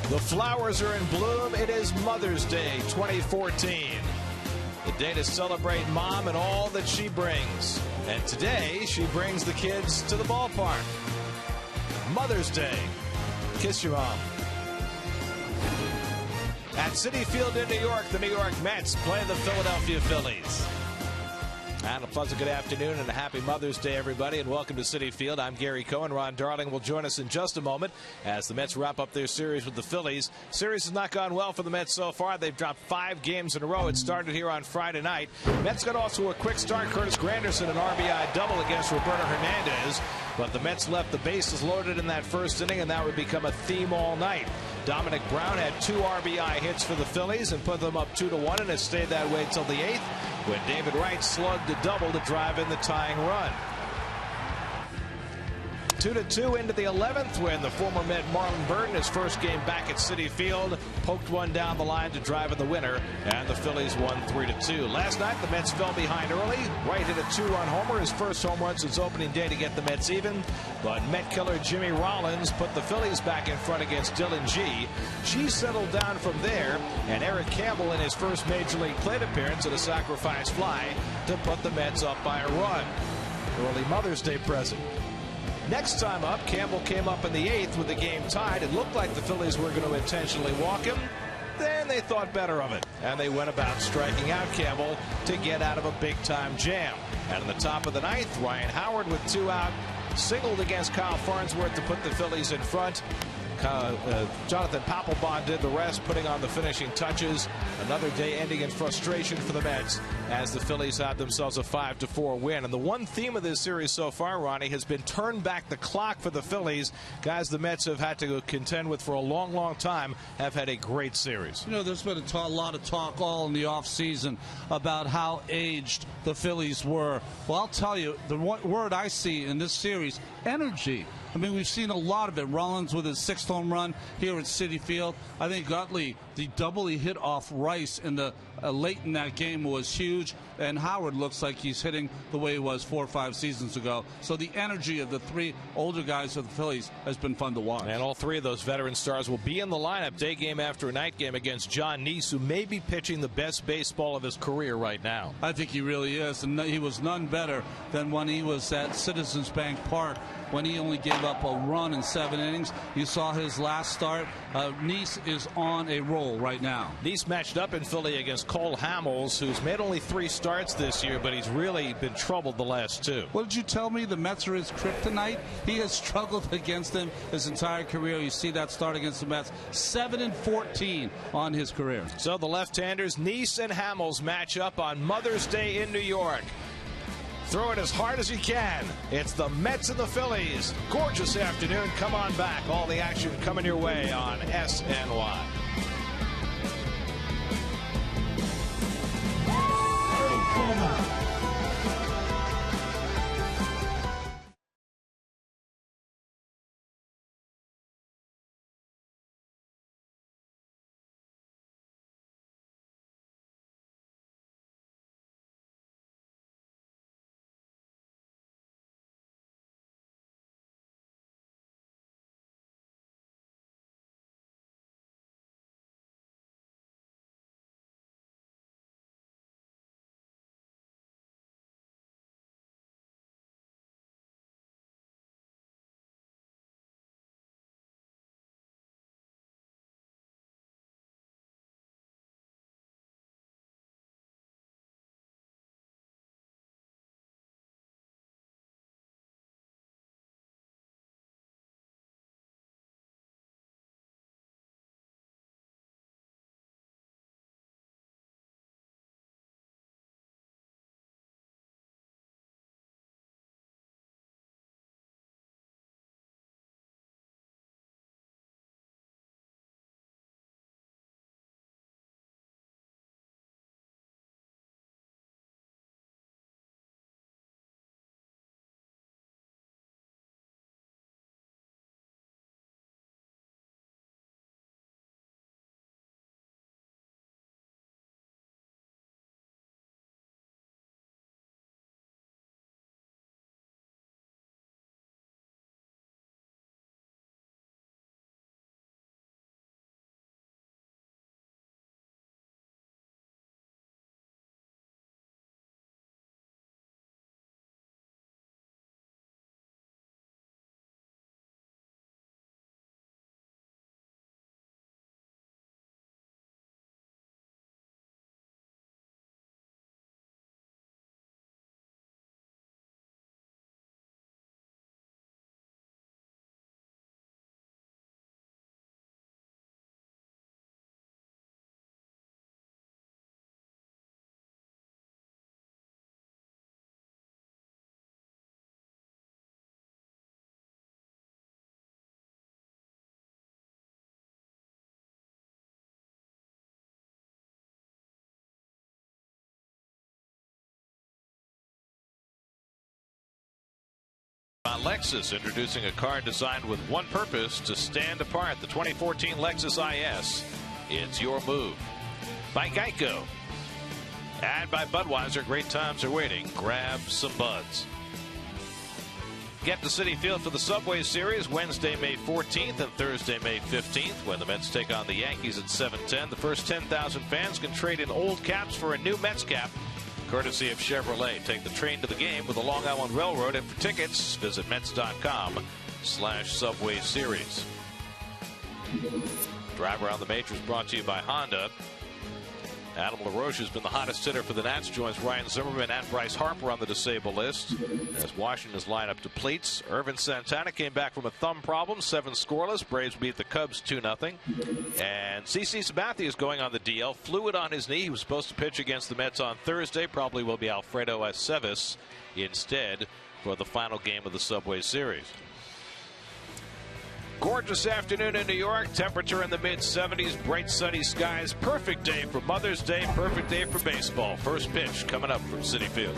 The flowers are in bloom. It is Mother's Day 2014. The day to celebrate Mom and all that she brings. And today, she brings the kids to the ballpark. Mother's Day. Kiss your mom. At Citi Field in New York, the New York Mets play the Philadelphia Phillies. And a pleasant good afternoon and a happy Mother's Day, everybody, and welcome to Citi Field. I'm Gary Cohen. Ron Darling will join us in just a moment as the Mets wrap up their series with the Phillies. Series has not gone well for the Mets so far. They've dropped 5 games in a row. It started here on Friday night. Mets got off to a quick start. Curtis Granderson, an RBI double against Roberto Hernandez. But the Mets left the bases loaded in that first inning, and that would become a theme all night. Dominic Brown had 2 RBI hits for the Phillies and put them up 2-1, and it stayed that way till the 8th when David Wright slugged a double to drive in the tying run. 2-2 into the 11th when the former Met Marlon Burton, his first game back at Citi Field, poked one down the line to drive in the winner, and the Phillies won 3-2. Last night, the Mets fell behind early. Wright hit a 2-run homer, his first home run since opening day to get the Mets even, but Met killer Jimmy Rollins put the Phillies back in front against Dylan G. G settled down from there, and Eric Campbell in his first Major League plate appearance at a sacrifice fly to put the Mets up by a run. Early Mother's Day present. Next time up, Campbell came up in the 8th with the game tied. It looked like the Phillies were going to intentionally walk him. Then they thought better of it, and they went about striking out Campbell to get out of a big-time jam. And in the top of the 9th, Ryan Howard with 2 out singled against Kyle Farnsworth to put the Phillies in front. Jonathan Papelbon did the rest, putting on the finishing touches. Another day ending in frustration for the Mets as the Phillies had themselves a 5-4 win. And the one theme of this series so far, Ronnie, has been turn back the clock for the Phillies. Guys the Mets have had to contend with for a long, long time have had a great series. You know, there's been a lot of talk all in the offseason about how aged the Phillies were. Well, I'll tell you, the word I see in this series, energy. I mean, we've seen a lot of it. Rollins with his 6th home run here at Citi Field. I think Utley, the double he hit off Rice in the late in that game was huge. And Howard looks like he's hitting the way he was 4 or 5 seasons ago. So the energy of the 3 older guys of the Phillies has been fun to watch. And all 3 of those veteran stars will be in the lineup day game after night game against John Neese, who may be pitching the best baseball of his career right now. I think he really is. And he was none better than when he was at Citizens Bank Park, when he only gave up a run in 7 innings. You saw his last start. Neese is on a roll right now. Neese matched up in Philly against Cole Hamels, who's made only 3 starts this year, but he's really been troubled the last 2. What did you tell me? The Mets are his kryptonite? He has struggled against them his entire career. You see that start against the Mets. 7-14 on his career. So the left-handers, Neese and Hamels, match up on Mother's Day in New York. Throw it as hard as you can. It's the Mets and the Phillies. Gorgeous afternoon. Come on back. All the action coming your way on SNY. Lexus, introducing a car designed with one purpose: to stand apart. The 2014 Lexus IS. It's your move. By Geico. And by Budweiser, great times are waiting. Grab some buds. Get to Citi Field for the Subway Series Wednesday, May 14th and Thursday, May 15th, when the Mets take on the Yankees at 7:10. The first 10,000 fans can trade in old caps for a new Mets cap, courtesy of Chevrolet. Take the train to the game with the Long Island Railroad, and for tickets, visit Mets.com/Subway Series. Drive Around the Majors brought to you by Honda. Adam LaRoche has been the hottest hitter for the Nats, joins Ryan Zimmerman and Bryce Harper on the disabled list as Washington's lineup depletes. Irvin Santana came back from a thumb problem, 7 scoreless. Braves beat the Cubs 2-0. And CC Sabathia is going on the DL. Fluid on his knee. He was supposed to pitch against the Mets on Thursday. Probably will be Alfredo Aceves instead for the final game of the Subway Series. Gorgeous afternoon in New York. Temperature in the mid-70s. Bright sunny skies. Perfect day for Mother's Day. Perfect day for baseball. First pitch coming up from Citi Field.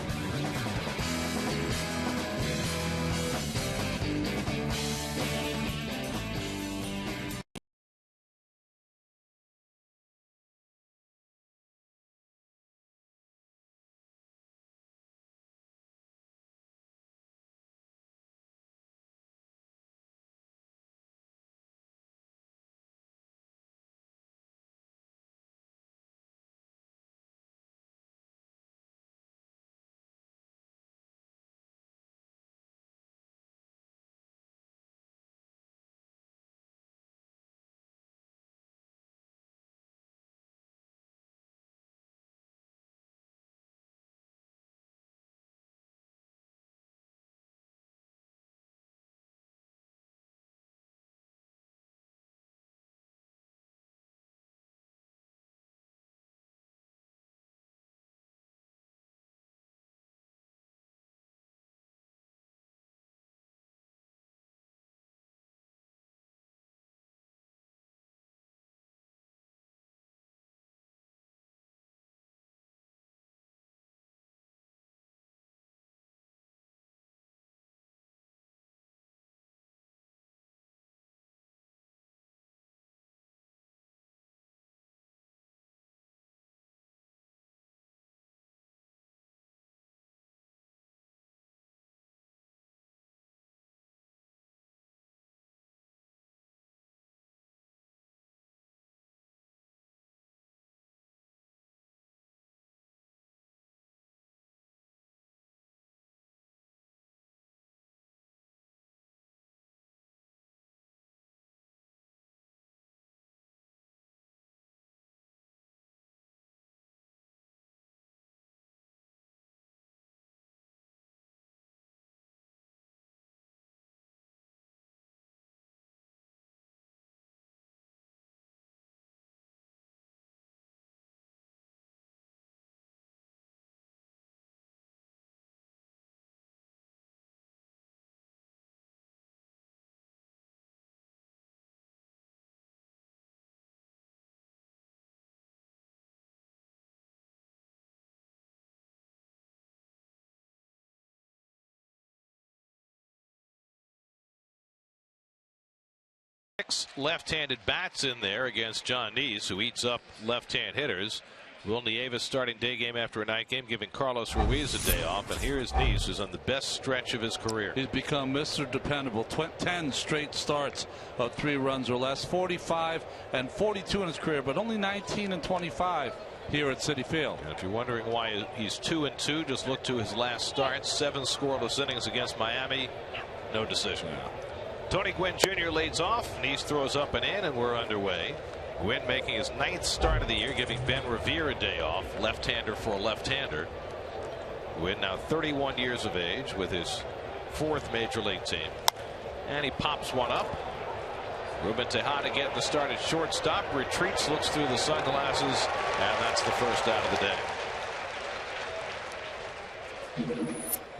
Six left-handed bats in there against John Neese, who eats up left-hand hitters. Will Nieves starting day game after a night game, giving Carlos Ruiz a day off. And here is Neese, who's on the best stretch of his career. He's become Mr. Dependable. 10 straight starts of 3 runs or less. 45 and 42 in his career, but only 19 and 25 here at Citi Field. And if you're wondering why he's 2-2, just look to his last start. 7 scoreless innings against Miami. No decision. Tony Gwynn Jr. leads off. Neese throws up and in, and we're underway. Gwynn making his 9th start of the year, giving Ben Revere a day off. Left-hander for a left-hander. Gwynn now 31 years of age with his 4th major league team. And he pops one up. Ruben Tejada getting the start at shortstop. Retreats, looks through the sunglasses, and that's the first out of the day.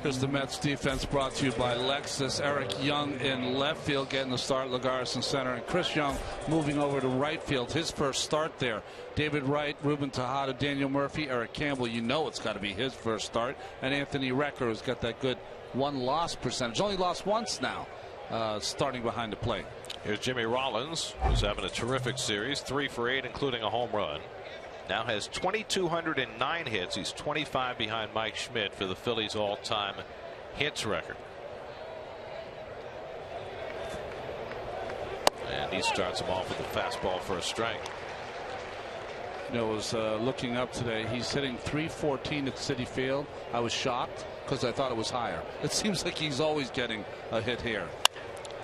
Here's the Mets defense brought to you by Lexus. Eric Young in left field getting the start. Lagares in center, and Chris Young moving over to right field. His first start there. David Wright, Ruben Tejada, Daniel Murphy, Eric Campbell. You know it's got to be his first start. And Anthony Recker, who's got that good 1-loss percentage. Only lost once now, starting behind the plate. Here's Jimmy Rollins, who's having a terrific series, 3 for 8, including a home run. Now has 2,209 hits. He's 25 behind Mike Schmidt for the Phillies' all-time hits record. And he starts him off with a fastball for a strike. You know, I was looking up today. He's hitting .314 at Citi Field. I was shocked because I thought it was higher. It seems like he's always getting a hit here.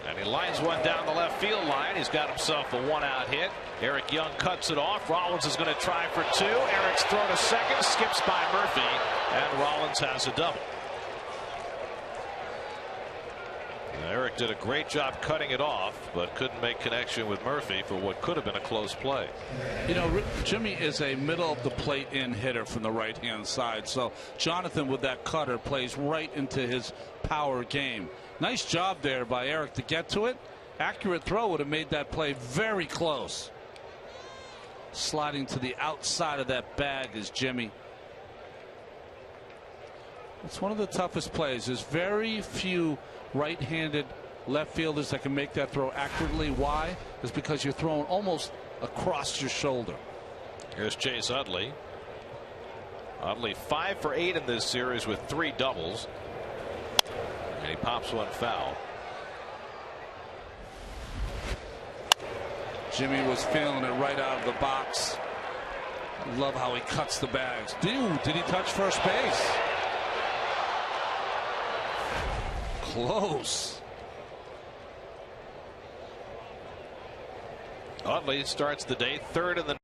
And he lines one down the left field line. He's got himself a 1-out hit. Eric Young cuts it off. Rollins is going to try for 2. Eric's thrown to second, skips by Murphy, and Rollins has a double. Eric did a great job cutting it off, but couldn't make connection with Murphy for what could have been a close play. You know, Jimmy is a middle of the plate in hitter from the right hand side, so Jonathan with that cutter plays right into his power game. Nice job there by Eric to get to it. Accurate throw would have made that play very close. Sliding to the outside of that bag is Jimmy. It's one of the toughest plays. There's very few right-handed left fielders that can make that throw accurately. Why? It's because you're throwing almost across your shoulder. Here's Chase Utley. Utley 5 for 8 in this series with 3 doubles. And he pops one foul. Jimmy was feeling it right out of the box. Love how he cuts the bags. Dude, did he touch first base? Close. Utley starts the day 3rd in the.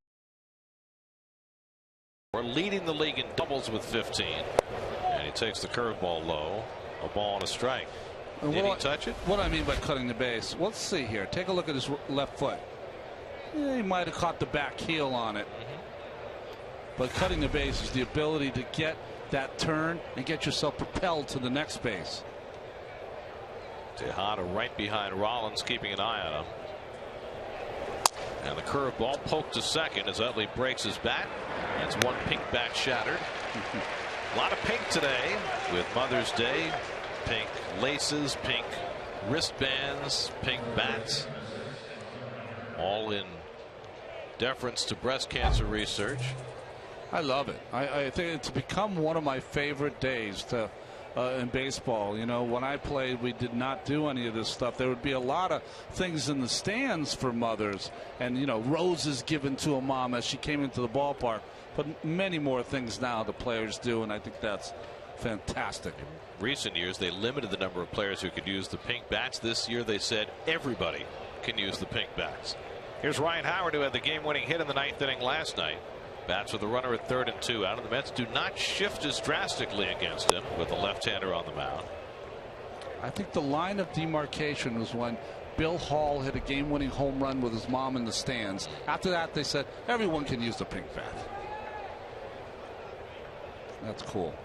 We're leading the league in doubles with 15. And he takes the curveball low. A ball and a strike. Did he touch it? What I mean by cutting the base. Let's see here. Take a look at his left foot. Yeah, he might have caught the back heel on it. But cutting the base is the ability to get that turn and get yourself propelled to the next base. Tejada right behind Rollins, keeping an eye on him. And the curveball poked to second as Utley breaks his bat. That's one pink bat shattered. A lot of pink today with Mother's Day. Pink laces, pink wristbands, pink bats. All in deference to breast cancer research. I love it. I think it's become one of my favorite days to in baseball. You know, when I played, we did not do any of this stuff. There would be a lot of things in the stands for mothers, and you know, roses given to a mom as she came into the ballpark. But many more things now the players do, and I think that's fantastic. In recent years, they limited the number of players who could use the pink bats. This year, they said everybody can use the pink bats. Here's Ryan Howard, who had the game-winning hit in the 9th inning last night. Bats with a runner at 3rd and 2 out, and the Mets do not shift as drastically against him with a left-hander on the mound. I think the line of demarcation was when Bill Hall hit a game-winning home run with his mom in the stands. After that, they said everyone can use the pink bat. That's cool.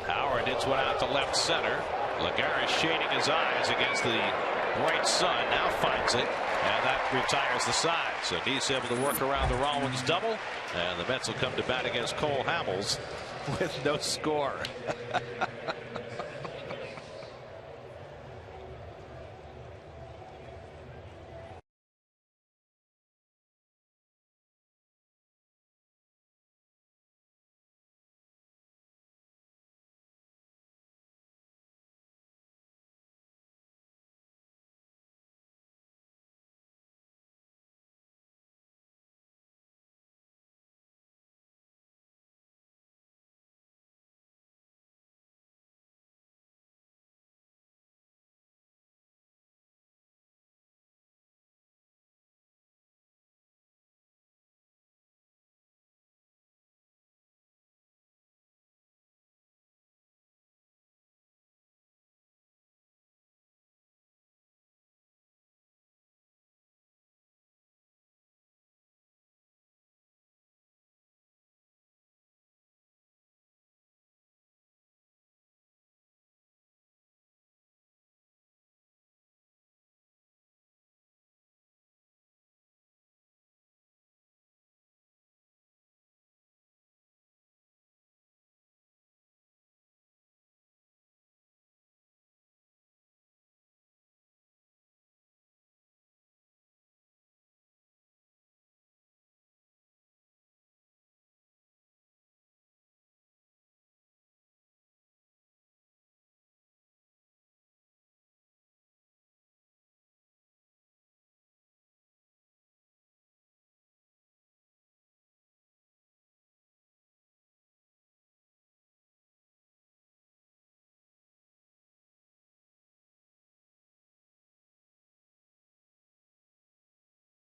Howard hits one out to left center. Lagares shading his eyes against the right sun. Now finds it, and that retires the side. So he's able to work around the Rollins double, and the Mets will come to bat against Cole Hamels with no score.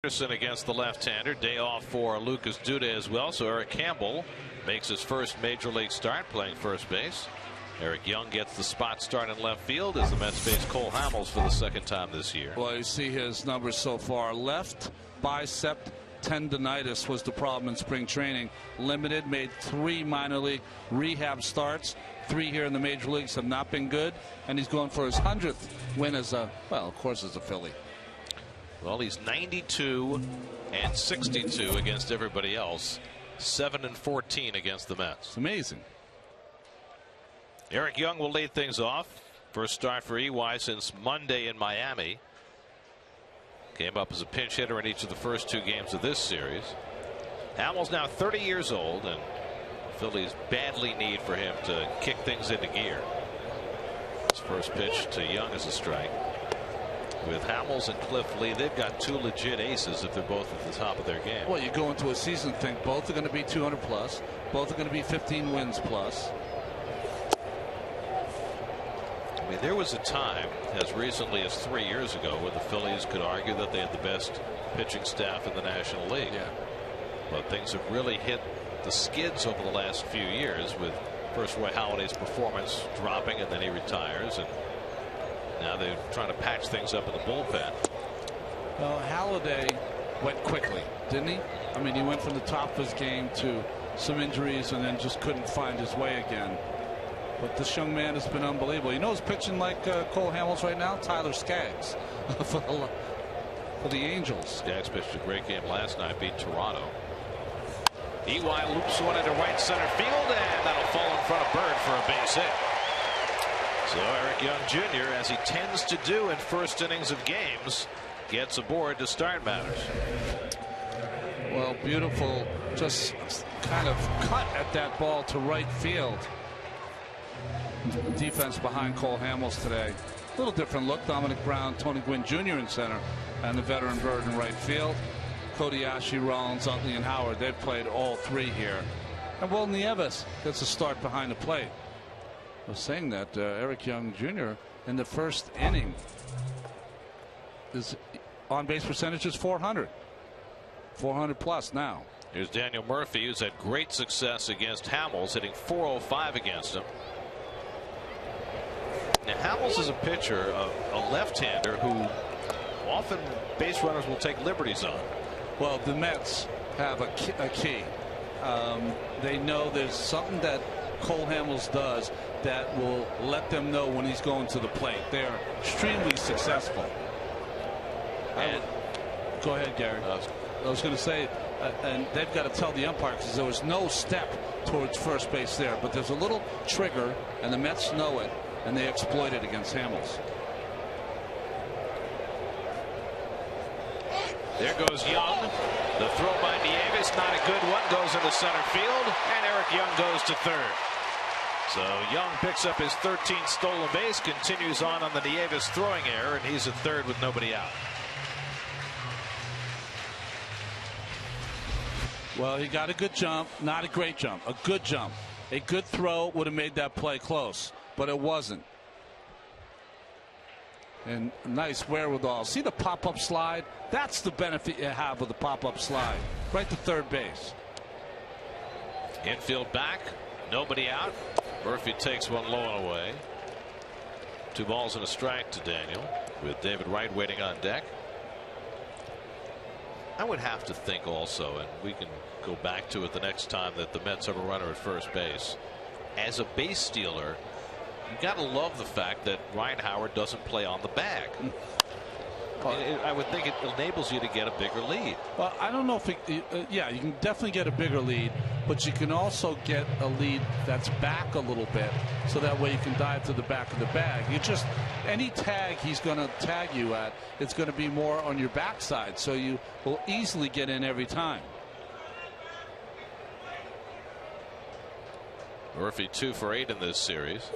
Anderson against the left-hander. Day off for Lucas Duda as well. So Eric Campbell makes his first major league start playing first base. Eric Young gets the spot start in left field as the Mets face Cole Hamels for the second time this year. Well, you see his numbers so far. Left bicep tendonitis was the problem in spring training. Limited, made 3 minor league rehab starts. 3 here in the major leagues have not been good, and he's going for his 100th win as a, well, of course, as a Philly. Well, he's 92 and 62 against everybody else. 7 and 14 against the Mets. It's amazing. Eric Young will lead things off. First start for EY since Monday in Miami. Came up as a pinch hitter in each of the first 2 games of this series. Hamels now 30 years old, and Phillies badly need for him to kick things into gear. His first pitch to Young is a strike. With Hamels and Cliff Lee, they've got 2 legit aces if they're both at the top of their game. Well, you go into a season think both are going to be 200 plus. Both are going to be 15 wins plus. I mean, there was a time as recently as 3 years ago where the Phillies could argue that they had the best pitching staff in the National League. Yeah. But things have really hit the skids over the last few years, with first Roy Halladay's performance dropping and then he retires, and now they're trying to patch things up in the bullpen. Well, Halladay went quickly, didn't he? I mean, he went from the top of his game to some injuries and then just couldn't find his way again. But this young man has been unbelievable. You know who's pitching like Cole Hamels right now? Tyler Skaggs for the Angels. Skaggs pitched a great game last night, beat Toronto. EY loops one into right center field, and that'll fall in front of Bird for a base hit. So Eric Young Jr., as he tends to do in first innings of games, gets aboard to start matters. Well, beautiful, just kind of cut at that ball to right field. Defense behind Cole Hamels today. A little different look. Dominic Brown, Tony Gwynn Jr. in center, and the veteran Bird in right field. Cody Ashley, Rollins, Utley, and Howard, they've played all 3 here. And Will Nieves gets a start behind the plate. I was saying that Eric Young Jr. in the first inning, his on-base percentage is 400. 400 plus now. Here's Daniel Murphy, who's had great success against Hamels, hitting .405 against him. Now, Hamels is a pitcher, a left-hander who often base runners will take liberties on. Well, the Mets have a key. They know there's something that Cole Hamels does that will let them know when he's going to the plate. They're extremely successful. And go ahead, Gary. I was going to say, and they've got to tell the umpire, because there was no step towards first base there, but there's a little trigger, and the Mets know it, and they exploit it against Hamels. There goes Young. The throw by Nieves, not a good one, goes into center field, and Eric Young goes to third. So Young picks up his 13th stolen base, continues on the Nieves throwing error, and he's at third with nobody out. Well, he got a good jump, not a great jump, a good jump. A good throw would have made that play close, but it wasn't. And nice wherewithal. See the pop-up slide? That's the benefit you have with the pop-up slide. Right to third base. Infield back, nobody out. Murphy takes one low and away. 2 balls and a strike to Daniel, with David Wright waiting on deck. I would have to think also, and we can go back to it the next time that the Mets have a runner at first base. As a base stealer, you got to love the fact that Ryan Howard doesn't play on the bag. I would think it enables you to get a bigger lead. Well, I don't know if yeah, you can definitely get a bigger lead, but you can also get a lead that's back a little bit, so that way you can dive to the back of the bag. You just, any tag he's going to tag you at, it's going to be more on your backside, so you will easily get in every time. Murphy 2 for 8 in this series,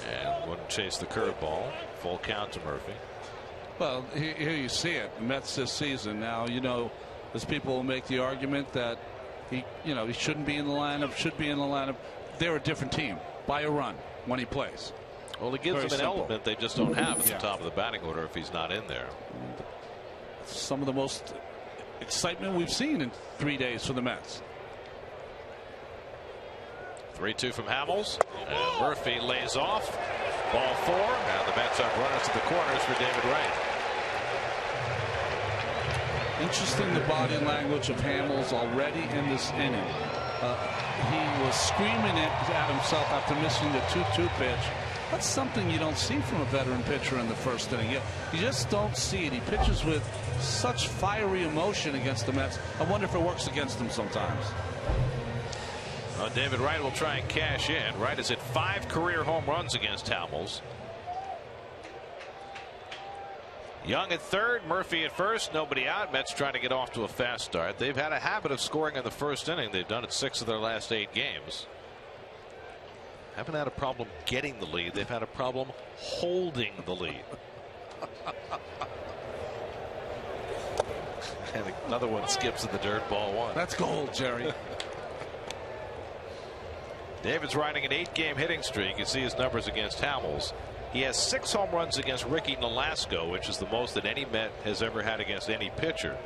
and wouldn't chase the curveball. Full count to Murphy. Well, here you see it. Mets this season. Now, you know, as people will make the argument that he shouldn't be in the lineup, should be in the lineup. They're a different team by a run when he plays. Well, it gives them an element they just don't have at the top of the batting order if he's not in there. Some of the most excitement we've seen in 3 days for the Mets. 3-2 from Hamels, and Murphy lays off. Ball 4. Now the Mets have runners to the corners for David Wright. Interesting, the body language of Hamels already in this inning. He was screaming at himself after missing the 2-2 pitch. That's something you don't see from a veteran pitcher in the first inning. You just don't see it. He pitches with such fiery emotion against the Mets. I wonder if it works against him sometimes. David Wright will try and cash in. Wright has hit 5 career home runs against Hamels. Young at third, Murphy at first, nobody out. Mets trying to get off to a fast start. They've had a habit of scoring in the first inning. They've done it 6 of their last 8 games. Haven't had a problem getting the lead. They've had a problem holding the lead. And another one skips in the dirt, ball 1. That's gold, Jerry. David's riding an 8-game hitting streak. You see his numbers against Hamels. He has 6 home runs against Ricky Nolasco, which is the most that any Met has ever had against any pitcher.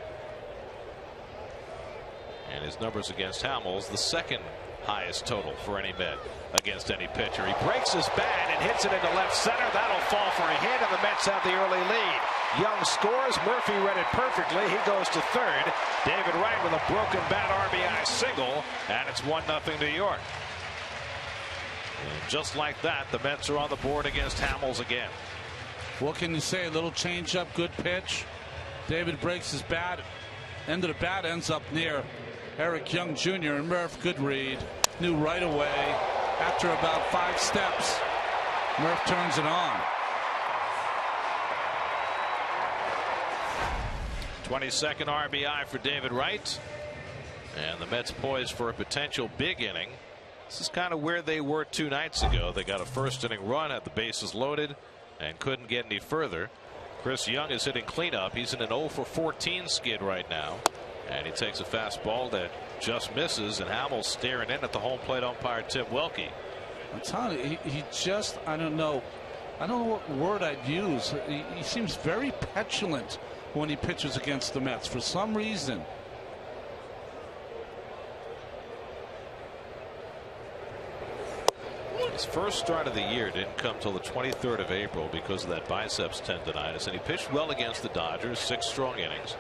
And his numbers against Hamels, the second highest total for any Met against any pitcher. He breaks his bat and hits it into left center. That'll fall for a hit, and the Mets have the early lead. Young scores. Murphy read it perfectly. He goes to third. David Wright with a broken bat RBI single, and it's 1-0 New York. And just like that, the Mets are on the board against Hamels again. What can you say? A little changeup, good pitch. David breaks his bat. End of the bat ends up near Eric Young Jr. and Murph, good read. Knew right away. After about 5 steps, Murph turns it on. 22nd RBI for David Wright. And the Mets poised for a potential big inning. This is kind of where they were 2 nights ago. They got a first inning run at the bases loaded and couldn't get any further. Chris Young is hitting cleanup. He's in an 0 for 14 skid right now. And he takes a fastball that just misses, and Hamels staring in at the home plate umpire Tim Wilkie. I'm telling you, he just, I don't know what word I'd use. He seems very petulant when he pitches against the Mets for some reason. His first start of the year didn't come till the 23rd of April because of that biceps tendonitis, and he pitched well against the Dodgers, 6 strong innings.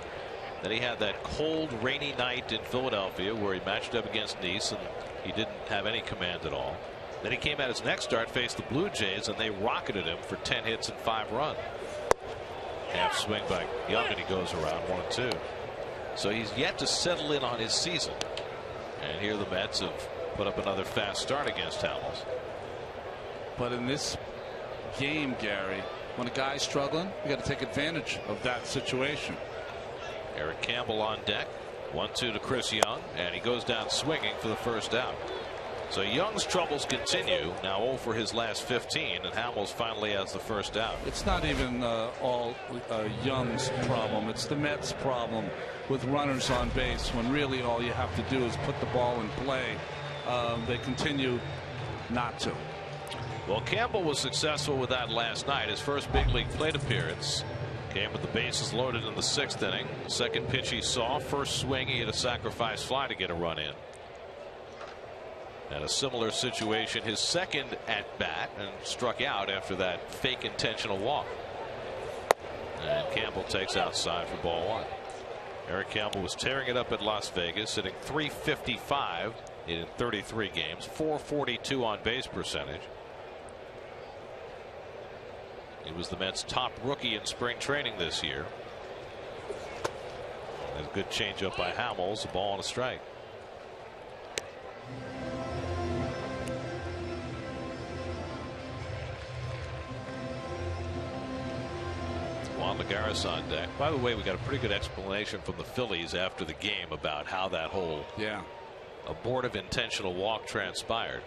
Then he had that cold, rainy night in Philadelphia where he matched up against Nice, and he didn't have any command at all. Then he came out his next start, faced the Blue Jays, and they rocketed him for 10 hits and 5 runs. Half swing by Young, and he goes around 1-2. So he's yet to settle in on his season. And here the Mets have put up another fast start against Hamels. But in this game, Gary, when a guy's struggling, you got to take advantage of that situation. Eric Campbell on deck. 1-2 to Chris Young, and he goes down swinging for the first out. So Young's troubles continue. Now 0 for his last 15, and Hamels finally has the first out. It's not even all Young's problem. It's the Mets' problem with runners on base, when really all you have to do is put the ball in play. They continue not to. Well, Campbell was successful with that last night. His first big league plate appearance came with the bases loaded in the 6th inning. Second pitch he saw, first swing he had a sacrifice fly to get a run in. And a similar situation his second at bat, and struck out after that fake intentional walk. And Campbell takes outside for ball 1. Eric Campbell was tearing it up at Las Vegas, hitting .355 in 33 games, .442 on base percentage. He was the Mets' top rookie in spring training this year. And a good changeup by Hamels, a ball and a strike. Juan Lagares on deck. By the way, we got a pretty good explanation from the Phillies after the game about how that whole abortive intentional walk transpired.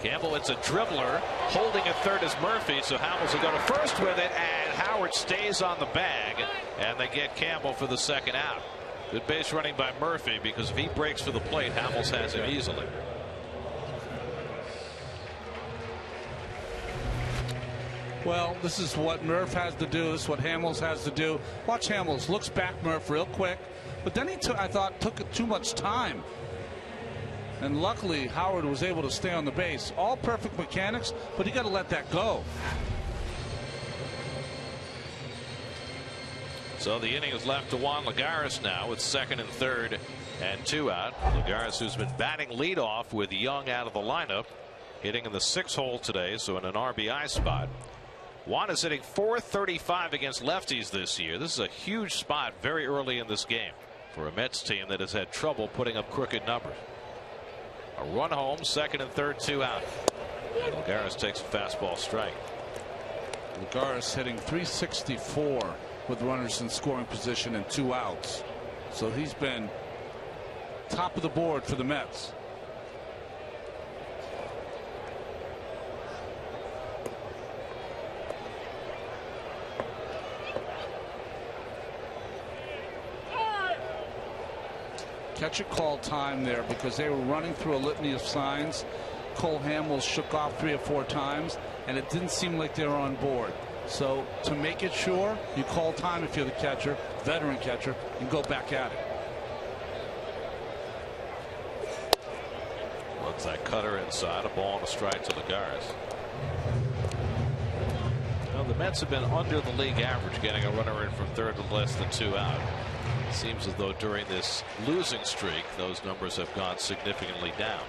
Campbell, it's a dribbler. Holding at third is Murphy, so Hamels will go to first with it, and Howard stays on the bag, and they get Campbell for the second out. Good base running by Murphy, because if he breaks for the plate, Hamels has him easily. Well, this is what Murph has to do. This is what Hamels has to do. Watch Hamels. Looks back Murph real quick. But then I thought, took too much time. And luckily, Howard was able to stay on the base. All perfect mechanics, but you got to let that go. So the inning is left to Juan Lagares now with second and third and 2 out. Lagares, who's been batting leadoff with Young out of the lineup, hitting in the 6th hole today, so in an RBI spot. Juan is hitting .435 against lefties this year. This is a huge spot very early in this game for a Mets team that has had trouble putting up crooked numbers. A run home, second and third, 2 out. And Lagares takes a fastball strike. Lagares hitting .364 with runners in scoring position and 2 outs. So he's been top of the board for the Mets. Catcher call time there because they were running through a litany of signs. Cole Hamels shook off 3 or 4 times, and it didn't seem like they were on board. So to make it sure, you call time if you're the catcher, veteran catcher, and go back at it. Looks that cutter inside, a ball and a strike to Lagares. Well, the Mets have been under the league average, getting a runner in from third with less than 2 out. It seems as though during this losing streak, those numbers have gone significantly down.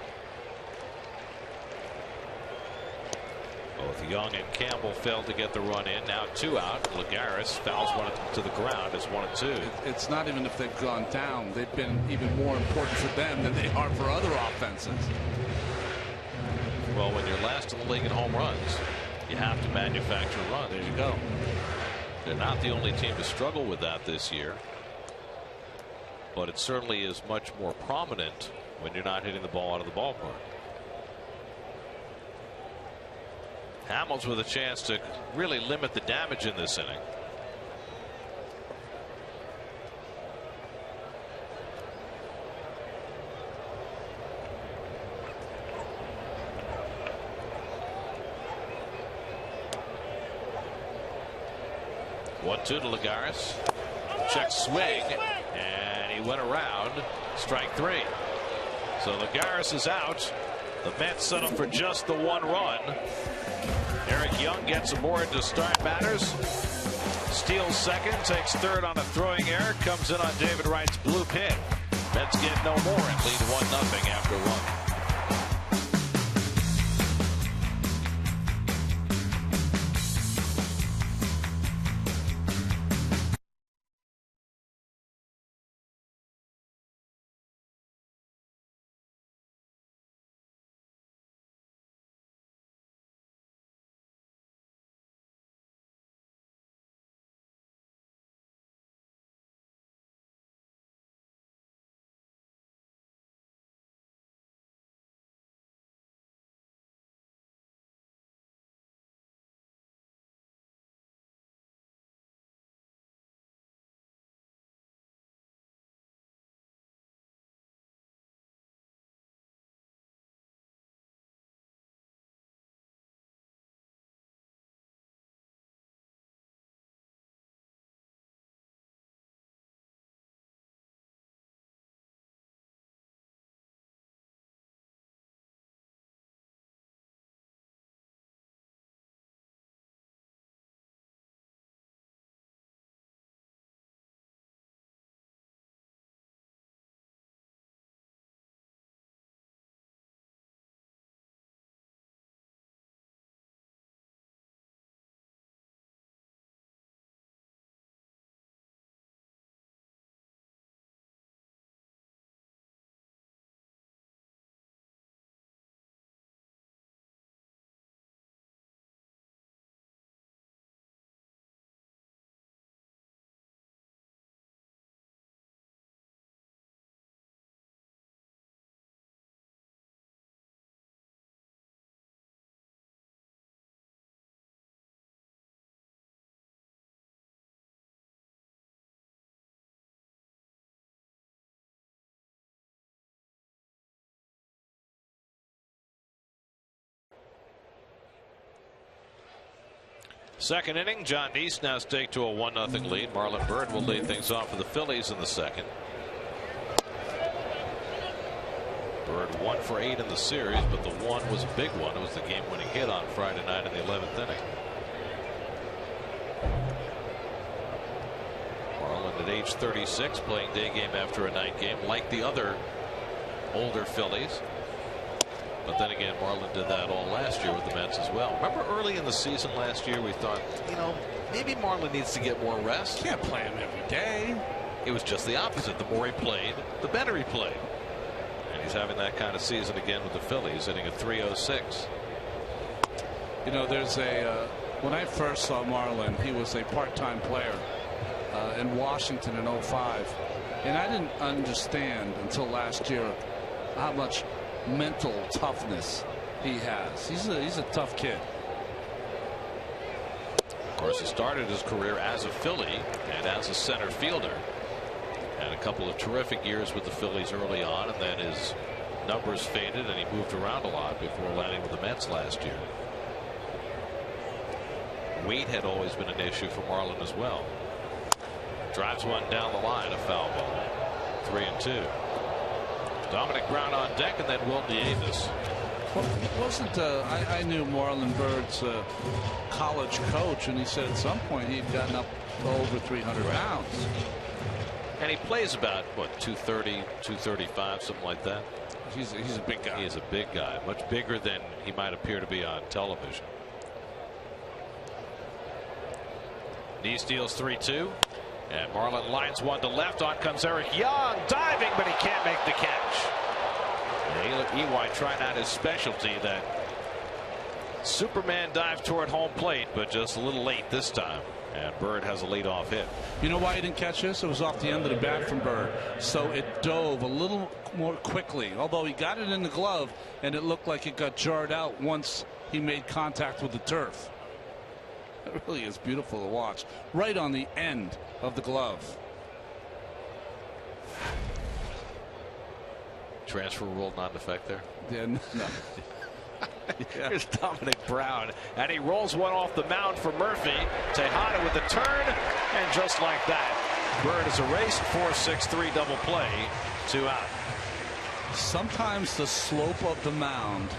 Both Young and Campbell failed to get the run in. Now 2 out. Lagares fouls one to the ground as 1-2. It's not even if they've gone down. They've been even more important for them than they are for other offenses. Well, when you're last in the league in home runs, you have to manufacture runs. There you go. They're not the only team to struggle with that this year. But it certainly is much more prominent when you're not hitting the ball out of the ballpark. Hamels with a chance to really limit the damage in this inning. One-two to Lagares. Check swing, and he went around. Strike 3. So Lagares is out. The Mets settle for just the 1 run. Eric Young gets aboard to start batters. Steals second, takes third on a throwing error, comes in on David Wright's blue pin. Mets get no more and lead 1-0 after 1. Second inning, John Neese now stake to a 1-0 lead. Marlon Byrd will lead things off for the Phillies in the second. Byrd 1 for 8 in the series, but the one was a big one. It was the game-winning hit on Friday night in the 11th inning. Marlon at age 36 playing day game after a night game like the other older Phillies. But then again, Marlon did that all last year with the Mets as well. Remember early in the season last year we thought, you know, maybe Marlon needs to get more rest. Can't play him every day. It was just the opposite. The more he played, the better he played. And he's having that kind of season again with the Phillies, hitting a .306. You know, there's a when I first saw Marlon, he was a part-time player in Washington in '05, and I didn't understand until last year how much mental toughness he has. He's a tough kid. Of course, he started his career as a Philly and as a center fielder. Had a couple of terrific years with the Phillies early on, and then his numbers faded and he moved around a lot before landing with the Mets last year. Weight had always been an issue for Marlon as well. Drives one down the line, a foul ball. 3-2. Dominic Brown on deck, and then Will Davis. Well, wasn't I knew Marlon Byrd's college coach, and he said at some point he'd gotten up to over 300 pounds. And he plays about what, 230, 235, something like that. He's a big guy. He is a big guy, much bigger than he might appear to be on television. Knee steals 3-2. And Marlon lines one to left. On comes Eric Young, diving, but he can't make the catch. Ely trying out his specialty, that Superman dive toward home plate, but just a little late this time. And Byrd has a leadoff hit. You know why he didn't catch this? It was off the end of the bat from Byrd, so it dove a little more quickly. Although he got it in the glove, and it looked like it got jarred out once he made contact with the turf. It really is beautiful to watch. Right on the end of the glove. Transfer rule not in effect there? Yeah, no. Yeah. Here's Dominic Brown, and he rolls one off the mound for Murphy. Tejada with the turn, and just like that, Byrd is erased. 4-6-3 double play, 2 out. Sometimes the slope of the mound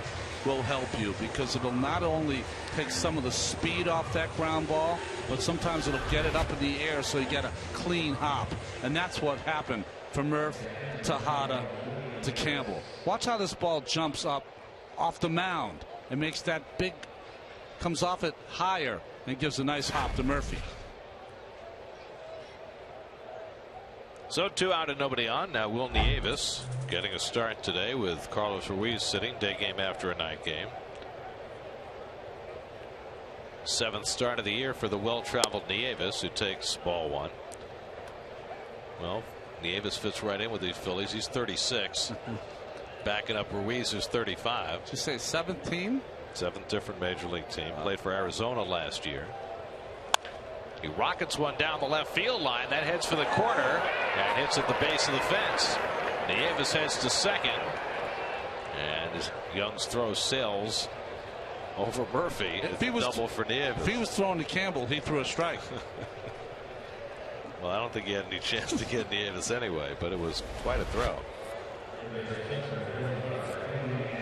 will help you, because it'll not only take some of the speed off that ground ball, but sometimes it'll get it up in the air so you get a clean hop. And that's what happened from Murph, Tejada to Campbell. Watch how this ball jumps up off the mound and makes that big, comes off it higher and gives a nice hop to Murphy. So 2 out and nobody on. Now Will Nieves getting a start today with Carlos Ruiz sitting, day game after a night game. 7th start of the year for the well-traveled Nieves, who takes ball 1. Well, Nieves fits right in with these Phillies. He's 36. Backing up Ruiz, who's 35. Did you say 7th team? 7th different major league team. Played for Arizona last year. He rockets one down the left field line. That heads for the corner and hits at the base of the fence. Nieves heads to second. And Young's throw sails over Murphy. If he was double for Nieves. If he was throwing to Campbell, he threw a strike. Well, I don't think he had any chance to get Nieves anyway, but it was quite a throw.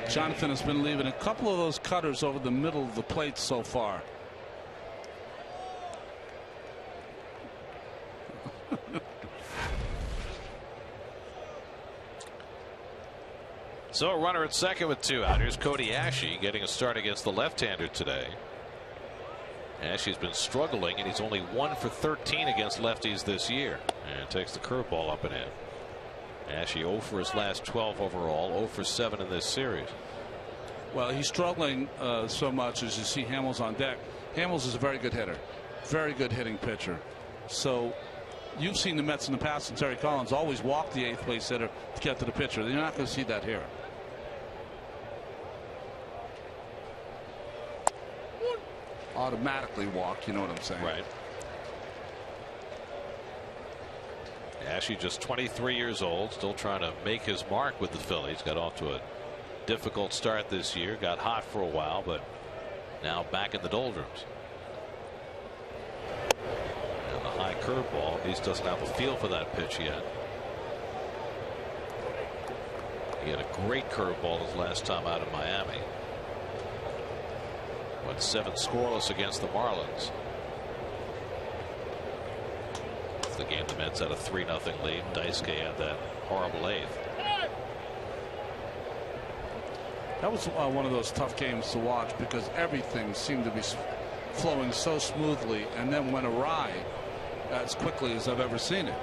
Jonathan has been leaving a couple of those cutters over the middle of the plate so far. So a runner at second with 2 out. Here's Cody Ashe getting a start against the left-hander today. Ashe's been struggling, and he's only 1 for 13 against lefties this year, and takes the curveball up and in. Ashe 0 for his last 12 overall, 0 for 7 in this series. Well, he's struggling so much as you see Hamels on deck. Hamels is a very good hitter, very good hitting pitcher. So you've seen the Mets in the past, and Terry Collins always walk the 8th place hitter to get to the pitcher. You're not going to see that here. Automatically walk, you know what I'm saying? Right. Ashe just 23 years old, still trying to make his mark with the Phillies. Got off to a difficult start this year, got hot for a while, but now back in the doldrums. high curveball. He just doesn't have a feel for that pitch yet. He had a great curveball his last time out of Miami. Went 7 scoreless against the Marlins. The game, the Mets had a 3-0 lead. Daisuke had that horrible 8th. That was one of those tough games to watch because everything seemed to be flowing so smoothly and then went awry as quickly as I've ever seen it.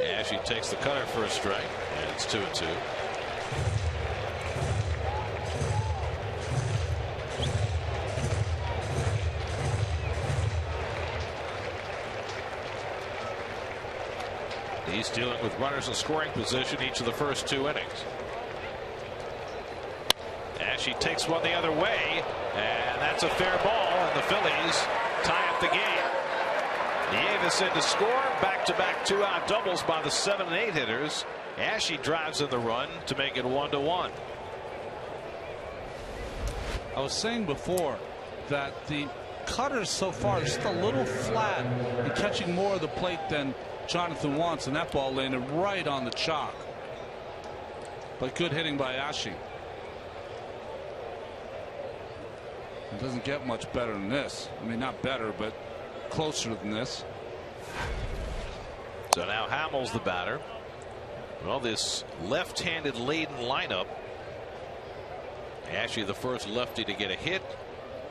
Ashe takes the cutter for a strike, and it's 2-2. He's dealing with runners in scoring position each of the first 2 innings. Ashe takes one the other way, and that's a fair ball, and the Phillies tie up the game. Nieves in to score, back-to-back 2-out doubles by the 7 and 8 hitters. Ashe drives in the run to make it 1-1. I was saying before that the cutters so far are just a little flat and catching more of the plate than Jonathan wants, and that ball landed right on the chalk. But good hitting by Ashe. It doesn't get much better than this. I mean, not better, but closer than this. So now Hamels the batter. Well, this left-handed laden lineup. Ashe the first lefty to get a hit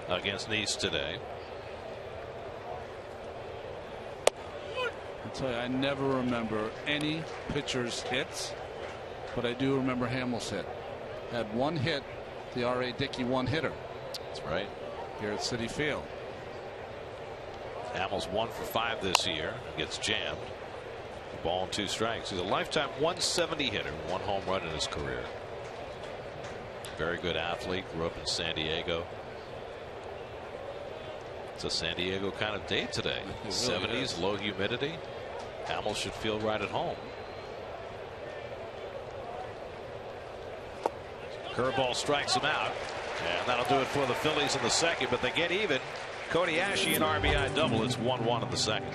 against Nice today. I'll tell you, I never remember any pitcher's hits, but I do remember Hamels' hit. Had 1 hit, the R.A. Dickey 1-hitter. That's right. Here at Citi Field. Hamels 1 for 5 this year. Gets jammed. Ball and 2 strikes. He's a lifetime 170 hitter. 1 home run in his career. Very good athlete. Grew up in San Diego. It's a San Diego kind of day today. Really 70s, is. low humidity. Hamels should feel right at home. Curveball strikes him out. And that'll do it for the Phillies in the second, but they get even. Cody Ashe an RBI double. It's 1-1 in the second.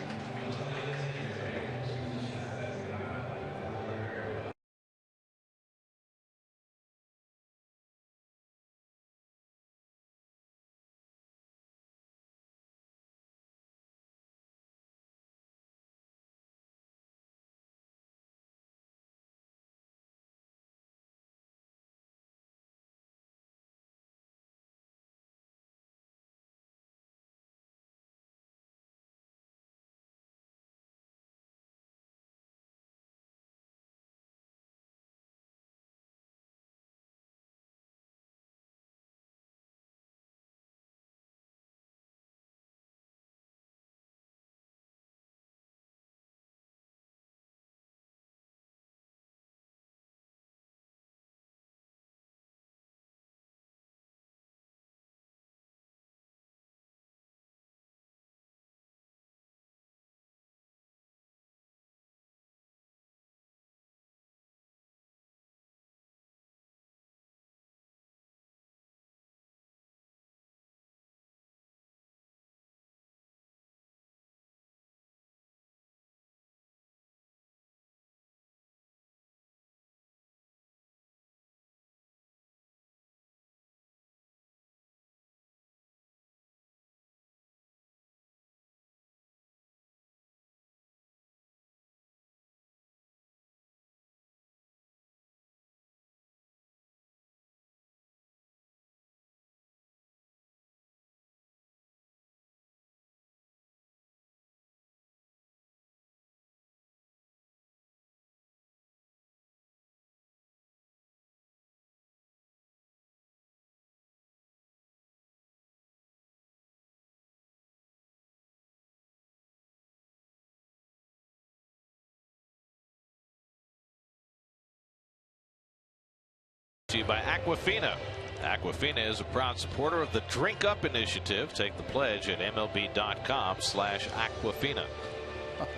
To you by Aquafina. Aquafina is a proud supporter of the Drink Up initiative. Take the pledge at MLB.com/Aquafina.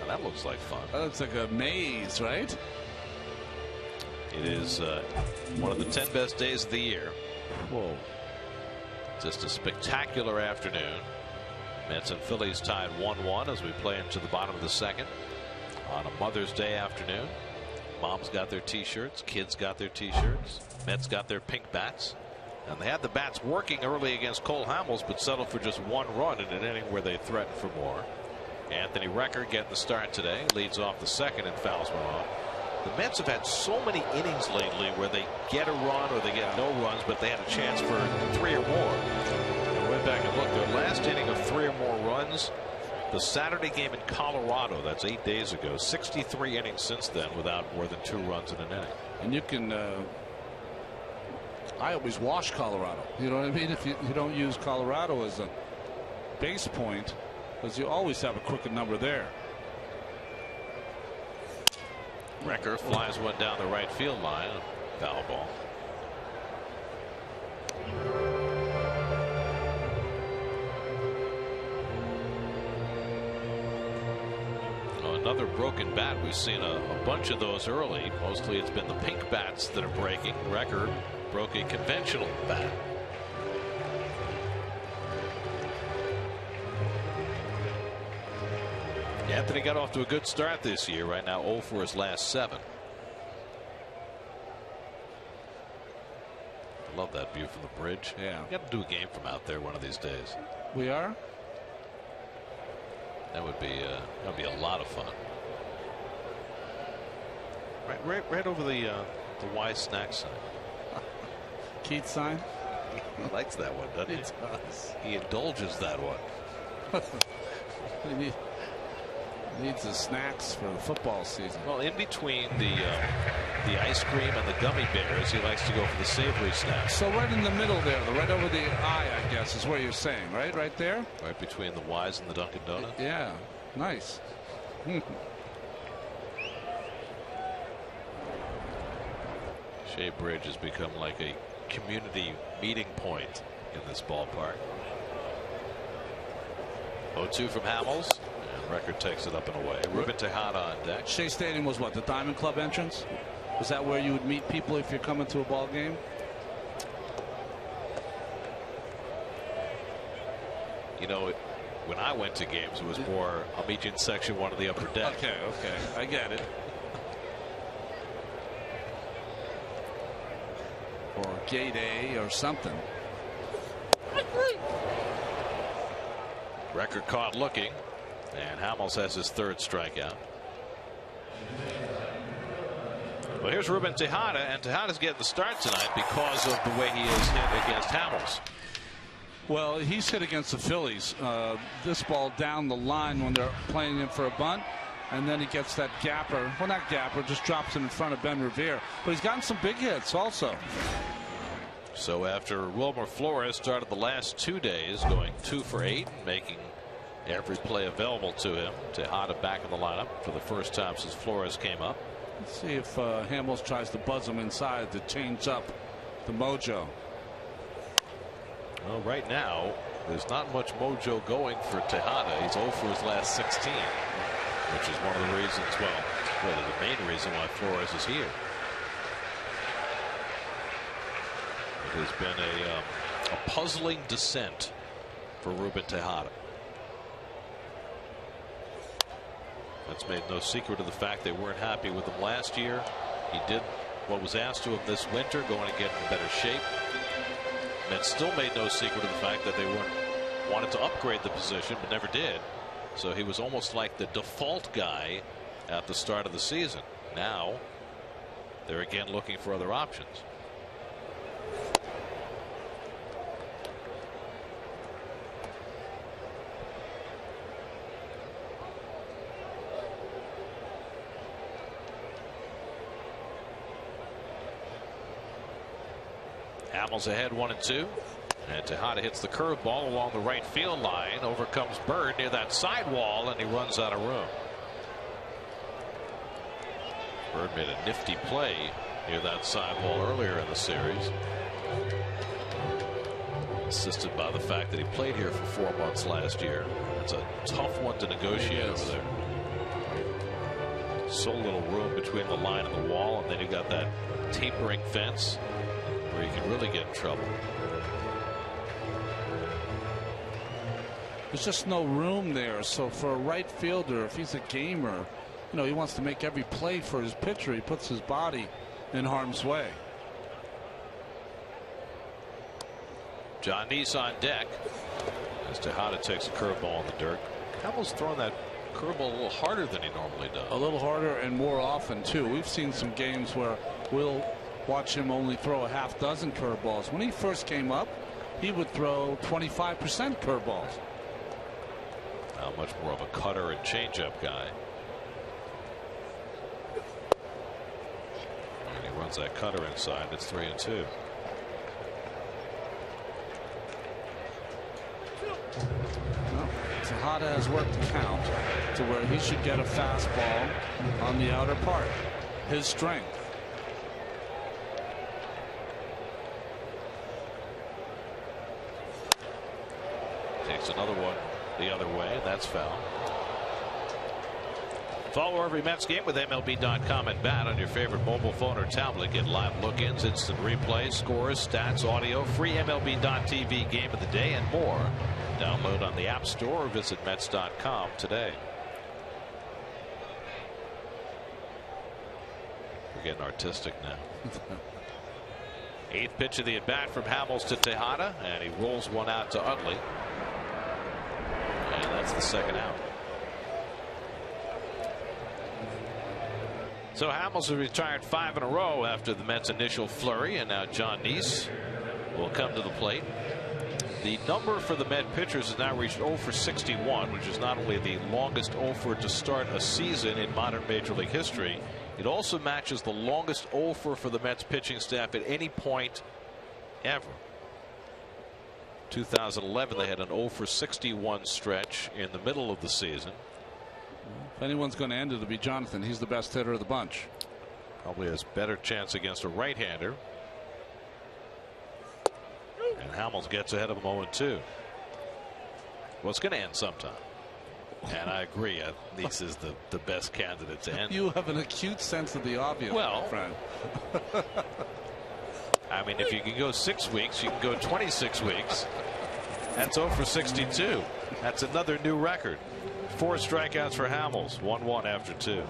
That looks like fun. That looks like a maze, right? It is one of the 10 best days of the year. Whoa. Just a spectacular afternoon. Mets and Phillies tied 1-1 as we play into the bottom of the second on a Mother's Day afternoon. Moms got their T-shirts, kids got their T-shirts, Mets got their pink bats, and they had the bats working early against Cole Hamels, but settled for just 1 run in an inning where they threatened for more. Anthony Recker getting the start today, leads off the second and fouls one off. The Mets have had so many innings lately where they get a run or they get no runs, but they had a chance for 3 or more. I went back and looked. Their last inning of 3 or more runs, the Saturday game in Colorado, that's 8 days ago. 63 innings since then without more than 2 runs in an inning. And you can, I always wash Colorado. You know what I mean? If you don't use Colorado as a base point, because you always have a crooked number there. Recker flies one down the right field line. Foul ball. Another broken bat. We've seen a bunch of those early. Mostly it's been the pink bats that are breaking. Recker broke a conventional bat. Anthony got off to a good start this year. Right now 0 for his last 7. I love that view from the bridge. Yeah. Got to do a game from out there one of these days. We are? That would be a lot of fun. Right over the Y snack sign. Keith sign? He likes that one, doesn't he? He does. He indulges that one. He needs his snacks for the football season. Well, in between the ice cream and the gummy bears, he likes to go for the savory snacks. So right in the middle there, right over the eye, I guess, is what you're saying, right? Right there? Right between the Y's and the Dunkin' Donuts? Yeah. Nice. Shea Bridge has become like a community meeting point in this ballpark. 0-2 from Hamels. Record takes it up and away. Ruben Tejada on deck. Shea Stadium was what, the Diamond Club entrance? Was that where you would meet people if you're coming to a ball game? You know, when I went to games, it was more, I'll meet you in section 1 of the upper deck. Okay, I get it. Or gate A or something. Record caught looking, and Hamels has his 3rd strikeout. Well, here's Ruben Tejada, and Tejada's getting the start tonight because of the way he is hit against Hamels. Well, he's hit against the Phillies. This ball down the line when they're playing him for a bunt, and then he gets that gapper. Well, not gapper, just drops it in front of Ben Revere. But he's gotten some big hits also. So after Wilmer Flores started the last 2 days, going 2 for 8, making every play available to him, Tejada back in the lineup for the first time since Flores came up. Let's see if Hamels tries to buzz him inside to change up the mojo. Well, right now, there's not much mojo going for Tejada. He's 0 for his last 16, which is one of the reasons, well, really the main reason why Flores is here. It has been a puzzling descent for Ruben Tejada. That's made no secret of the fact they weren't happy with him last year. He did what was asked of him this winter, going to get in better shape. And it still made no secret of the fact that they wanted to upgrade the position, but never did. So he was almost like the default guy at the start of the season. Now they're again looking for other options. Hamels ahead 1-2, and Tejada hits the curveball along the right field line. Overcomes Bird near that sidewall, and he runs out of room. Bird made a nifty play near that sidewall earlier in the series, assisted by the fact that he played here for 4 months last year. It's a tough one to negotiate over there. So little room between the line and the wall, and then you got that tapering fence where you can really get in trouble. there's just no room there. So for a right fielder, if he's a gamer, you know, he wants to make every play for his pitcher. He puts his body in harm's way. John Neese on deck as Tejada takes a curveball in the dirt. Hamill's throwing that curveball a little harder than he normally does. A little harder and more often too. We've seen some games where we'll watch him only throw a half dozen curveballs. When he first came up, he would throw 25% curveballs. Now much more of a cutter and changeup guy. And he runs that cutter inside. It's 3-2. Well, Tejada has worked the count to where he should get a fastball on the outer part. His strength. Takes another one the other way, and that's foul. Follow every Mets game with MLB.com and bat on your favorite mobile phone or tablet. Get live look-ins, instant replay, scores, stats, audio, free MLB.tv game of the day, and more. Download on the App Store or visit Mets.com today. We're getting artistic now. Eighth pitch of the at-bat from Hamels to Tejada, and he rolls one out to Utley. And that's the second out. So Hamels has retired 5 in a row after the Mets' initial flurry, and now John Neese will come to the plate. The number for the Met pitchers has now reached 0 for 61, which is not only the longest 0 for to start a season in modern Major League history, it also matches the longest 0 for the Mets pitching staff at any point ever. 2011, they had an 0 for 61 stretch in the middle of the season. If anyone's going to end it, it'll be Jonathan. He's the best hitter of the bunch. Probably has better chance against a right-hander. And Hamels gets ahead of him 0-2. Well, it's going to end sometime. And I agree. Neese is the best candidate to end. You have an acute sense of the obvious, well, my friend. I mean, if you can go 6 weeks, you can go 26 weeks. That's 0 for 62. That's another new record. 4 strikeouts for Hamels. 1-1 after 2.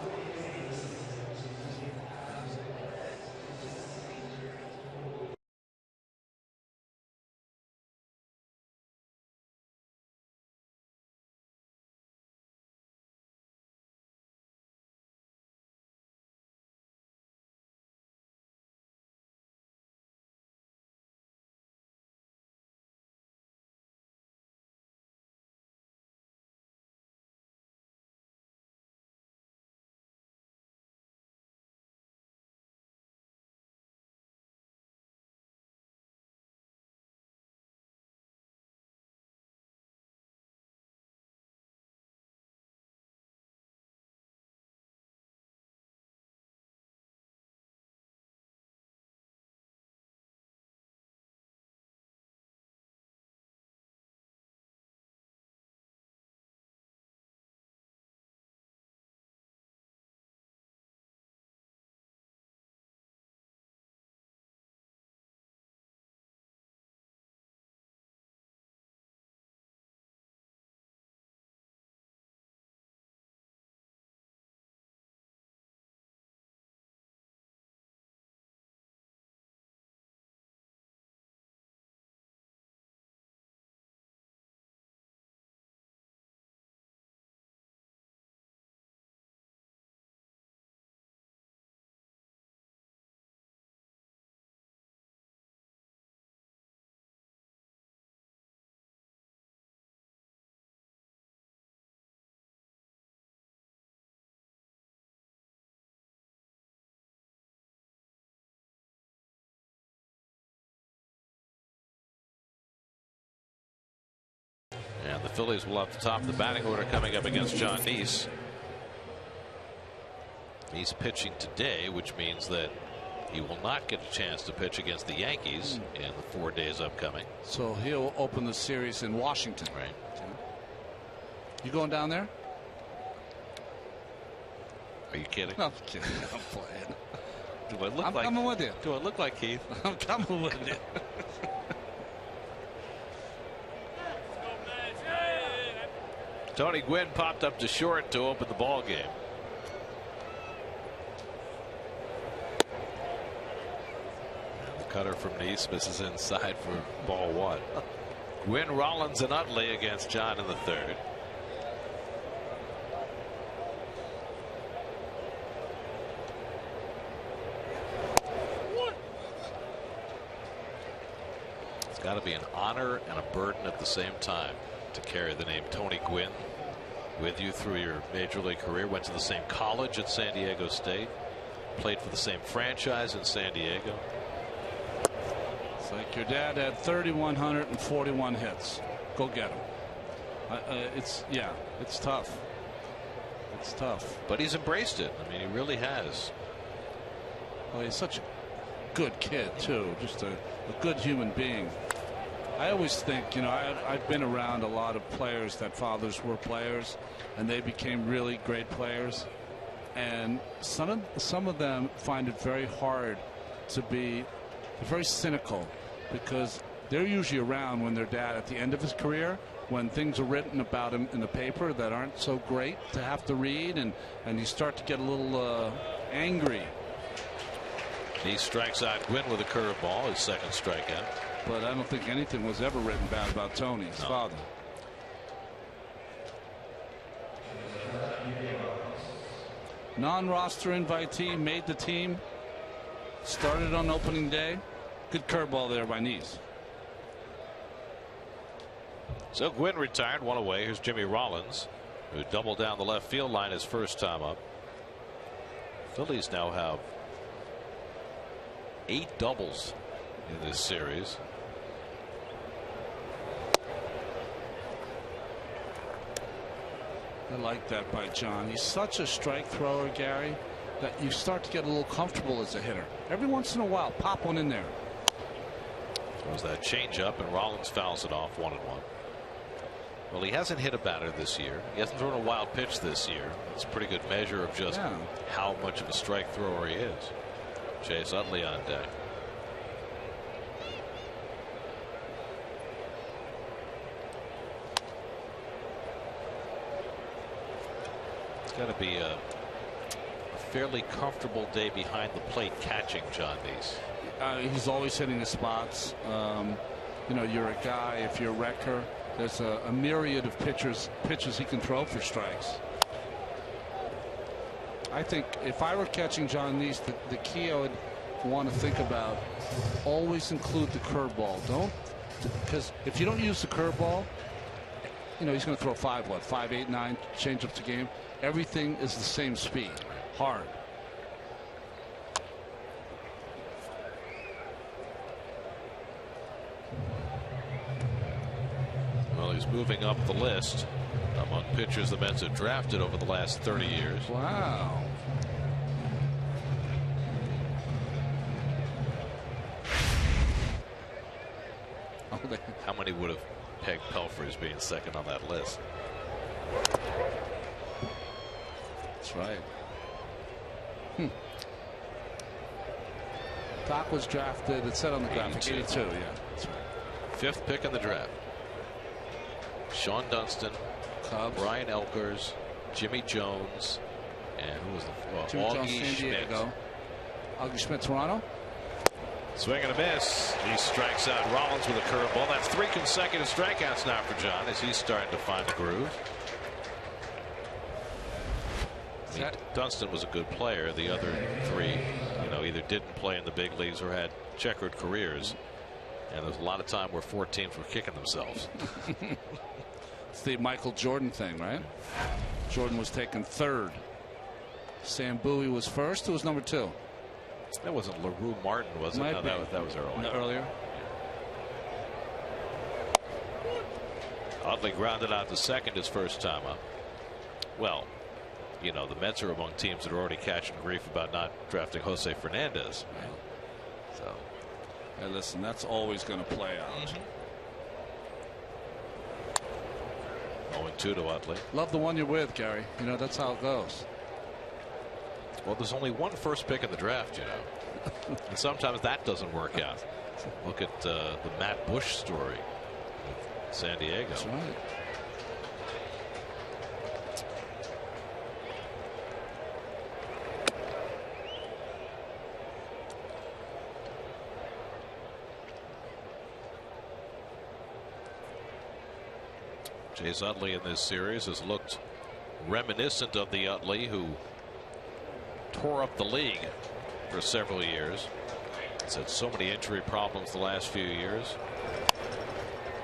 And the Phillies will have to top the batting order coming up against John Neese. He's pitching today, which means that he will not get a chance to pitch against the Yankees in the 4 days upcoming. So he'll open the series in Washington. Right. You going down there? Are you kidding? No, I'm kidding. I'm playing. Do I look I'm like? coming with you. Do I look like Keith? I'm coming with you. Tony Gwynn popped up to short to open the ball game. And the cutter from Neesmith is inside for ball one. Gwynn, Rollins, and Utley against John in the third. It's got to be an honor and a burden at the same time to carry the name Tony Gwynn with you through your major league career. Went to the same college at San Diego State, played for the same franchise in San Diego. It's like your dad had 3,141 hits. Go get him. It's tough. It's tough. But he's embraced it. I mean, he really has. Well, he's such a good kid too. Just a good human being. I always think, I've been around a lot of players that fathers were players, and they became really great players. And some of them find it very hard to be very cynical, because they're usually around when their dad at the end of his career, when things are written about him in the paper that aren't so great to have to read, and you start to get a little angry. He strikes out Gwynn with a curveball, his second strikeout. But I don't think anything was ever written bad about Tony, his father. Non-roster invitee, made the team, started on opening day. Good curveball there by Nees. So Gwynn retired, one away. Here's Jimmy Rollins, who doubled down the left field line his first time up. Phillies now have 8 doubles in this series. I like that by John. He's such a strike thrower, Gary, that you start to get a little comfortable as a hitter. Every once in a while, pop one in there. Throws that changeup, and Rollins fouls it off 1-1. Well, he hasn't hit a batter this year. He hasn't thrown a wild pitch this year. That's a pretty good measure of just how much of a strike thrower he is. Chase Utley on deck. It's got to be a fairly comfortable day behind the plate catching John Nees. He's always hitting his spots. You're a guy, if you're a wrecker, there's a myriad of pitches he can throw for strikes. I think if I were catching John Nees, the key I would want to think about, always include the curveball. Because if you don't use the curveball, he's going to throw 5, 8, 9 changeups a game. Everything is the same speed, hard. Well, he's moving up the list among pitchers the Mets have drafted over the last 30 years. Wow. How many would have pegged Pelfrey as being second on that list? That's right. Doc was drafted, it said on the graphic, 82. Yeah, that's right. 5th pick in the draft. Sean Dunston, Cubs. Brian Elkers, Jimmy Jones, and who was the Augie Schmidt. Augie Schmidt, Toronto. Swing and a miss. He strikes out Rollins with a curveball. That's 3 consecutive strikeouts now for John as he's starting to find the groove. Dunston was a good player. The other 3, either didn't play in the big leagues or had checkered careers. And there's a lot of time where 4 teams were kicking themselves. It's the Michael Jordan thing, right? Jordan was taken 3rd. Sam Bowie was 1st. Who was number 2? That wasn't LaRue Martin, was it? No, that was early. Earlier. Utley grounded out to second his first time up. Well, the Mets are among teams that are already catching grief about not drafting Jose Fernandez. So, hey, listen, that's always going to play out. 0-2 to Utley. Love the one you're with, Gary. That's how it goes. Well, there's only one first pick in the draft, and sometimes that doesn't work out. Look at the Matt Bush story with San Diego. That's right. Chase Utley in this series has looked reminiscent of the Utley who tore up the league for several years. He's had so many injury problems the last few years.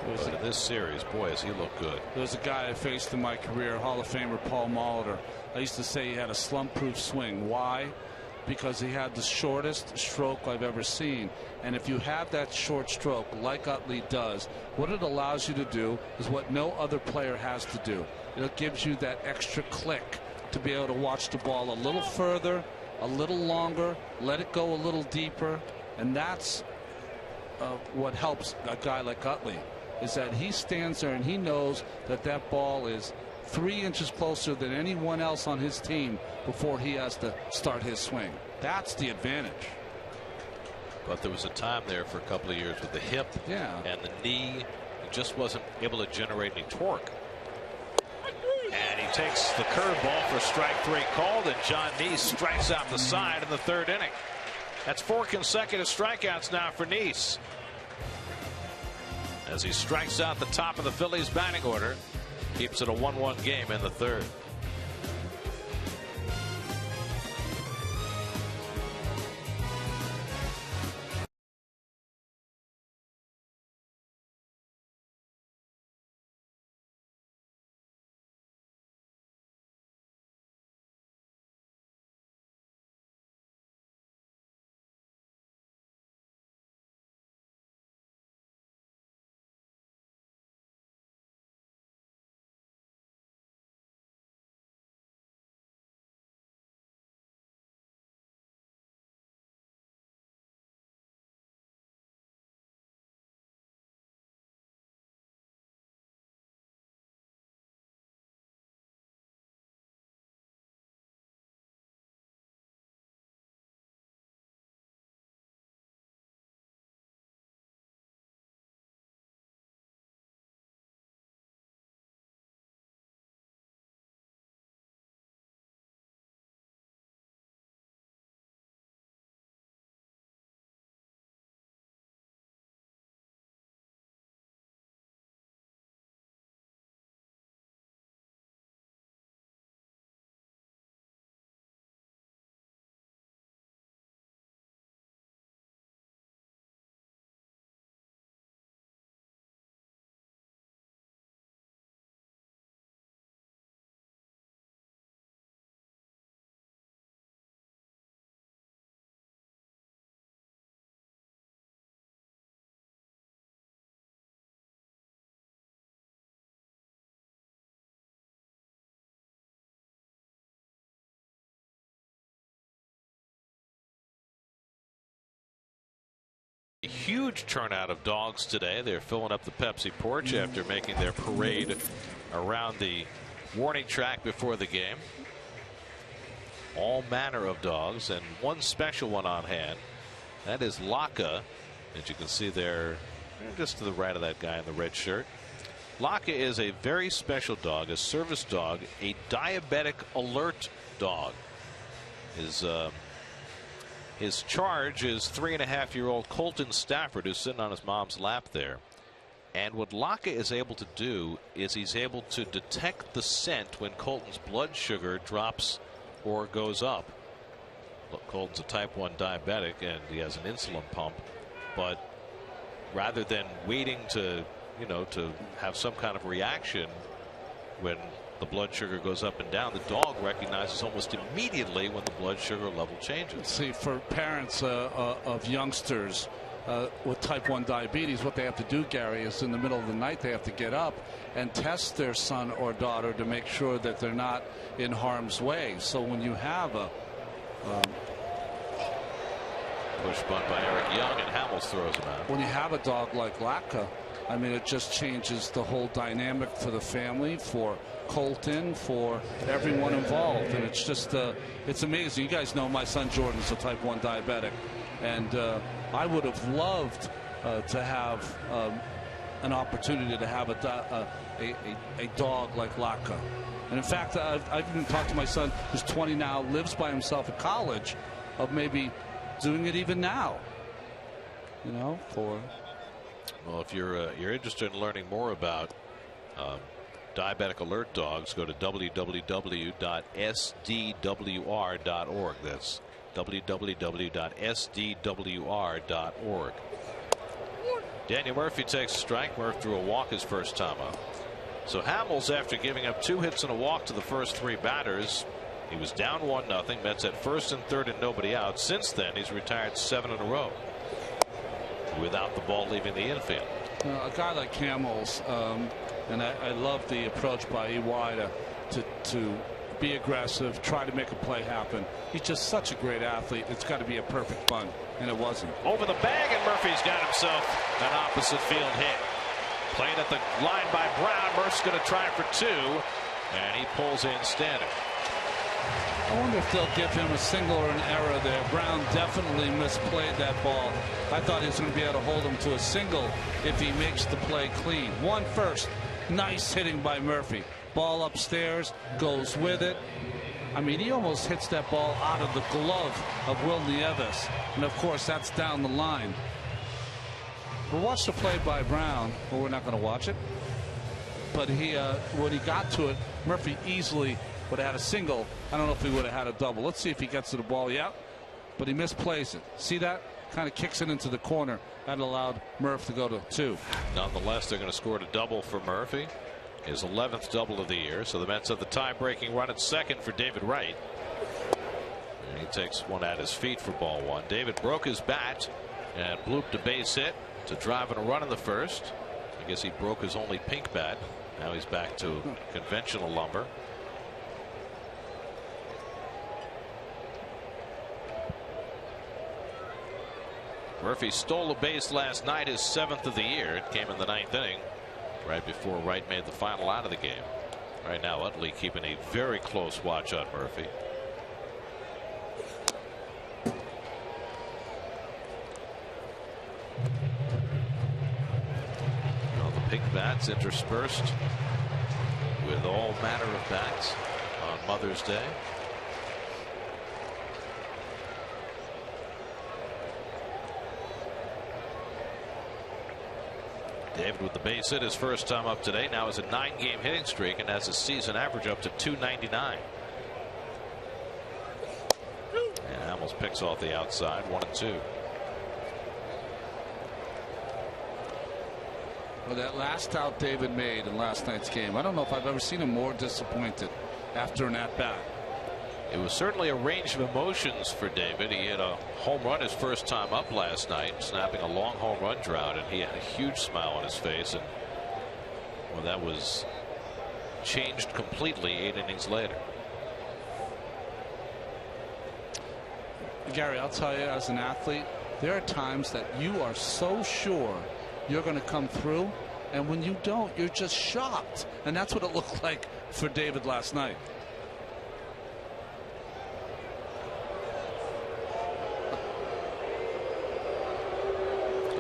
But in this series, boy, has he looked good. There was a guy I faced in my career, Hall of Famer Paul Molitor. I used to say he had a slump-proof swing. Why? Because he had the shortest stroke I've ever seen. And if you have that short stroke like Utley does, what it allows you to do is what no other player has to do. It gives you that extra click to be able to watch the ball a little further, a little longer, let it go a little deeper. And that's what helps a guy like Utley, is that he stands there and he knows that that ball is 3 inches closer than anyone else on his team before he has to start his swing. That's the advantage. But there was a time there for a couple of years with the hip and the knee. He just wasn't able to generate any torque. And he takes the curveball for strike 3 called, and John Neese strikes out the side in the 3rd inning. That's 4 consecutive strikeouts now for Neese, as he strikes out the top of the Phillies batting order. Keeps it a 1-1 game in the 3rd. A huge turnout of dogs today. They're filling up the Pepsi porch after making their parade around the warning track before the game. All manner of dogs, and one special one on hand. That is Laka, as you can see there just to the right of that guy in the red shirt. Laka is a very special dog, a service dog, a diabetic alert dog. His charge is 3.5-year-old Colton Stafford, who's sitting on his mom's lap there. And what Laka is able to do is he's able to detect the scent when Colton's blood sugar drops or goes up. Look, Colton's a type 1 diabetic and he has an insulin pump, but rather than waiting to have some kind of reaction when the blood sugar goes up and down, the dog recognizes almost immediately when the blood sugar level changes. See, for parents of youngsters with type 1 diabetes, what they have to do, Gary, is in the middle of the night they have to get up and test their son or daughter to make sure that they're not in harm's way. So when you have a push bunt by Eric Young, and Hamels throws him out. When you have a dog like Laka, I mean, it just changes the whole dynamic for the family, for Colton, for everyone involved, and it's just it's amazing. You guys know my son Jordan's a type 1 diabetic, and I would have loved to have an opportunity to have a dog like Laka. And in fact, I've even talked to my son, who's 20 now, lives by himself at college, of maybe doing it even now. Well, if you're interested in learning more about diabetic alert dogs, go to www.sdwr.org. That's www.sdwr.org. Daniel Murphy takes a strike. Murph drew a walk his first time up. So Hamels, after giving up 2 hits and a walk to the first 3 batters, he was down 1-0. Mets at first and third and nobody out. Since then, he's retired 7 in a row without the ball leaving the infield. A guy like Hamels, and I love the approach by EY to be aggressive, try to make a play happen. He's just such a great athlete. It's got to be a perfect bunt, and it wasn't. Over the bag, and Murphy's got himself an opposite field hit. Played at the line by Brown. Murph's going to try for 2, and he pulls in standing. I wonder if they'll give him a single or an error there. Brown definitely misplayed that ball. I thought he was going to be able to hold him to a single if he makes the play clean. 1 first. Nice hitting by Murphy. Ball upstairs, goes with it. I mean, he almost hits that ball out of the glove of Will Nieves. And, of course, that's down the line. We'll watch the play by Brown. Well, we're not going to watch it. But when he got to it, Murphy easily would have had a single. I don't know if he would have had a double. Let's see if he gets to the ball. Yeah, but he misplays it. See that? Kind of kicks it into the corner. That allowed Murph to go to 2. Nonetheless, they're going to score a double for Murphy. His 11th double of the year. So the Mets have the tie-breaking run at second for David Wright. And he takes one at his feet for ball 1. David broke his bat and blooped a base hit to drive in a run in the first. I guess he broke his only pink bat. Now he's back to conventional lumber. Murphy stole a base last night, his 7th of the year. It came in the 9th inning, right before Wright made the final out of the game. Right now, Utley keeping a very close watch on Murphy. Well, the pink bats interspersed with all manner of bats on Mother's Day. David with the base hit his first time up today. Now has a 9-game hitting streak and has a season average up to 299. And Hamels picks off the outside, 1-2. Well, that last out David made in last night's game, I don't know if I've ever seen him more disappointed after an at-bat. It was certainly a range of emotions for David. He hit a home run his first time up last night, snapping a long home run drought, and he had a huge smile on his face. And well, that was changed completely 8 innings later. Gary, I'll tell you, as an athlete, there are times that you are so sure you're going to come through, and when you don't, you're just shocked. And that's what it looked like for David last night.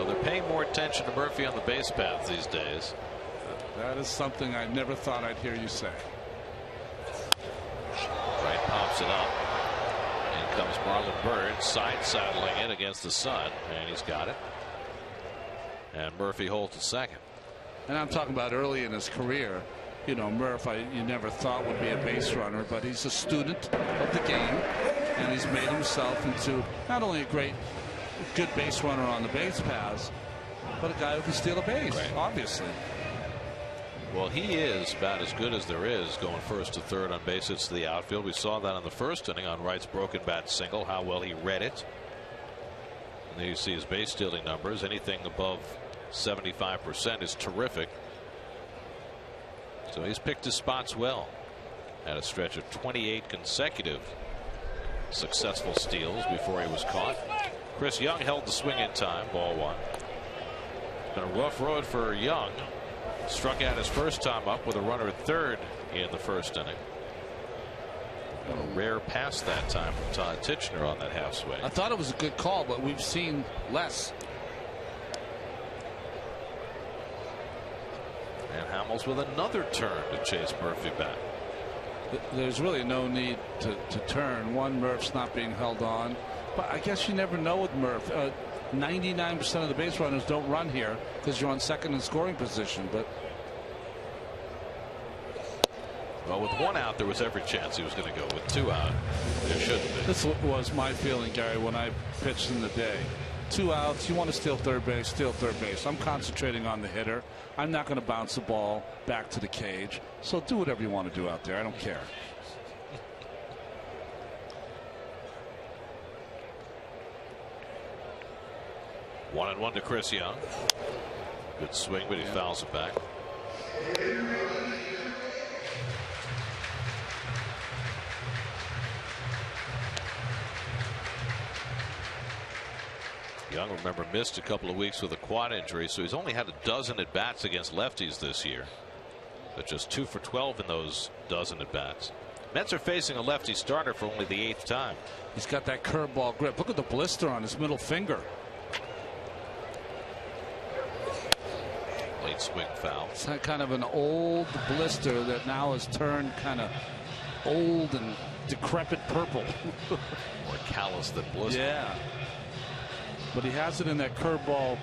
They're paying more attention to Murphy on the base paths these days. That is something I never thought I'd hear you say. Wright pops it up. In comes Marlon Byrd, side saddling it against the sun, and he's got it. And Murphy holds at second. And I'm talking about early in his career. You know, Murph, you never thought would be a base runner, but he's a student of the game, and he's made himself into not only a good base runner on the base paths, but a guy who can steal a base, right. Obviously. Well, he is about as good as there is, going first to third on base hits to the outfield. We saw that in the first inning on Wright's broken bat single, how well he read it. And then you see his base stealing numbers. Anything above 75% is terrific. So he's picked his spots well. Had a stretch of 28 consecutive successful steals before he was caught. Chris Young held the swing in time, ball 1. It's been a rough road for Young. Struck out his first time up with a runner at third in the first inning. A rare pass that time from Todd Titchener on that half swing. I thought it was a good call, but we've seen less. And Hamels with another turn to chase Murphy back. There's really no need to turn. One, Murph's not being held on. But I guess you never know with Murph. 99% of the base runners don't run here because you're on second in scoring position. But Well, with 1 out, there was every chance he was going to go. With 2 out, there shouldn't be. This was my feeling, Gary, when I pitched in the day. 2 outs, you want to steal third base, steal third base. I'm concentrating on the hitter. I'm not going to bounce the ball back to the cage. So do whatever you want to do out there. I don't care. One and one to Chris Young. Good swing, but he fouls it back. Young, remember, missed a couple of weeks with a quad injury, so he's only had a dozen at bats against lefties this year, but just 2 for 12 in those dozen at bats. Mets are facing a lefty starter for only the 8th time. He's got that curveball grip. Look at the blister on his middle finger. Late swing foul. It's kind of an old blister that now has turned kind of old and decrepit purple. More callous than blister. Yeah. But he has it in that curveball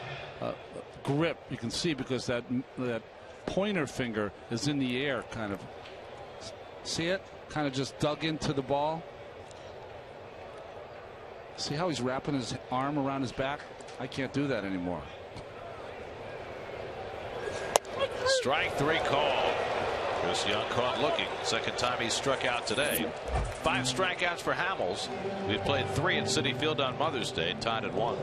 grip. You can see because that pointer finger is in the air, kind of. See it? Kind of just dug into the ball. See how he's wrapping his arm around his back? I can't do that anymore. Strike 3 call. Chris Young caught looking. Second time he struck out today. 5 strikeouts for Hamels. We played 3 at Citi Field on Mother's Day, tied at 1.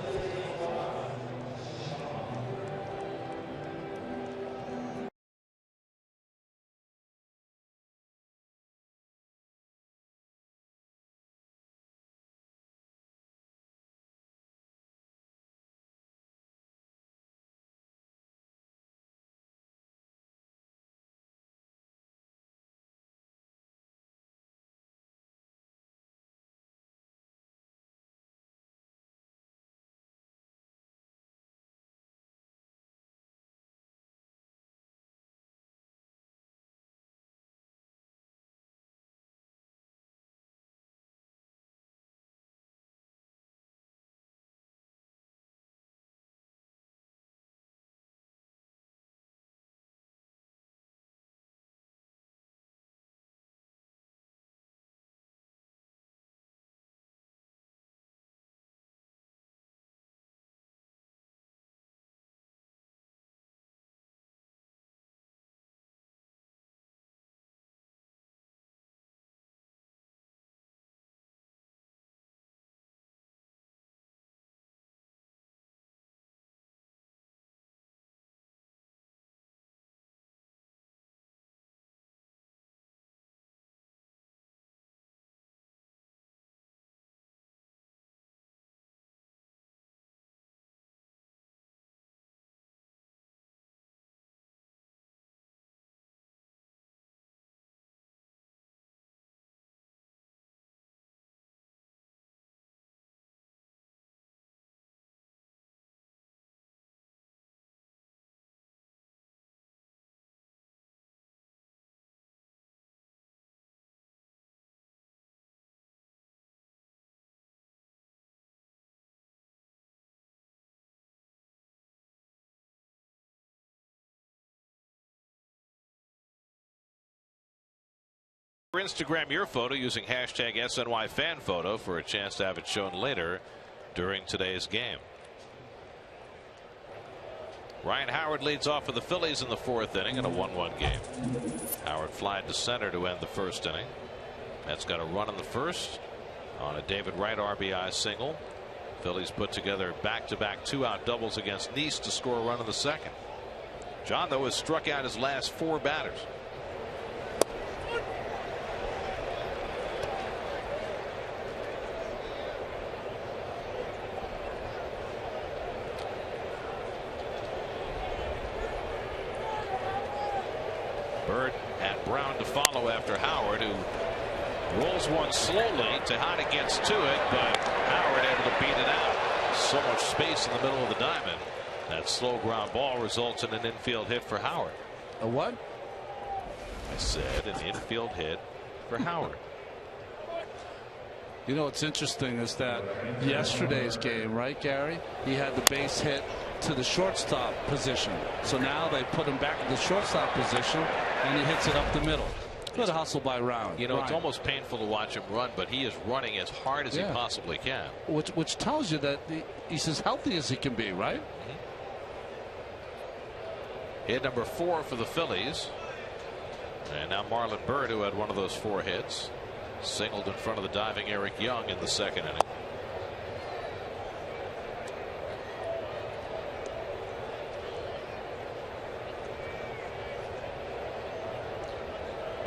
Instagram your photo using hashtag #SNYFanPhoto for a chance to have it shown later during today's game. Ryan Howard leads off for the Phillies in the 4th inning in a 1-1 game. Howard flied to center to end the 1st inning. Mets got a run in the 1st on a David Wright RBI single. Phillies put together back-to-back 2-out doubles against Nice to score a run in the 2nd. John, though, has struck out his last 4 batters. Bird and Brown to follow after Howard, who rolls one slowly. Tejada gets to it, but Howard able to beat it out. So much space in the middle of the diamond. That slow ground ball results in an infield hit for Howard. A what? I said an infield hit for Howard. You know what's interesting is that yesterday's game, right, Gary? He had the base hit to the shortstop position. So now they put him back in the shortstop position, and he hits it up the middle. Good hustle by Ryan. You know, it's almost painful to watch him run, but he is running as hard as he possibly can. Which tells you that he's as healthy as he can be, right? Hit number 4 for the Phillies. And now Marlon Byrd, who had one of those 4 hits, singled in front of the diving Eric Young in the second inning.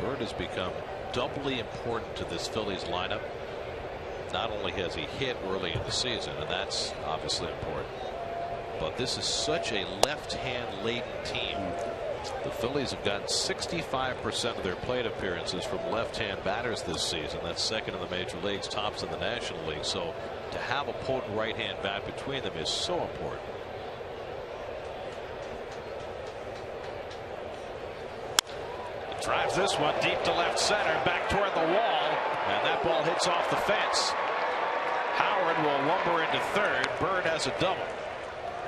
Byrd has become doubly important to this Phillies lineup. Not only has he hit early in the season, and that's obviously important, but this is such a left-hand laden team. The Phillies have gotten 65% of their plate appearances from left-hand batters this season. That's second in the major leagues, tops in the National League. So to have a potent right-hand bat between them is so important. Drives this one deep to left center, back toward the wall, and that ball hits off the fence. Howard will lumber into third. Byrd has a double,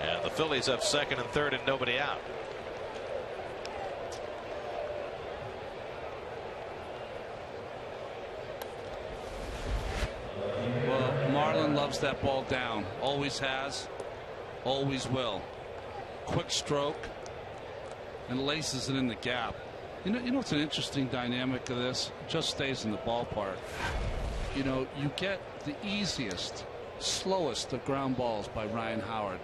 and the Phillies have second and third and nobody out. Well, Marlon loves that ball down. Always has, always will. Quick stroke and laces it in the gap. You know what's an interesting dynamic of this? It just stays in the ballpark. You know, you get the easiest, slowest of ground balls by Ryan Howard,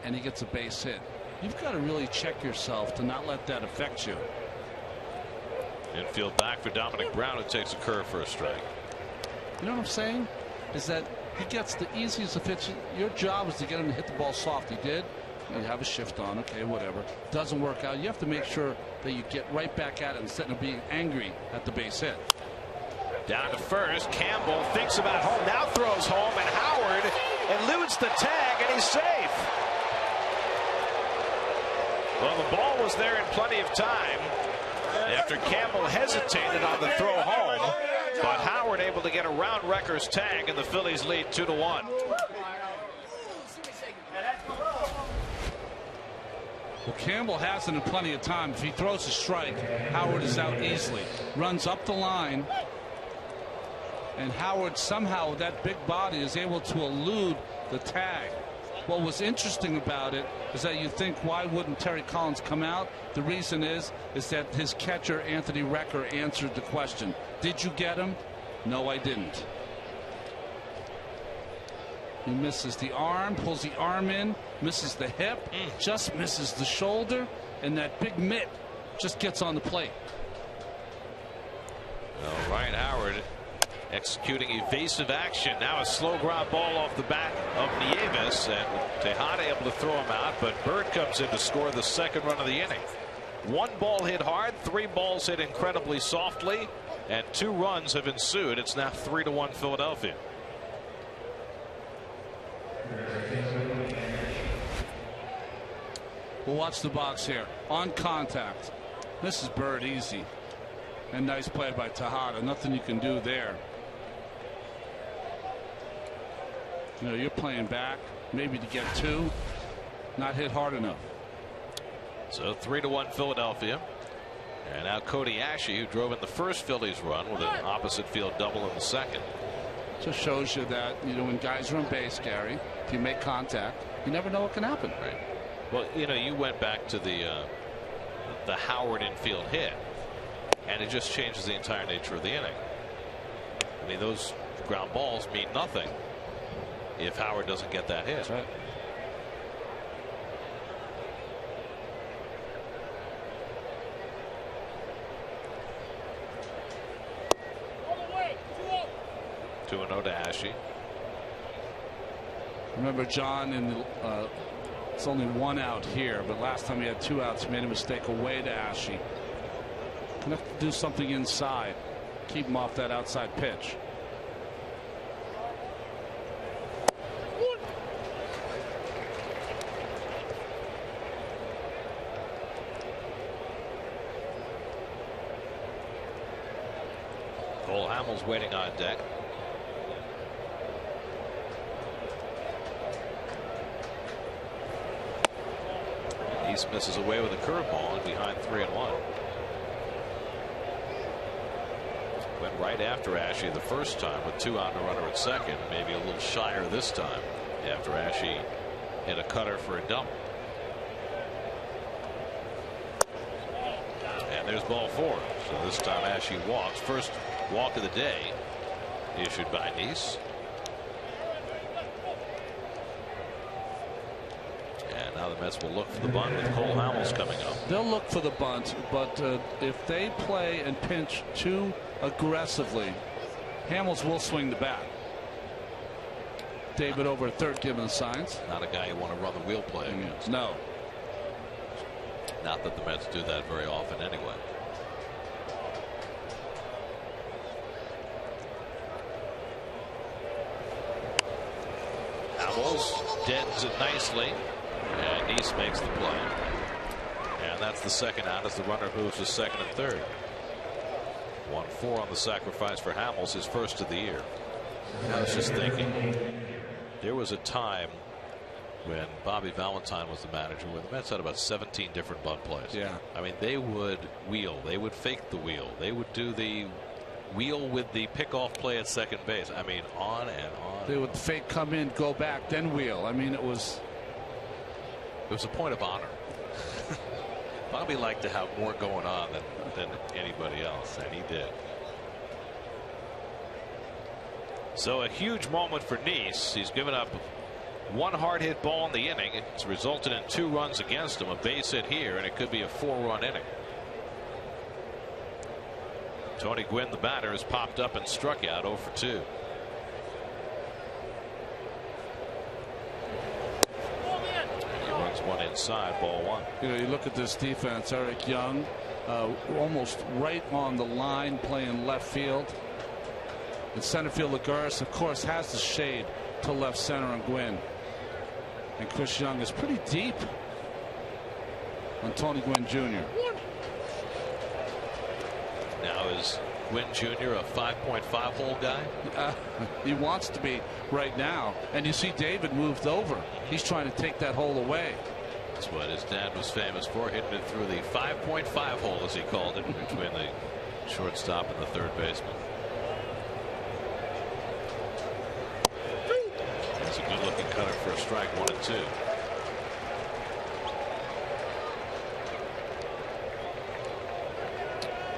and he gets a base hit. You've got to really check yourself to not let that affect you. Infield back for Dominic Brown, who takes a curve for a strike. You know what I'm saying? Is that he gets the easiest of hits. Your job is to get him to hit the ball soft. He did. You have a shift on, okay, whatever. Doesn't work out. You have to make sure that you get right back at it instead of being angry at the base hit. Down to first. Campbell thinks about home. Now throws home, and Howard eludes the tag, and he's safe. Well, the ball was there in plenty of time after Campbell hesitated on the throw home, but Howard able to get around Recker's tag, and the Phillies lead 2-1. Well, Campbell has it in plenty of time. If he throws a strike, Howard is out easily. Runs up the line, and Howard somehow with that big body is able to elude the tag. What was interesting about it is that you think, why wouldn't Terry Collins come out? The reason is that his catcher Anthony Recker answered the question. Did you get him? No, I didn't. He misses the arm, pulls the arm in, misses the hip, just misses the shoulder, and that big mitt just gets on the plate. Well, Ryan Howard executing evasive action. Now a slow ground ball off the bat of Nieves, and Tejada able to throw him out, but Byrd comes in to score the second run of the inning. 1 ball hit hard, 3 balls hit incredibly softly, and 2 runs have ensued. It's now 3-1 Philadelphia. We'll watch the box here. On contact. This is Byrd easy. And nice play by Tejada. Nothing you can do there. You know, you're playing back, maybe to get 2. Not hit hard enough. So 3-1 Philadelphia. And now Cody Ashe, who drove in the first Phillies run with an opposite field double in the second. Just shows you that, you know, when guys are on base, Gary, if you make contact, you never know what can happen. Right. Well, you know, you went back to the Howard infield hit, and it just changes the entire nature of the inning. I mean, those ground balls mean nothing if Howard doesn't get that hit. That's right. Two and 0 to Ashe. Remember, John, it's only 1 out here, but last time he had 2 outs, he made a mistake away to Ashe. Gonna have to do something inside, keep him off that outside pitch. Cole Hamels waiting on deck. East misses away with a curveball and behind 3-1. Went right after Ashe the first time with 2 out and a runner at second. Maybe a little shyer this time after Ashe hit a cutter for a double. And there's ball 4. So this time Ashe walks. First walk of the day issued by Nice. And now the Mets will look for the bunt with Cole Hamels coming up. They'll look for the bunt, but if they play and pinch too aggressively, Hamels will swing the bat. David over at third giving the signs. Not a guy you want to run the wheel play against. No. Not that the Mets do that very often anyway. Hamels deads it nicely, and Nice makes the play. And that's the second out as the runner moves to second and third. 1-4 on the sacrifice for Hamels, his first of the year. I was just thinking, there was a time when Bobby Valentine was the manager where the Mets had about 17 different bunt plays. Yeah. I mean, they would wheel, they would fake the wheel, they would do the wheel with the pickoff play at second base. I mean, on and on. They would fake, come in, go back, then wheel. I mean, it was a point of honor. Bobby liked to have more going on than anybody else, and he did. So a huge moment for Nice. He's given up 1 hard hit ball in the inning. It's resulted in 2 runs against him, a base hit here, and it could be a 4-run inning. Tony Gwynn, the batter, has popped up and struck out 0 for 2. He runs one inside, ball 1. You know, you look at this defense, Eric Young almost right on the line playing left field. In center field, Lagares, of course, has the shade to left center on Gwynn. And Chris Young is pretty deep on Tony Gwynn Jr. Now is Gwynn Jr. a 5.5 hole guy? He wants to be right now. And you see David moved over. He's trying to take that hole away. That's what his dad was famous for, hitting it through the 5.5 hole, as he called it, between the shortstop and the third baseman. That's a good looking cutter for a strike, 1-2.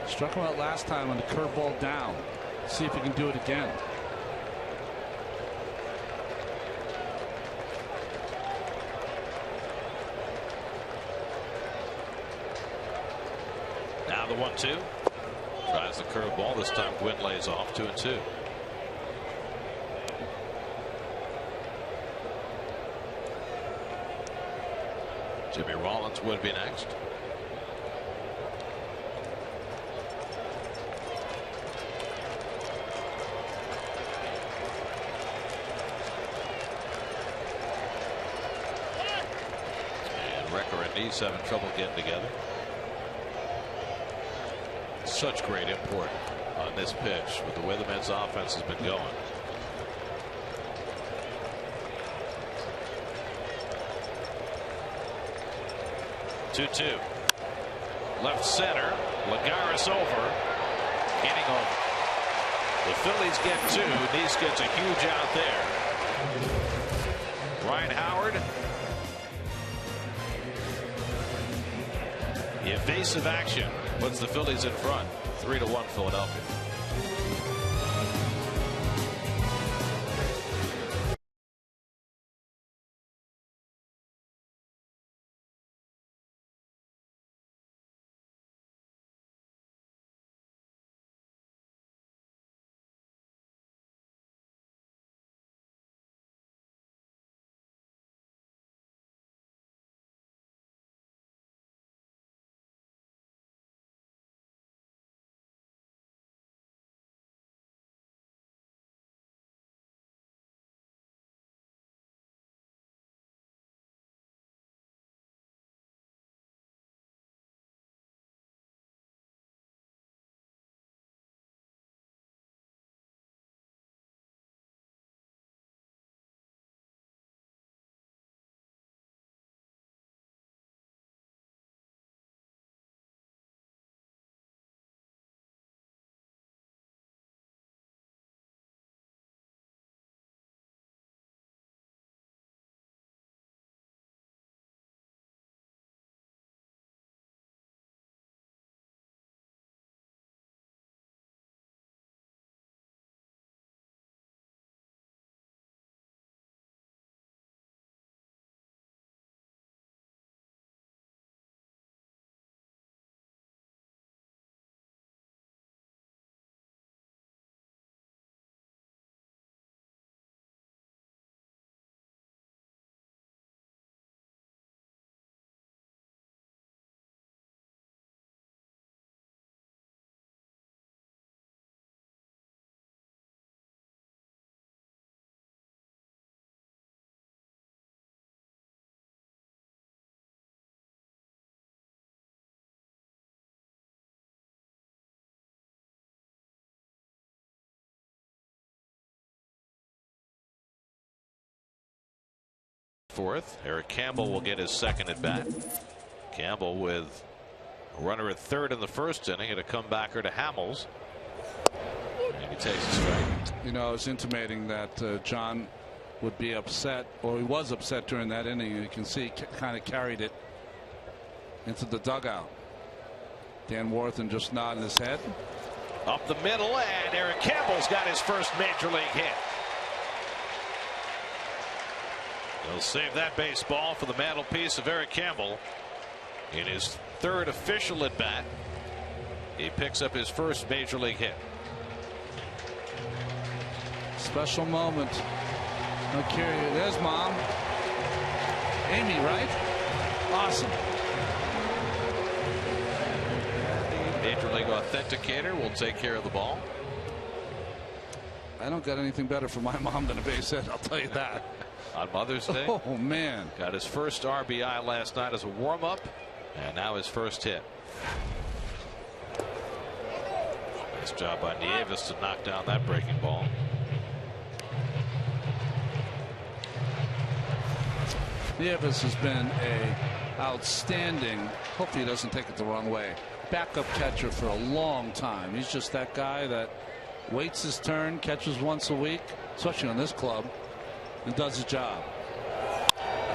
Struck him out last time on the curveball down. See if he can do it again. Now the 1-2. Tries the curveball. This time Gwynn lays off, 2-2. Jimmy Rollins would be next. And Recker and Nice having trouble getting together. Such great import on this pitch with the way the Mets offense has been going. Two. Left center. Lagares over. Inning over. The Phillies get 2. Nice gets a huge out there. Ryan Howard. The evasive action puts the Phillies in front. 3-1 Philadelphia. Fourth, Eric Campbell will get his second at bat. Campbell with a runner at third in the first inning and a comebacker to Hamels. And he takes a strike. You know, I was intimating that John would be upset, or he was upset during that inning. You can see he kind of carried it into the dugout. Dan Warthen just nodding his head. Up the middle, and Eric Campbell's got his first major league hit. They'll save that baseball for the mantelpiece of Eric Campbell. In his third official at bat, he picks up his first major league hit. Special moment. Okay, there's Mom. Amy, right? Awesome. The Major League Authenticator will take care of the ball. I don't got anything better for my mom than a base hit, I'll tell you that. On Mother's Day. Oh, man. Got his first RBI last night as a warm-up, and now his first hit. Nice job by Nieves to knock down that breaking ball. Nieves has been a outstanding, hopefully he doesn't take it the wrong way, backup catcher for a long time. He's just that guy that waits his turn, catches once a week, especially on this club, and does his job.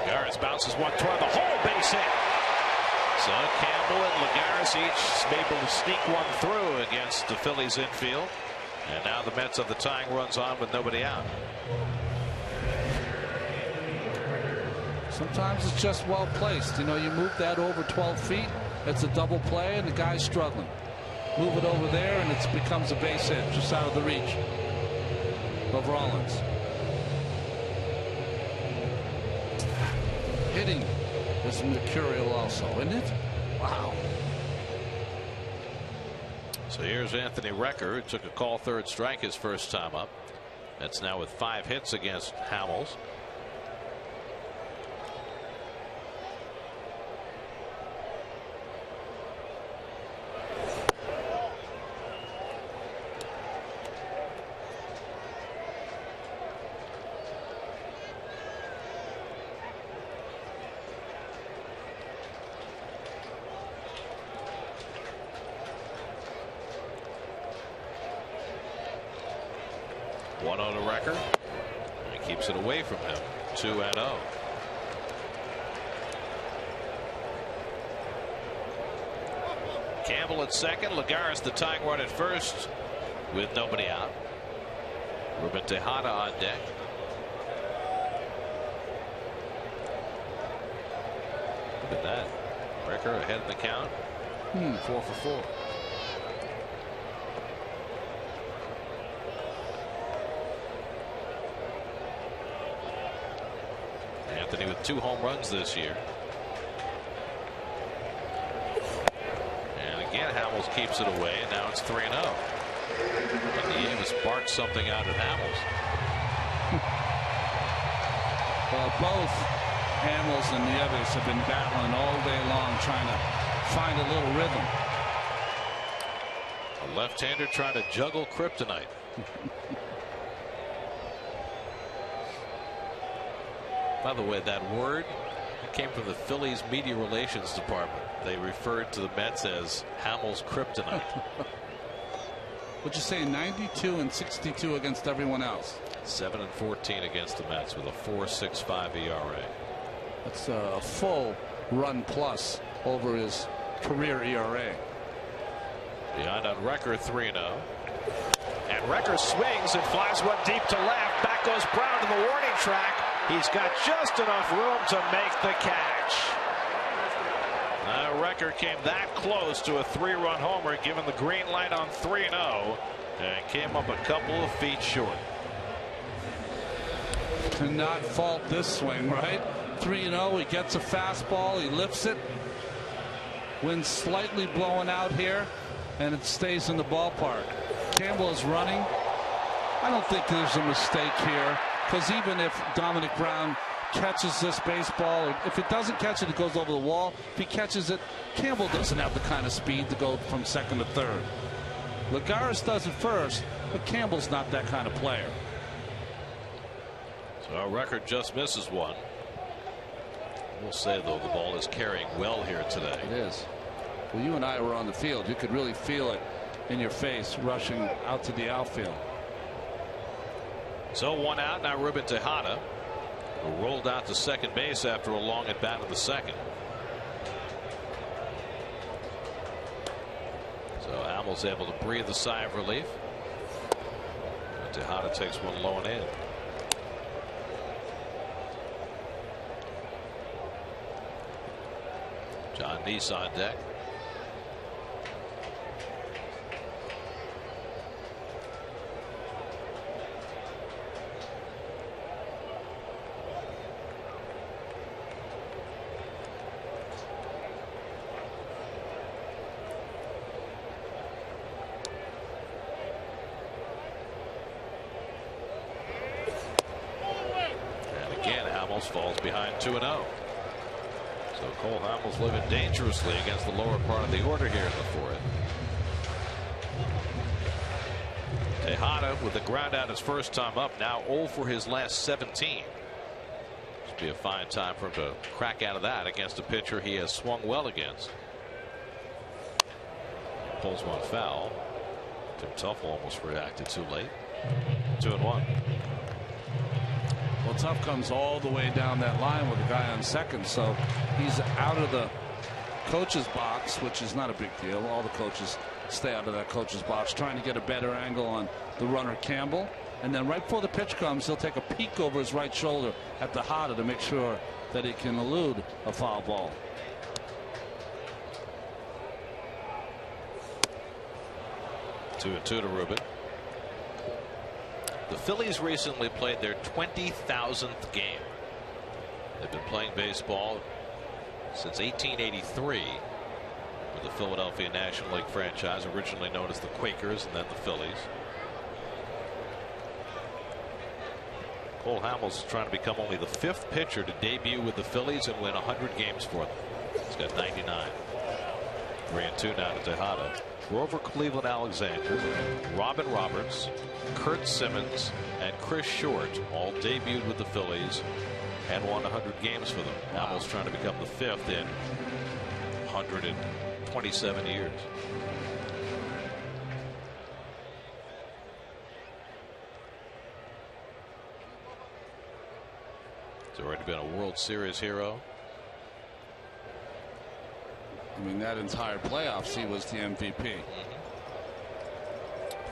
Lagares bounces one toward the hole, base hit. So Campbell and Lagares each able to sneak one through against the Phillies infield. And now the Mets have the tying runs on with nobody out. Sometimes it's just well placed. You know, you move that over 12 feet, it's a double play, and the guy's struggling. Move it over there, and it becomes a base hit just out of the reach of Rollins. Hitting is mercurial also, isn't it? Wow. So here's Anthony Recker, who took a call third strike his first time up. That's now with 5 hits against Hamels. One on a record. He keeps it away from him. 2-0. Campbell at second. Lagares the tying run at first with nobody out. Ruben Tejada on deck. Look at that. Recker ahead in the count. 4 for 4. Anthony with 2 home runs this year. And again, Hamels keeps it away, and now it's 3-0. And Nieves barked something out at Hamels. Well, both Hamels and Nieves have been battling all day long, trying to find a little rhythm. A left-hander trying to juggle kryptonite. By the way, that word came from the Phillies media relations department. They referred to the Mets as Hamels kryptonite. What'd you say, 92 and 62 against everyone else? 7 and 14 against the Mets with a 4.65 ERA. That's a full run plus over his career ERA. Behind on Recker, 3-0. And Recker swings and flies one deep to left. Back goes Brown to the warning track. He's got just enough room to make the catch. Recker came that close to a 3-run homer, given the green light on 3-0, and came up a couple of feet short. Cannot fault this swing, right? 3-0. He gets a fastball. He lifts it. Wind's slightly blowing out here, and it stays in the ballpark. Campbell is running. I don't think there's a mistake here, because even if Dominic Brown catches this baseball, if it doesn't catch it, it goes over the wall. If he catches it, Campbell doesn't have the kind of speed to go from second to third. Lagares does it first, but Campbell's not that kind of player. So our record just misses one. We'll say, though, the ball is carrying well here today. It is. Well, you and I were on the field. You could really feel it in your face rushing out to the outfield. So 1 out. Now Ruben Tejada, who rolled out to second base after a long at bat in the second. So Hamels able to breathe a sigh of relief. And Tejada takes one low and in. John Neese on deck. And again, Hamels falls behind 2-0. So Cole Hamels living dangerously against the lower part of the order here in the fourth. Tejada with the ground out his first time up, now 0 for his last 17. Should be a fine time for him to crack out of that against a pitcher he has swung well against. Pulls one foul. Tim Tuffle almost reacted too late. 2-1. Well, Tuff comes all the way down that line with a guy on second, so he's out of the coach's box, which is not a big deal. All the coaches stay out of that coach's box, trying to get a better angle on the runner Campbell. And then right before the pitch comes, he'll take a peek over his right shoulder at the Tejada to make sure that he can elude a foul ball. Two to Ruben. The Phillies recently played their 20,000th game. They've been playing baseball since 1883 with the Philadelphia National League franchise, originally known as the Quakers and then the Phillies. Cole Hamels is trying to become only the 5th pitcher to debut with the Phillies and win 100 games for them. He's got 99. 3-2 now to Tejada. Grover Cleveland Alexander, Robin Roberts, Kurt Simmons, and Chris Short all debuted with the Phillies and won 100 games for them. Wow. Hamels trying to become the 5th in 127 years. He's already been a World Series hero. I mean, that entire playoffs, he was the MVP.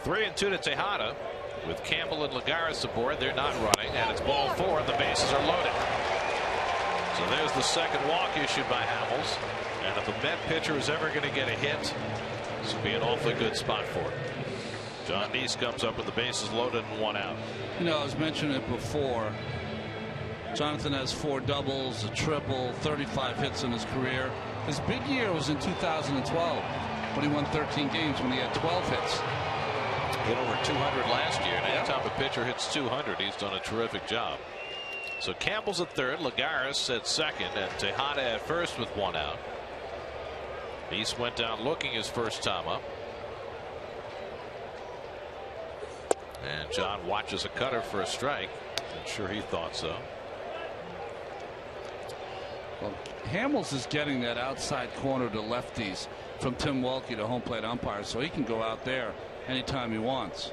3-2 to Tejada with Campbell and Lagares aboard. They're not running, and it's ball 4, and the bases are loaded. So there's the second walk issued by Hamels, and if a Met pitcher is ever going to get a hit, this would be an awfully good spot for it. John Neese comes up with the bases loaded and 1 out. You know, I was mentioning it before. Jonathan has 4 doubles, a triple, 35 hits in his career. His big year was in 2012 when he won 13 games, when he had 12 hits. Hit over 200 last year, and anytime a pitcher hits 200, he's done a terrific job. So Campbell's at third, Lagares at second, and Tejada at first with 1 out. Neese went down looking his first time up. And John watches a cutter for a strike. I'm sure he thought so. Well, Hamels is getting that outside corner to lefties from Tim Welke, the home plate umpire, so he can go out there anytime he wants.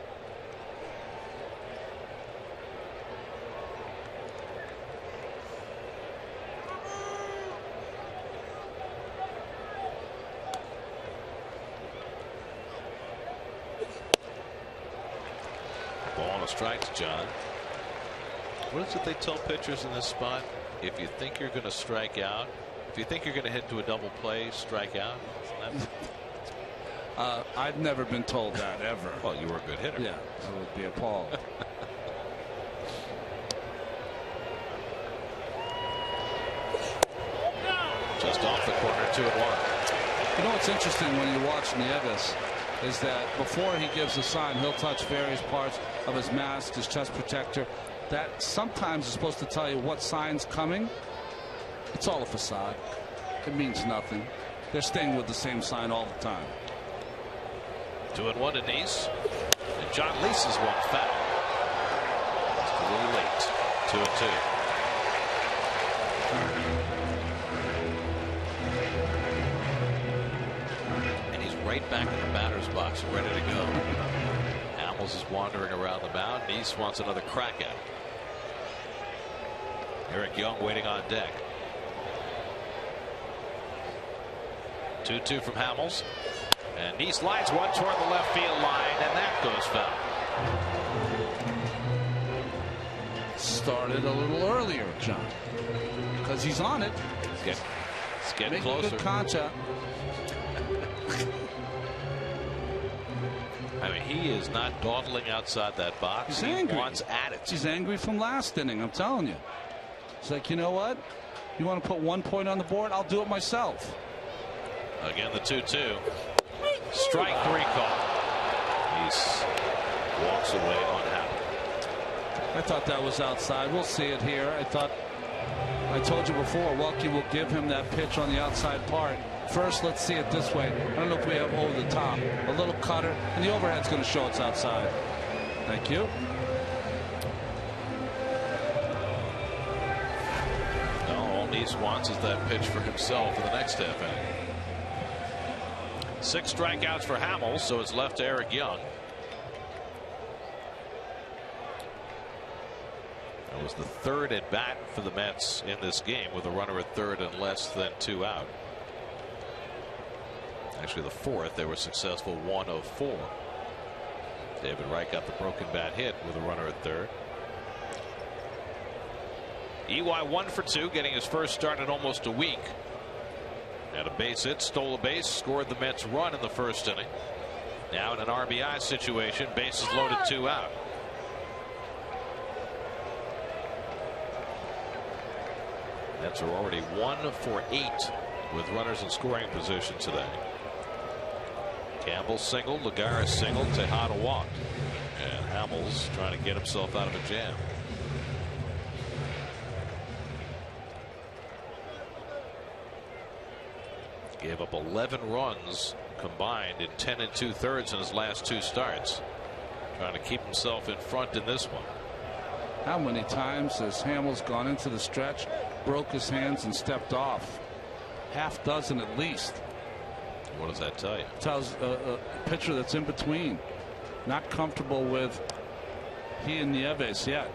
Ball and a strike to John. What is it they tell pitchers in this spot? If you think you're going to strike out, if you think you're going to hit to a double play, strike out. I've never been told that ever. Well, you were a good hitter. Yeah, I would be appalled. Just off the corner, 2-1. You know what's interesting when you watch Nieves is that before he gives a sign, he'll touch various parts of his mask, his chest protector. That sometimes is supposed to tell you what sign's coming. It's all a facade. It means nothing. They're staying with the same sign all the time. 2-1 to Neese. And John Lease's one foul. Just a little late. 2-2. right back in the batter's box, ready to go. Hamels is wandering around the mound. Neese wants another crack at it. Eric Young waiting on deck. 2-2 from Hamels. And Neese lines one toward the left field line, and that goes foul. Started a little earlier, John, because he's on it. It's getting closer. Good contact. I mean, he is not dawdling outside that box. He's angry. He wants at it. He's angry from last inning, I'm telling you. He's like, you know what? You want to put 1 point on the board? I'll do it myself. Again, the 2-2. Strike 3 call. He walks away unhappy. I thought that was outside. We'll see it here. I told you before, Welke will give him that pitch on the outside part. First, let's see it this way. I don't know if we have over the top. A little cutter, and the overhead's going to show it's outside. Thank you. No, all Neese wants is that pitch for himself in the next half inning. 6 strikeouts for Hamels, so it's left to Eric Young. That was the 3rd at bat for the Mets in this game, with a runner at 3rd and less than 2 out. Actually, the 4th, they were successful 1 of 4. David Wright got the broken bat hit with a runner at 3rd. EY 1 for 2, getting his first start in almost a week. Had a base hit, stole a base, scored the Mets run in the first inning. Now in an RBI situation, bases loaded, 2 out. Mets are already 1 for 8 with runners in scoring position today. Campbell singled, Lagares singled, Tejada walked, and Hamels trying to get himself out of a jam. Gave up 11 runs combined in 10 2/3 in his last 2 starts. Trying to keep himself in front in this one. How many times has Hamels gone into the stretch, broke his hands, and stepped off? Half dozen at least. What does that tell you? It tells a pitcher that's in between, not comfortable with he and Nieves yet.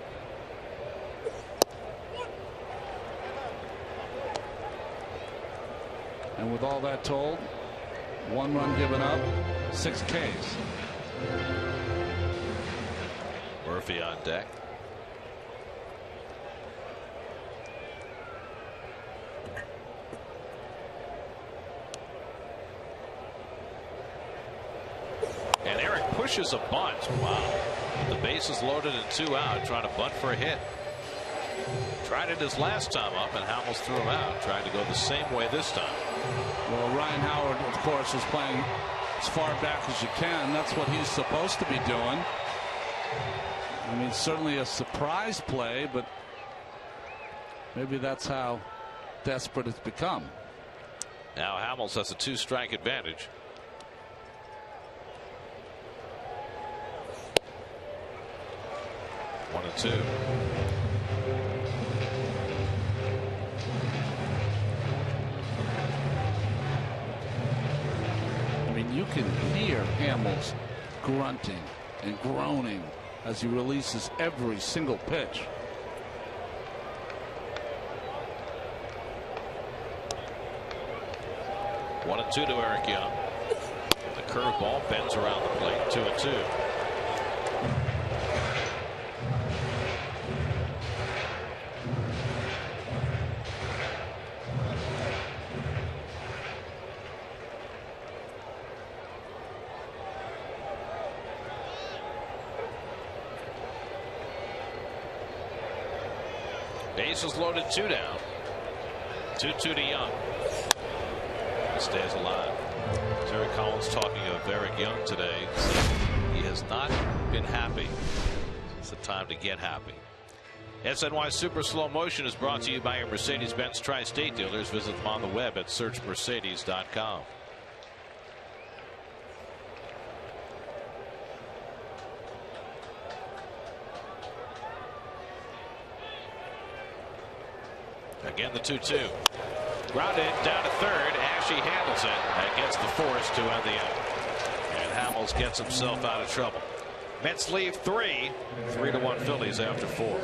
And with all that told, 1 run given up, 6 Ks. Murphy on deck. And Eric pushes a bunt. Wow. The base is loaded and 2 out, trying to bunt for a hit. Tried it his last time up, and Hamels threw him out. Trying to go the same way this time. Well, Ryan Howard, of course, is playing as far back as you can. That's what he's supposed to be doing. I mean, certainly a surprise play, but maybe that's how desperate it's become. Now Hamels has a 2-strike advantage. One and 2. I mean, you can hear Hamels grunting and groaning as he releases every single pitch. One and 2 to Eric Young. The curveball bends around the plate. 2 and 2. Bases loaded, 2 down. 2-2 to Young. He stays alive. Terry Collins talking of Eric Young today. He has not been happy. It's the time to get happy. SNY Super Slow Motion is brought to you by your Mercedes-Benz Tri-State dealers. Visit them on the web at searchmercedes.com. Again, the 2-2. Grounded down to third. Ashe handles it and gets the force to end the inning. And Hamels gets himself out of trouble. Mets leave 3-1 Phillies after 4.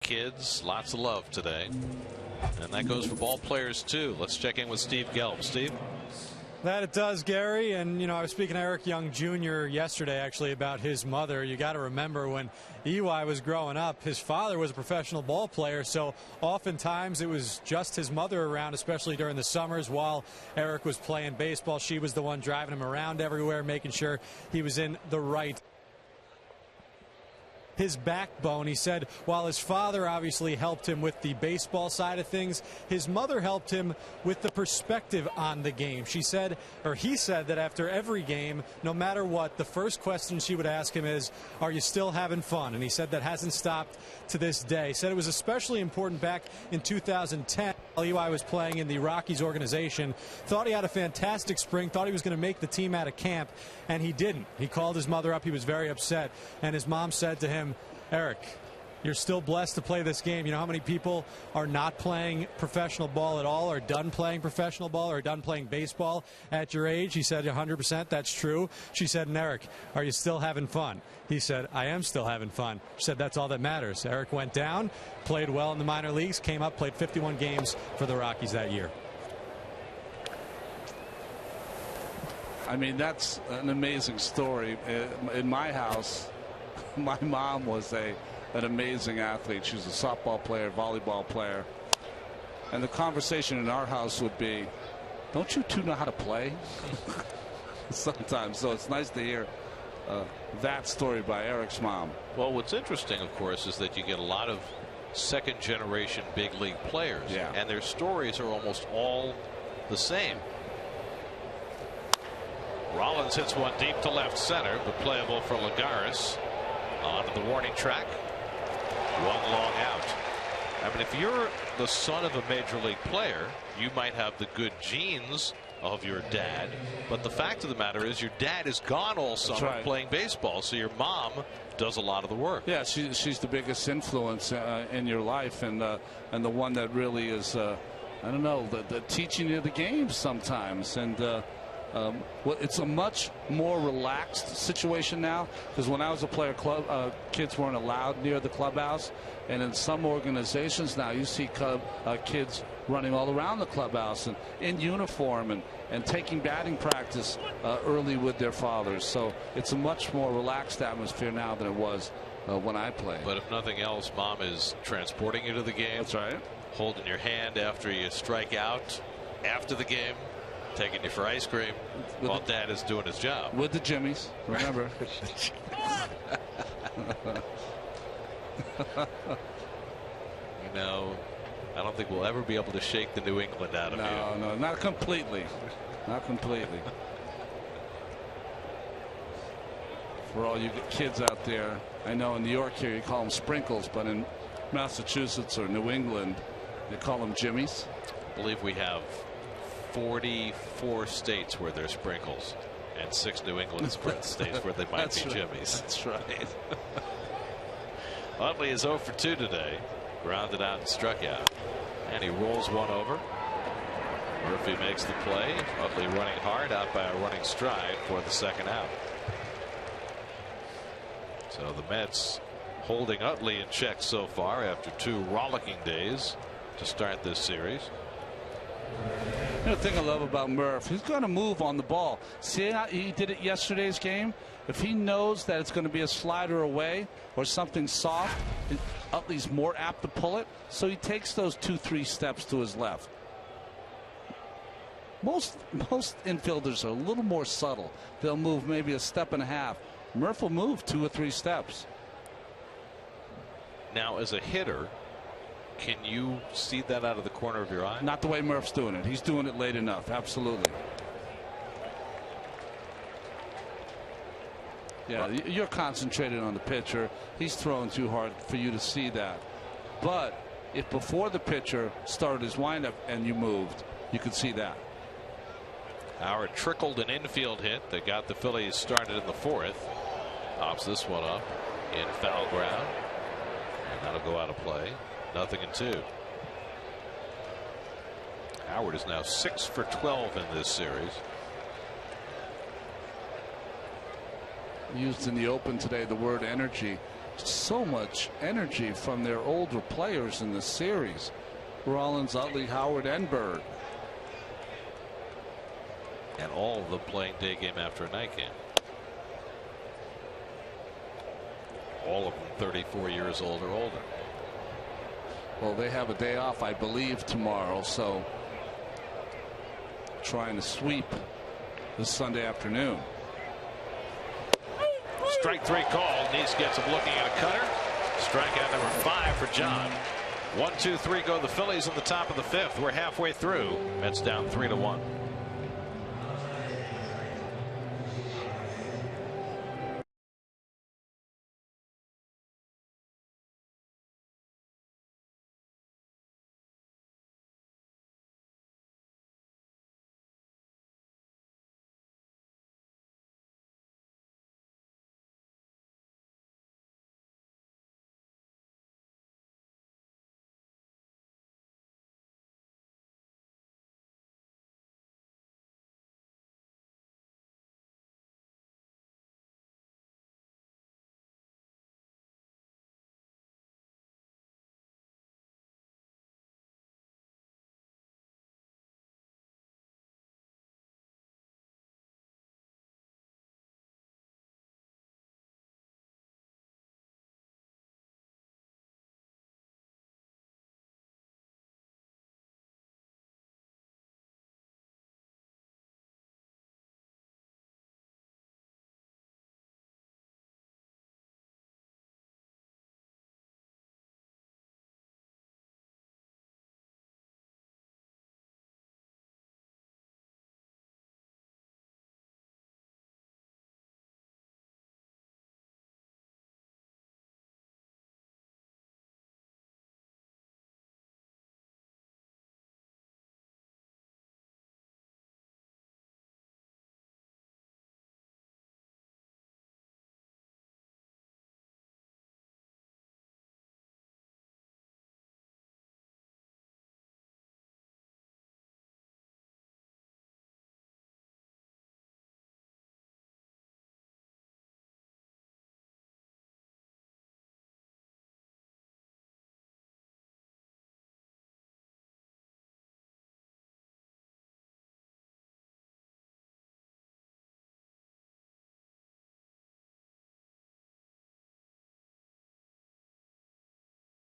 Kids, lots of love today, and that goes for ball players too. Let's check in with Steve Gelb. Steve? That it does, Gary. And, you know, I was speaking to Eric Young Jr. yesterday, actually, about his mother. You got to remember when Eli was growing up, his father was a professional ball player, so oftentimes it was just his mother around, especially during the summers while Eric was playing baseball. She was the one driving him around everywhere, making sure he was in the right. His backbone, he said, while his father obviously helped him with the baseball side of things, his mother helped him with the perspective on the game. She said, or he said, that after every game, no matter what, the first question she would ask him is, are you still having fun? And he said that hasn't stopped to this day. He said it was especially important back in 2010. Eli was playing in the Rockies organization, thought he had a fantastic spring, thought he was going to make the team out of camp, and he didn't. He called his mother up. He was very upset, and his mom said to him, Eric, you're still blessed to play this game. You know how many people are not playing professional ball at all, or done playing professional ball, or done playing baseball at your age? He said 100% that's true. She said, and Eric, are you still having fun? He said, I am still having fun. She said, that's all that matters. Eric went down, played well in the minor leagues, came up, played 51 games for the Rockies that year. I mean, that's an amazing story. In my house, my mom was an amazing athlete. She was a softball player, volleyball player. And the conversation in our house would be, don't you two know how to play? Sometimes. So it's nice to hear that story by Eric's mom. Well, what's interesting, of course, is that you get a lot of second-generation big league players. Yeah. And their stories are almost all the same. Rollins hits one deep to left center, but playable for Lagares. Onto the warning track. One long out. I mean, if you're the son of a major league player, you might have the good genes of your dad, but the fact of the matter is your dad is gone all summer playing baseball, so your mom does a lot of the work. Yeah, she's the biggest influence in your life, and the one that really is I don't know, the teaching you the game sometimes. And well, it's a much more relaxed situation now, because when I was a player, kids weren't allowed near the clubhouse, and in some organizations now you see kids running all around the clubhouse and in uniform and taking batting practice early with their fathers. So it's a much more relaxed atmosphere now than it was when I played. But if nothing else, mom is transporting you to the game. That's right. Holding your hand after you strike out after the game. Taking you for ice cream while dad is doing his job. With the Jimmies, remember. You know, I don't think we'll ever be able to shake the New England out of you. No, not completely. Not completely. For all you kids out there, I know in New York here you call them sprinkles, but in Massachusetts or New England they call them jimmies. I believe we have 44 states where there's sprinkles and 6 New England states where they might be jimmies. That's right. Utley is 0 for 2 today. Grounded out and struck out. And he rolls one over. Murphy makes the play. Utley running hard, out by a running stride for the second out. So the Mets holding Utley in check so far after 2 rollicking days to start this series. You know, the thing I love about Murph, he's going to move on the ball. See how he did it yesterday's game? If he knows that it's going to be a slider away or something soft, Utley's more apt to pull it. So he takes those 2-3 steps to his left. Most infielders are a little more subtle. They'll move maybe a step and a half. Murph will move 2 or 3 steps. Now, as a hitter, can you see that out of the corner of your eye? Not the way Murph's doing it. He's doing it late enough. Absolutely. Yeah, you're concentrated on the pitcher. He's throwing too hard for you to see that. But if before the pitcher started his windup and you moved, you could see that. Howard trickled an infield hit that got the Phillies started in the 4th. Pops this one up in foul ground. And that'll go out of play. 0-2. Howard is now 6 for 12 in this series. Used in the open today the word energy. So much energy from their older players in this series. Rollins, Utley, Howard, and Bird. And all of them playing day game after a night game. All of them 34 years old or older. Well, they have a day off, I believe, tomorrow, so trying to sweep this Sunday afternoon. Strike 3 called. Neese gets him looking at a cutter. Strikeout number 5 for John. 1, 2, 3 go the Phillies in the top of the 5th. We're halfway through. Mets down 3-1.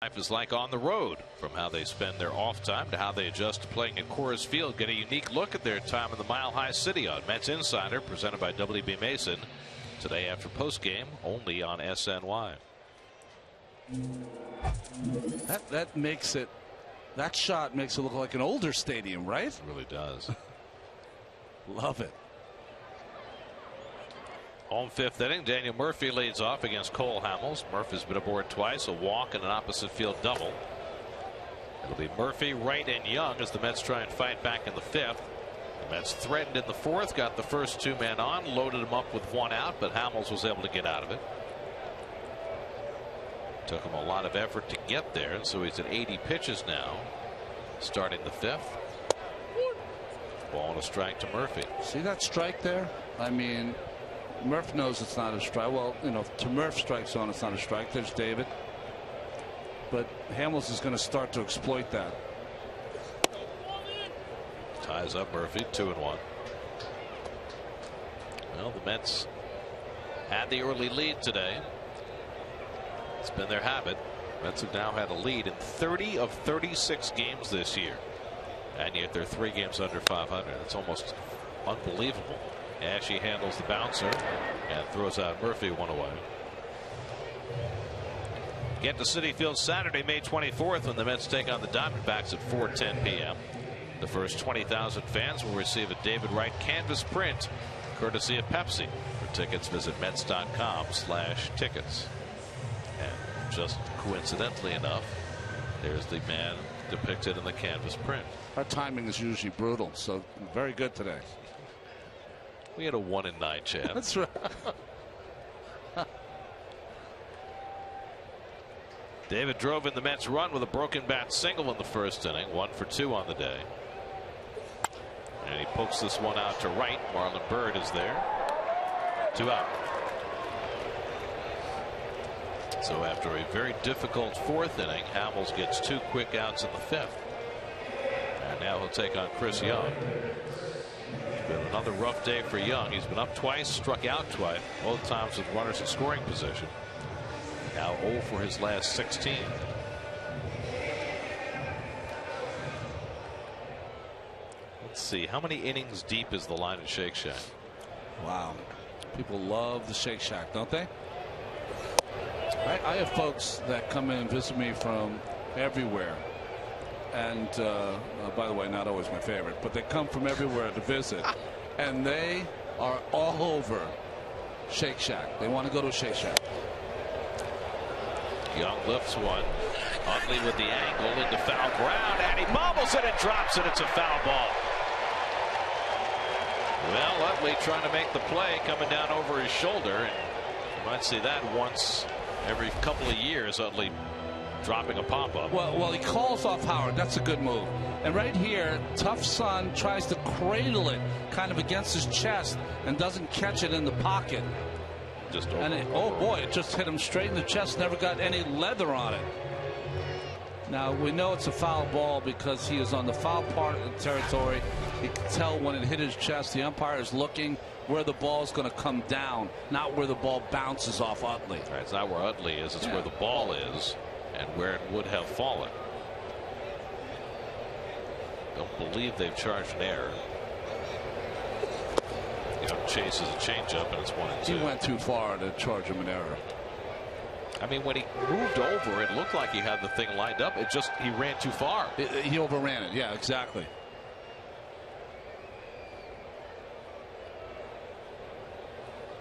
Life is like on the road, from how they spend their off time to how they adjust to playing at Coors Field. Get a unique look at their time in the Mile High City on Mets Insider, presented by WB Mason. Today after postgame, only on SNY. That makes it. That shot makes it look like an older stadium, right? It really does. Love it. Home fifth inning. Daniel Murphy leads off against Cole Hamels. Murphy's been aboard twice, a walk and an opposite field double. It'll be Murphy, Wright, and Young as the Mets try and fight back in the fifth. The Mets threatened in the fourth, got the first two men on, loaded him up with one out, but Hamels was able to get out of it. Took him a lot of effort to get there, and so he's at 80 pitches now, starting the fifth. Ball and a strike to Murphy. See that strike there? I mean, Murph knows it's not a strike. Well, you know, to Murph strike zone, it's not a strike. There's David. But Hamels is going to start to exploit that. Ties up Murphy, 2-1. Well, the Mets had the early lead today. It's been their habit. Mets have now had a lead in 30 of 36 games this year, and yet they're 3 games under 500. It's almost unbelievable. Ashe handles the bouncer and throws out Murphy, one away. Get to Citi Field Saturday, May 24th, when the Mets take on the Diamondbacks at 4:10 p.m. The first 20,000 fans will receive a David Wright canvas print, courtesy of Pepsi. For tickets, visit Mets.com/tickets. And just coincidentally enough, there's the man depicted in the canvas print. Our timing is usually brutal, so very good today. We had a 1 in 9 chance. That's right. David drove in the Mets run with a broken bat single in the first inning, 1 for 2 on the day. And he pokes this one out to right. Marlon Byrd is there. 2 out. So after a very difficult fourth inning, Hamels gets 2 quick outs in the fifth. And now he'll take on Chris Young. It's been another rough day for Young. He's been up twice, struck out twice, both times with runners in scoring position. Now 0 for his last 16. Let's see, how many innings deep is the line at Shake Shack? Wow. People love the Shake Shack, don't they? I have folks that come in and visit me from everywhere. And by the way, not always my favorite, but they come from everywhere to visit. And they are all over Shake Shack. They want to go to a Shake Shack. Young lifts one. Utley with the angle into foul ground, and he bobbles it and drops it. It's a foul ball. Well, Utley trying to make the play, coming down over his shoulder, and you might see that once every couple of years. Utley dropping a pop-up. Well, he calls off Howard. That's a good move. And right here, Tough Son tries to cradle it kind of against his chest and doesn't catch it in the pocket. Just over. And oh boy, it just hit him straight in the chest. Never got any leather on it. Now we know it's a foul ball because he is on the foul part of the territory. You can tell when it hit his chest. The umpire is looking where the ball is going to come down, not where the ball bounces off Utley. Right, it's not where Utley is. It's where the ball is and where it would have fallen. Don't believe they've charged an error. Young chases a changeup, and it's 1-2. He went too far to charge him an error. I mean, when he moved over, it looked like he had the thing lined up. It just, he ran too far. He overran it. Yeah, exactly.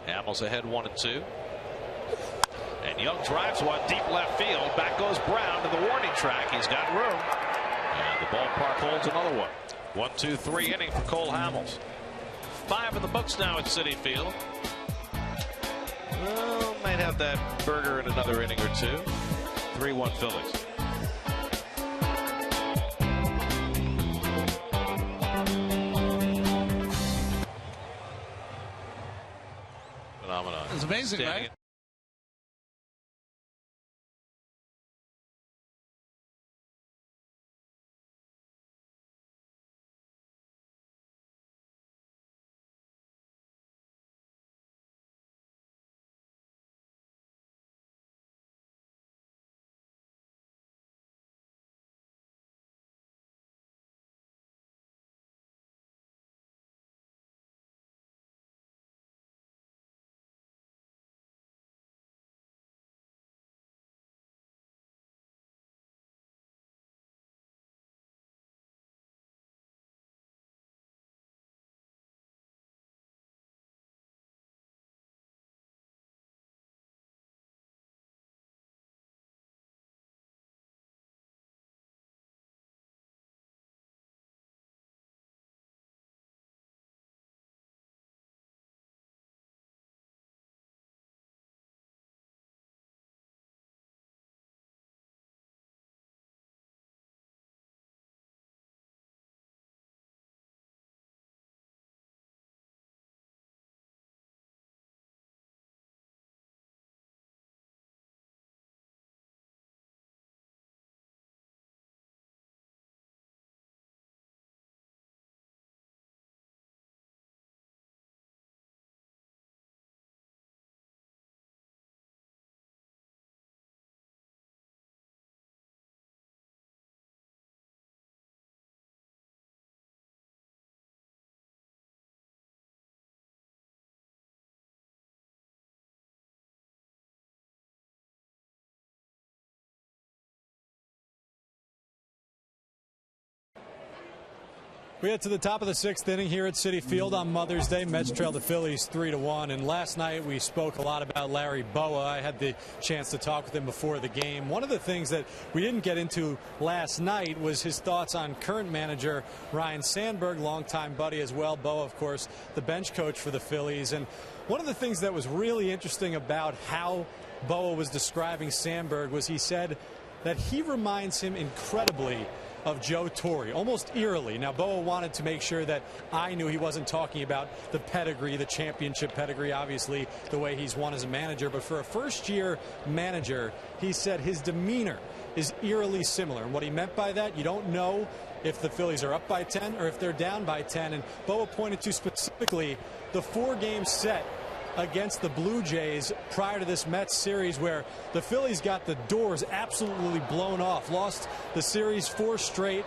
Hamels ahead 1-2. And Young drives one deep left field. Back goes Brown to the warning track. He's got room. And the ballpark holds another one. 1-2-3 inning for Cole Hamels. 5 in the books now at Citi Field. Well, might have that burger in another inning or two. 3-1 Phillies. Phenomenon. It's amazing, right? We head to the top of the 6th inning here at Citi Field on Mother's Day. Mets trail the Phillies 3-1. And last night we spoke a lot about Larry Bowa. I had the chance to talk with him before the game. One of the things that we didn't get into last night was his thoughts on current manager Ryne Sandberg, longtime buddy as well. Bowa, of course, the bench coach for the Phillies. And one of the things that was really interesting about how Bowa was describing Sandberg was he said that he reminds him incredibly of Joe Torre, almost eerily. Now, Bowa wanted to make sure that I knew he wasn't talking about the pedigree, the championship pedigree, obviously, the way he's won as a manager. But for a first-year manager, he said his demeanor is eerily similar. And what he meant by that, you don't know if the Phillies are up by 10 or if they're down by 10. And Bowa pointed to specifically the 4-game set against the Blue Jays prior to this Mets series, where the Phillies got the doors absolutely blown off, lost the series 4 straight.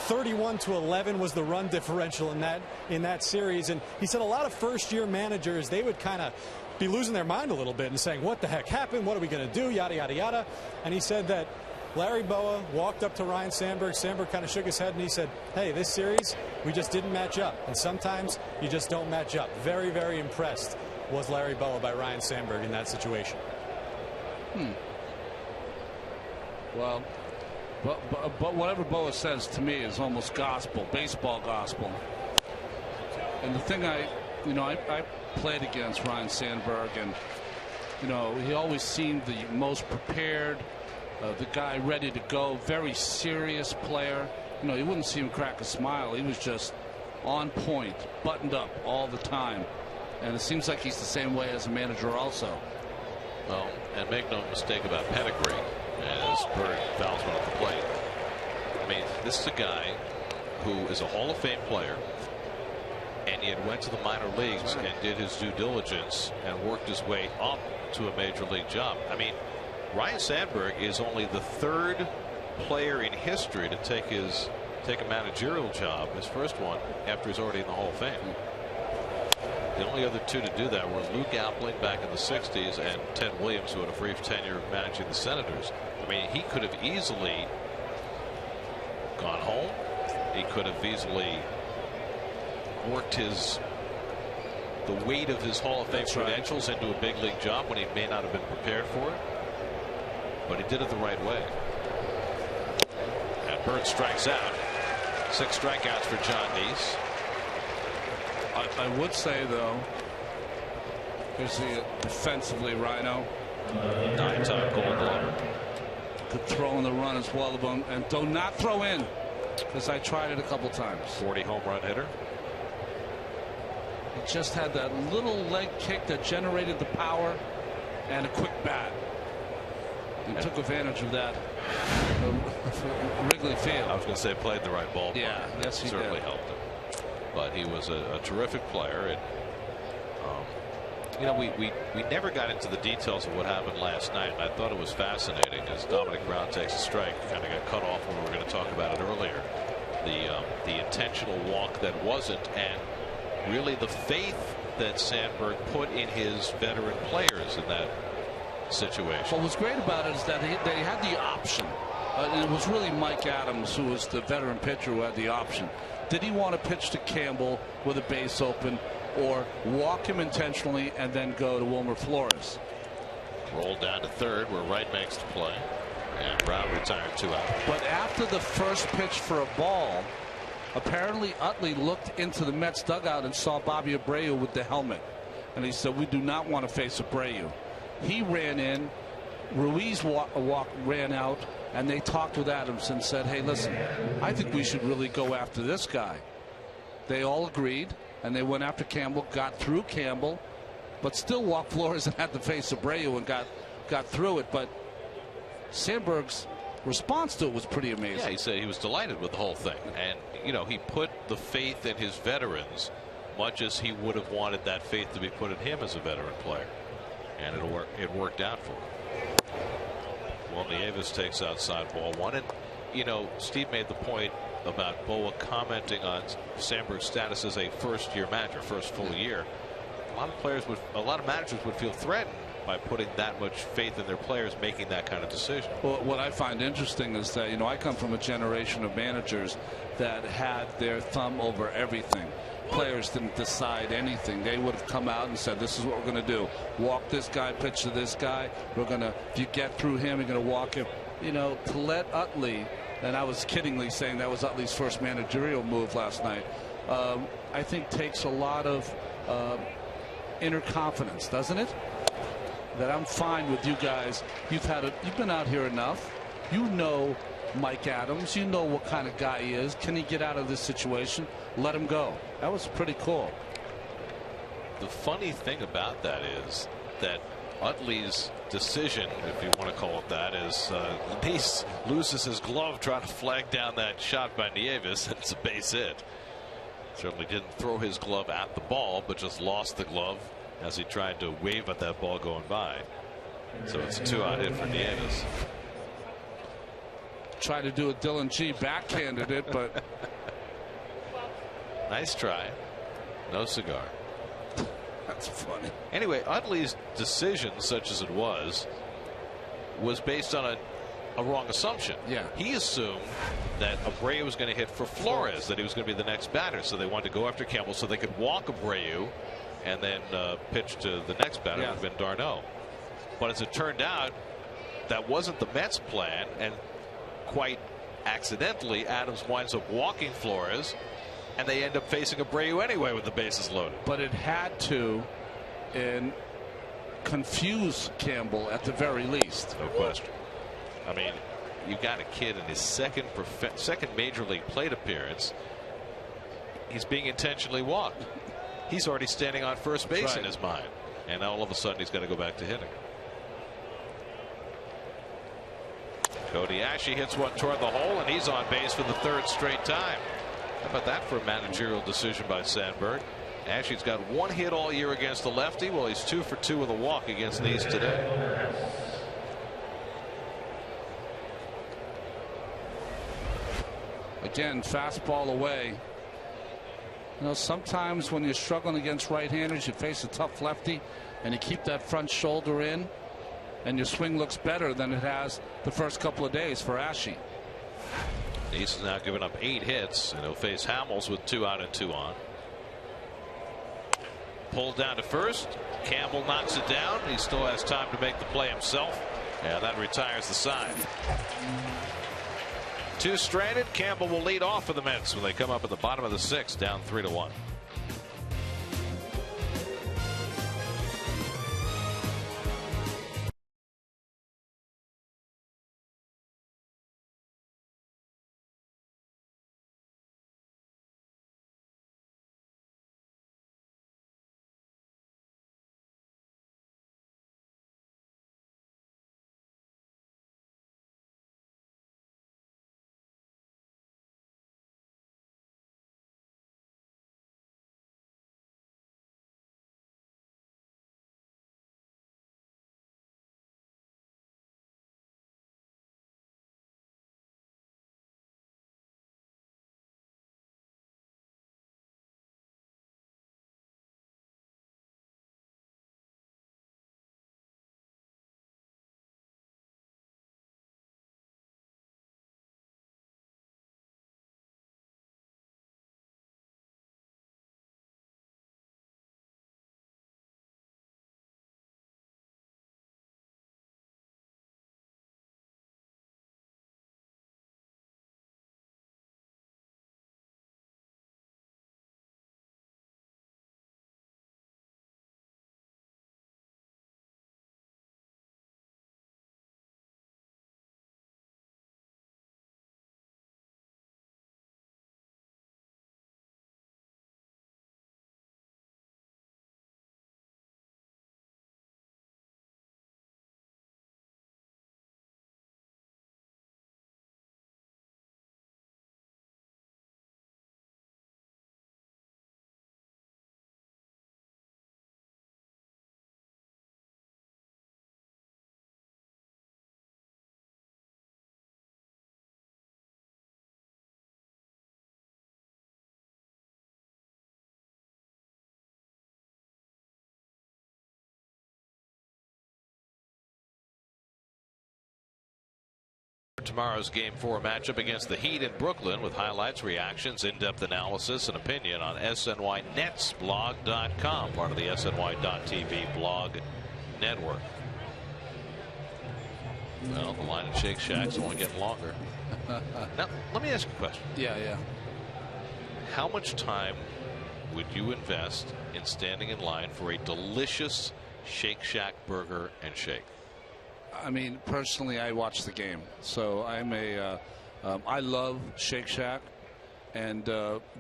31-11 was the run differential in that series. And he said a lot of first-year managers, they would kind of be losing their mind a little bit and saying, what the heck happened? What are we going to do? Yada, yada, yada. And he said that Larry Bowa walked up to Ryne Sandberg. Sandberg kind of shook his head and he said, hey, this series, we just didn't match up. And sometimes you just don't match up. Very, very impressed was Larry Bowa by Ryne Sandberg in that situation. Well, but whatever Bowa says to me is almost gospel, baseball gospel. And the thing I played against Ryne Sandberg, and he always seemed the most prepared, the guy ready to go, very serious player. You wouldn't see him crack a smile. He was just on point, buttoned up all the time. And it seems like he's the same way as a manager also. Well, and make no mistake about pedigree, as Berg fouls one at the plate. I mean, this is a guy who is a Hall of Fame player, and yet went to the minor leagues and did his due diligence and worked his way up to a major league job. I mean, Ryne Sandberg is only the 3rd player in history to take a managerial job, his first one, after he's already in the Hall of Fame. The only other 2 to do that were Lou Gapling back in the 60s and Ted Williams, who had a brief tenure managing the Senators. I mean, he could have easily gone home. He could have easily worked the weight of his Hall of Fame credentials into a big league job when he may not have been prepared for it. But he did it the right way. And Bird strikes out. 6 strikeouts for John Neese. I would say, though, here's the defensively, Rhino. 9-time Gold Glover. Could throw in the run as well, and do not throw in, because I tried it a couple times. 40 home run hitter. He just had that little leg kick that generated the power and a quick bat. And took advantage of that. Wrigley Field. I was going to say played the right ball. Yeah, yes, he certainly did. helped him. But he was a terrific player, and we never got into the details of what happened last night. And I thought it was fascinating as Dominic Brown takes a strike. Kind of got cut off when we were going to talk about it earlier. The intentional walk that wasn't, and really the faith that Sandberg put in his veteran players in that situation. What was great about it is that they had the option. It was really Mike Adams, who was the veteran pitcher, who had the option. Did he want to pitch to Campbell with a base open, or walk him intentionally and then go to Wilmer Flores? Rolled down to 3rd, where Wright makes the play, and Brown retired 2 out. But after the first pitch for a ball, apparently Utley looked into the Mets dugout and saw Bobby Abreu with the helmet, and he said, we do not want to face Abreu. He ran in, Ruiz ran out, and they talked with Adams and said, hey, listen, I think we should really go after this guy. They all agreed, and they went after Campbell, got through Campbell, but still walked Flores and had to face Abreu and got through it. But Sandberg's response to it was pretty amazing. Yeah, he said he was delighted with the whole thing. And, he put the faith in his veterans much as he would have wanted that faith to be put in him as a veteran player. And it worked out for him. Well, Nieves takes outside ball 1. And, Steve made the point about Bowa commenting on Sandberg's status as a first-year manager, first full year. A lot of managers would feel threatened by putting that much faith in their players making that kind of decision. Well, what I find interesting is that, I come from a generation of managers that had their thumb over everything. Players didn't decide anything. They would have come out and said, this is what we're going to do. Walk this guy, pitch to this guy. We're going to, if you get through him, you're going to walk him. To let Utley, and I was kiddingly saying that was Utley's first managerial move last night, I think takes a lot of inner confidence, doesn't it? That I'm fine with you guys. You've been out here enough. You know Mike Adams. You know what kind of guy he is. Can he get out of this situation? Let him go. That was pretty cool. The funny thing about that is that Utley's decision, if you want to call it that, is Nice loses his glove trying to flag down that shot by Nieves, and it's a base hit. Certainly didn't throw his glove at the ball, but just lost the glove as he tried to wave at that ball going by. So it's a 2-out hit for Nieves. Tried to do a Dylan G backhanded it, but nice try. No cigar. That's funny. Anyway, Utley's decision, such as it was based on a wrong assumption. Yeah. He assumed that Abreu was going to hit for Flores, that he was going to be the next batter. So they wanted to go after Campbell so they could walk Abreu and then pitch to the next batter, yeah. would have been d'Arnaud. But as it turned out, that wasn't the Mets' plan, and quite accidentally, Adams winds up walking Flores, and they end up facing Abreu anyway with the bases loaded. But it had to confuse Campbell at the very least. No question. I mean, you got a kid in his second major league plate appearance. He's being intentionally walked. He's already standing on first base right. in his mind, and now all of a sudden he's got to go back to hitting. Cody Ashe hits one toward the hole, and he's on base for the third straight time. How about that for a managerial decision by Sandberg? Ashe's got one hit all year against the lefty. Well, he's 2 for 2 with a walk against these today. Again, fastball away. Sometimes when you're struggling against right-handers, you face a tough lefty, and you keep that front shoulder in, and your swing looks better than it has the first couple of days for Ashe. He's now given up 8 hits, and he'll face Hamels with 2 out and 2 on. Pulled down to first. Campbell knocks it down. He still has time to make the play himself, and that retires the side. 2 stranded. Campbell will lead off for the Mets when they come up at the bottom of the 6th, down 3-1. Tomorrow's Game 4 matchup against the Heat in Brooklyn with highlights, reactions, in-depth analysis, and opinion on snynetsblog.com, part of the SNY.TV blog network. Well, the line at Shake Shack's only getting longer. Now, let me ask you a question. Yeah. How much time would you invest in standing in line for a delicious Shake Shack burger and shake? I mean, personally, I watch the game, so I'm I love Shake Shack, and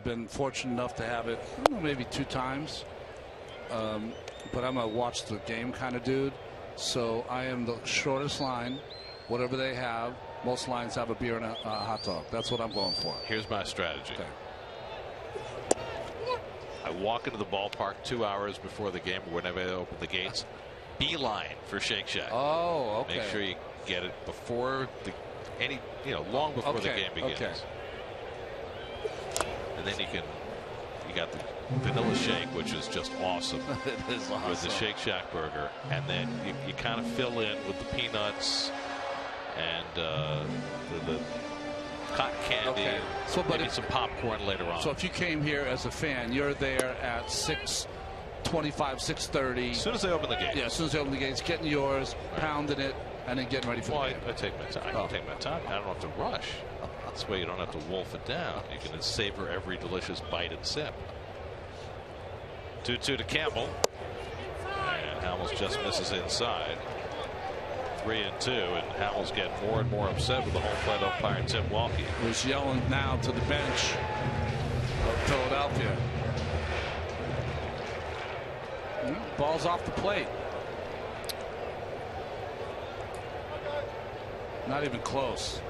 been fortunate enough to have it maybe 2 times. But I'm a watch the game kind of dude, so I am the shortest line. Whatever they have, most lines have a beer and a hot dog. That's what I'm going for. Here's my strategy. Okay. I walk into the ballpark 2 hours before the game, or whenever they open the gates. Beeline for Shake Shack. Oh, okay. Make sure you get it before long before the game begins. Okay. And then you got the vanilla shake, which is just awesome. It is awesome. With the Shake Shack burger, and then you kind of fill in with the peanuts and the cotton candy. Okay. So, but maybe some popcorn later on. So if you came here as a fan, you're there at 6:25, 6:30. As soon as they open the gates. Yeah, as soon as they open the gates, getting yours, pounding it, and then getting ready for the game. I take my time. I don't take my time. I don't have to rush. That's why you don't have to wolf it down. You can savor every delicious bite and sip. 2-2 to Campbell. And Hamels just misses inside. 3-2, and Hamels getting more and more upset with the home plate umpire Tim Walkie. Who's yelling now to the bench of Philadelphia. Ball's off the plate. Not even close.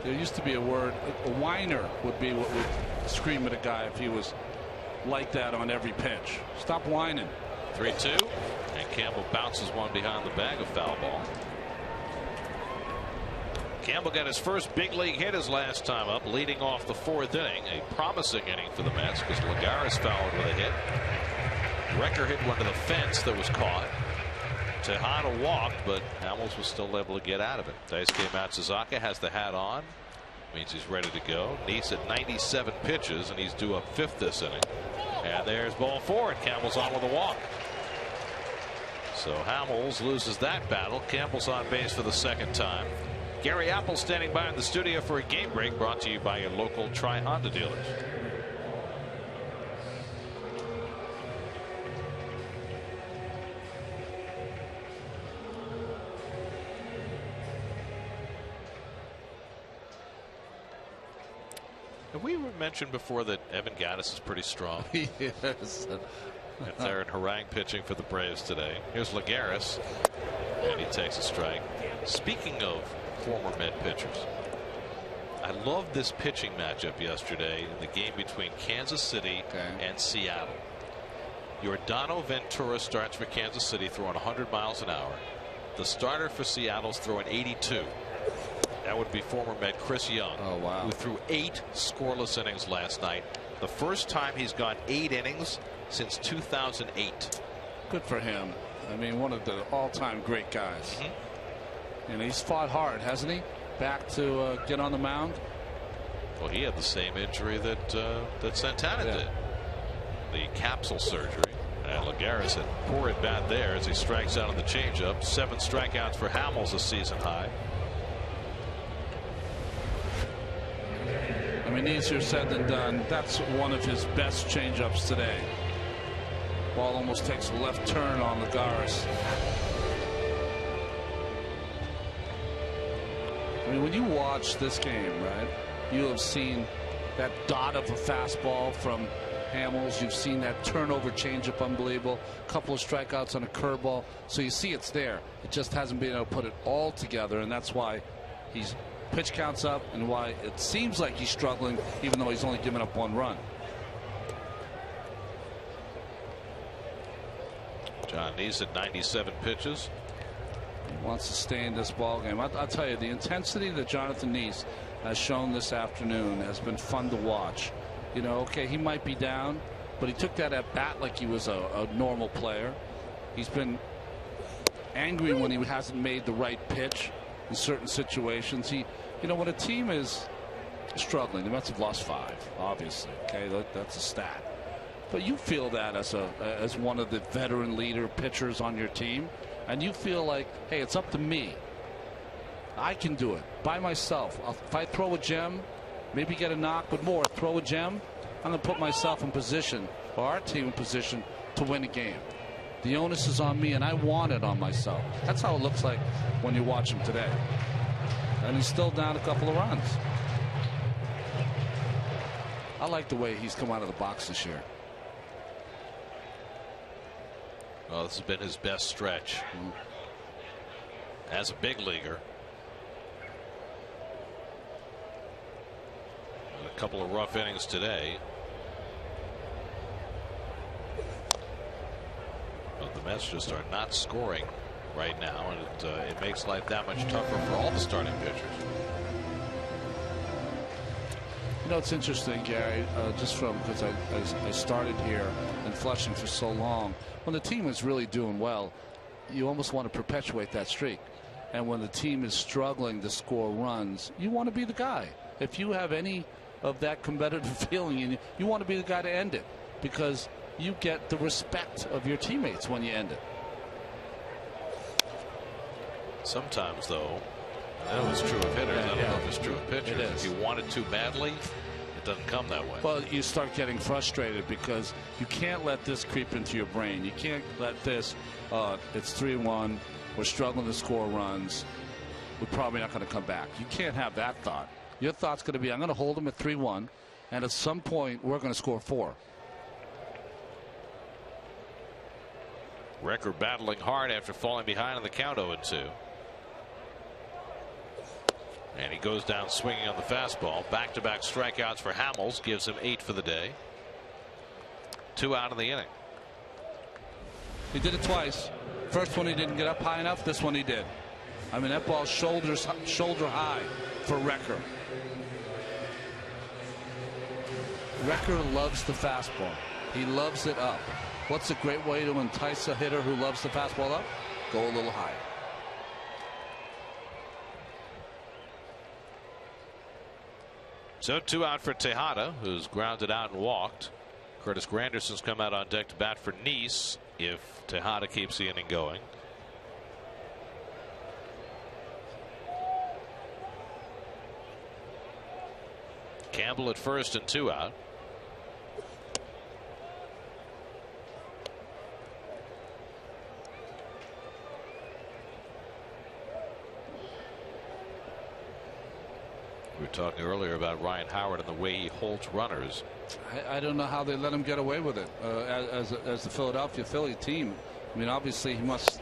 There used to be a word, a whiner would be what would scream at a guy if he was like that on every pitch. Stop whining. 3-2, and Campbell bounces one behind the bag of foul ball. Campbell got his first big league hit his last time up, leading off the 4th inning. A promising inning for the Mets because Lagares fouled with a hit. Wrecker hit one to the fence that was caught. Tejada walked, but Hamels was still able to get out of it. Daisuke Matsuzaka has the hat on. Means he's ready to go. Neese at 97 pitches, and he's due up 5th this inning. And there's ball 4, and Campbell's on with a walk. So Hamels loses that battle. Campbell's on base for the 2nd time. Gary Apple standing by in the studio for a game break, brought to you by your local Tri-Honda dealers. Have we mentioned before that Evan Gattis is pretty strong? Yes. If they're in harangue pitching for the Braves today. Here's Lagares, and he takes a strike. Speaking of former Met pitchers, I love this pitching matchup yesterday in the game between Kansas City and Seattle. Yordano Ventura starts for Kansas City throwing 100 miles an hour. The starter for Seattle's throwing 82. That would be former Met Chris Young, who threw 8 scoreless innings last night. The first time he's gone 8 innings since 2008. Good for him. I mean, one of the all-time great guys. And he's fought hard, hasn't he? Back to get on the mound. Well, he had the same injury that Santana did. The capsule surgery. And Lagares had poor at bat there as he strikes out on the changeup. 7 strikeouts for Hamels, a season high. I mean, easier said than done. That's one of his best changeups today. Ball almost takes a left turn on Lagares. I mean, when you watch this game, right, you have seen that dot of a fastball from Hamels. You've seen that turnover changeup, unbelievable. A couple of strikeouts on a curveball. So you see it's there. It just hasn't been able to put it all together, and that's why he's pitch counts up and why it seems like he's struggling, even though he's only given up 1 run. John Neese at 97 pitches. He wants to stay in this ball game. I'll tell you, the intensity that Jonathan Neese has shown this afternoon has been fun to watch. You know, okay, he might be down, but he took that at bat like he was a normal player. He's been angry when he hasn't made the right pitch. in certain situations. You know, when a team is struggling, the Mets have lost 5, obviously. Okay, that's a stat. But you feel that as one of the veteran leader pitchers on your team, and you feel like, hey, it's up to me. I can do it by myself. If I throw a gem, maybe get a knock, but more, throw a gem, I'm going to put myself in position, or our team in position, to win a game. The onus is on me, and I want it on myself. That's how it looks like when you watch him today. And he's still down a couple of runs. I like the way he's come out of the box this year. Well, this has been his best stretch as a big leaguer. And a couple of rough innings today. But the Mets just are not scoring right now, and it makes life that much tougher for all the starting pitchers. You know, it's interesting, Gary, just from because I started here in Flushing for so long. When the team is really doing well, you almost want to perpetuate that streak. And when the team is struggling to score runs, you want to be the guy. If you have any of that competitive feeling in you, you want to be the guy to end it, because you get the respect of your teammates when you end it. Sometimes, though, that was true of hitters. I don't know if it's true of pitchers. If you want it too badly, it doesn't come that way. Well, you start getting frustrated because you can't let this creep into your brain. You can't let this, it's 3-1, we're struggling to score runs, we're probably not going to come back. You can't have that thought. Your thought's going to be, I'm going to hold them at 3-1, and at some point, we're going to score 4. Record battling hard after falling behind on the count 0-2. And he goes down swinging on the fastball. Back-to-back strikeouts for Hamels gives him 8 for the day. 2 out of the inning. He did it twice. First one he didn't get up high enough. This one he did. I mean, that ball's shoulder high for Recker. Recker loves the fastball. He loves it up. What's a great way to entice a hitter who loves the fastball up? Go a little higher. So 2 out for Tejada, who's grounded out and walked. Curtis Granderson's come out on deck to bat for Nice if Tejada keeps the inning going. Campbell at first and 2 out. We were talking earlier about Ryan Howard and the way he holds runners. I don't know how they let him get away with it as the Philadelphia Philly team. I mean, obviously he must,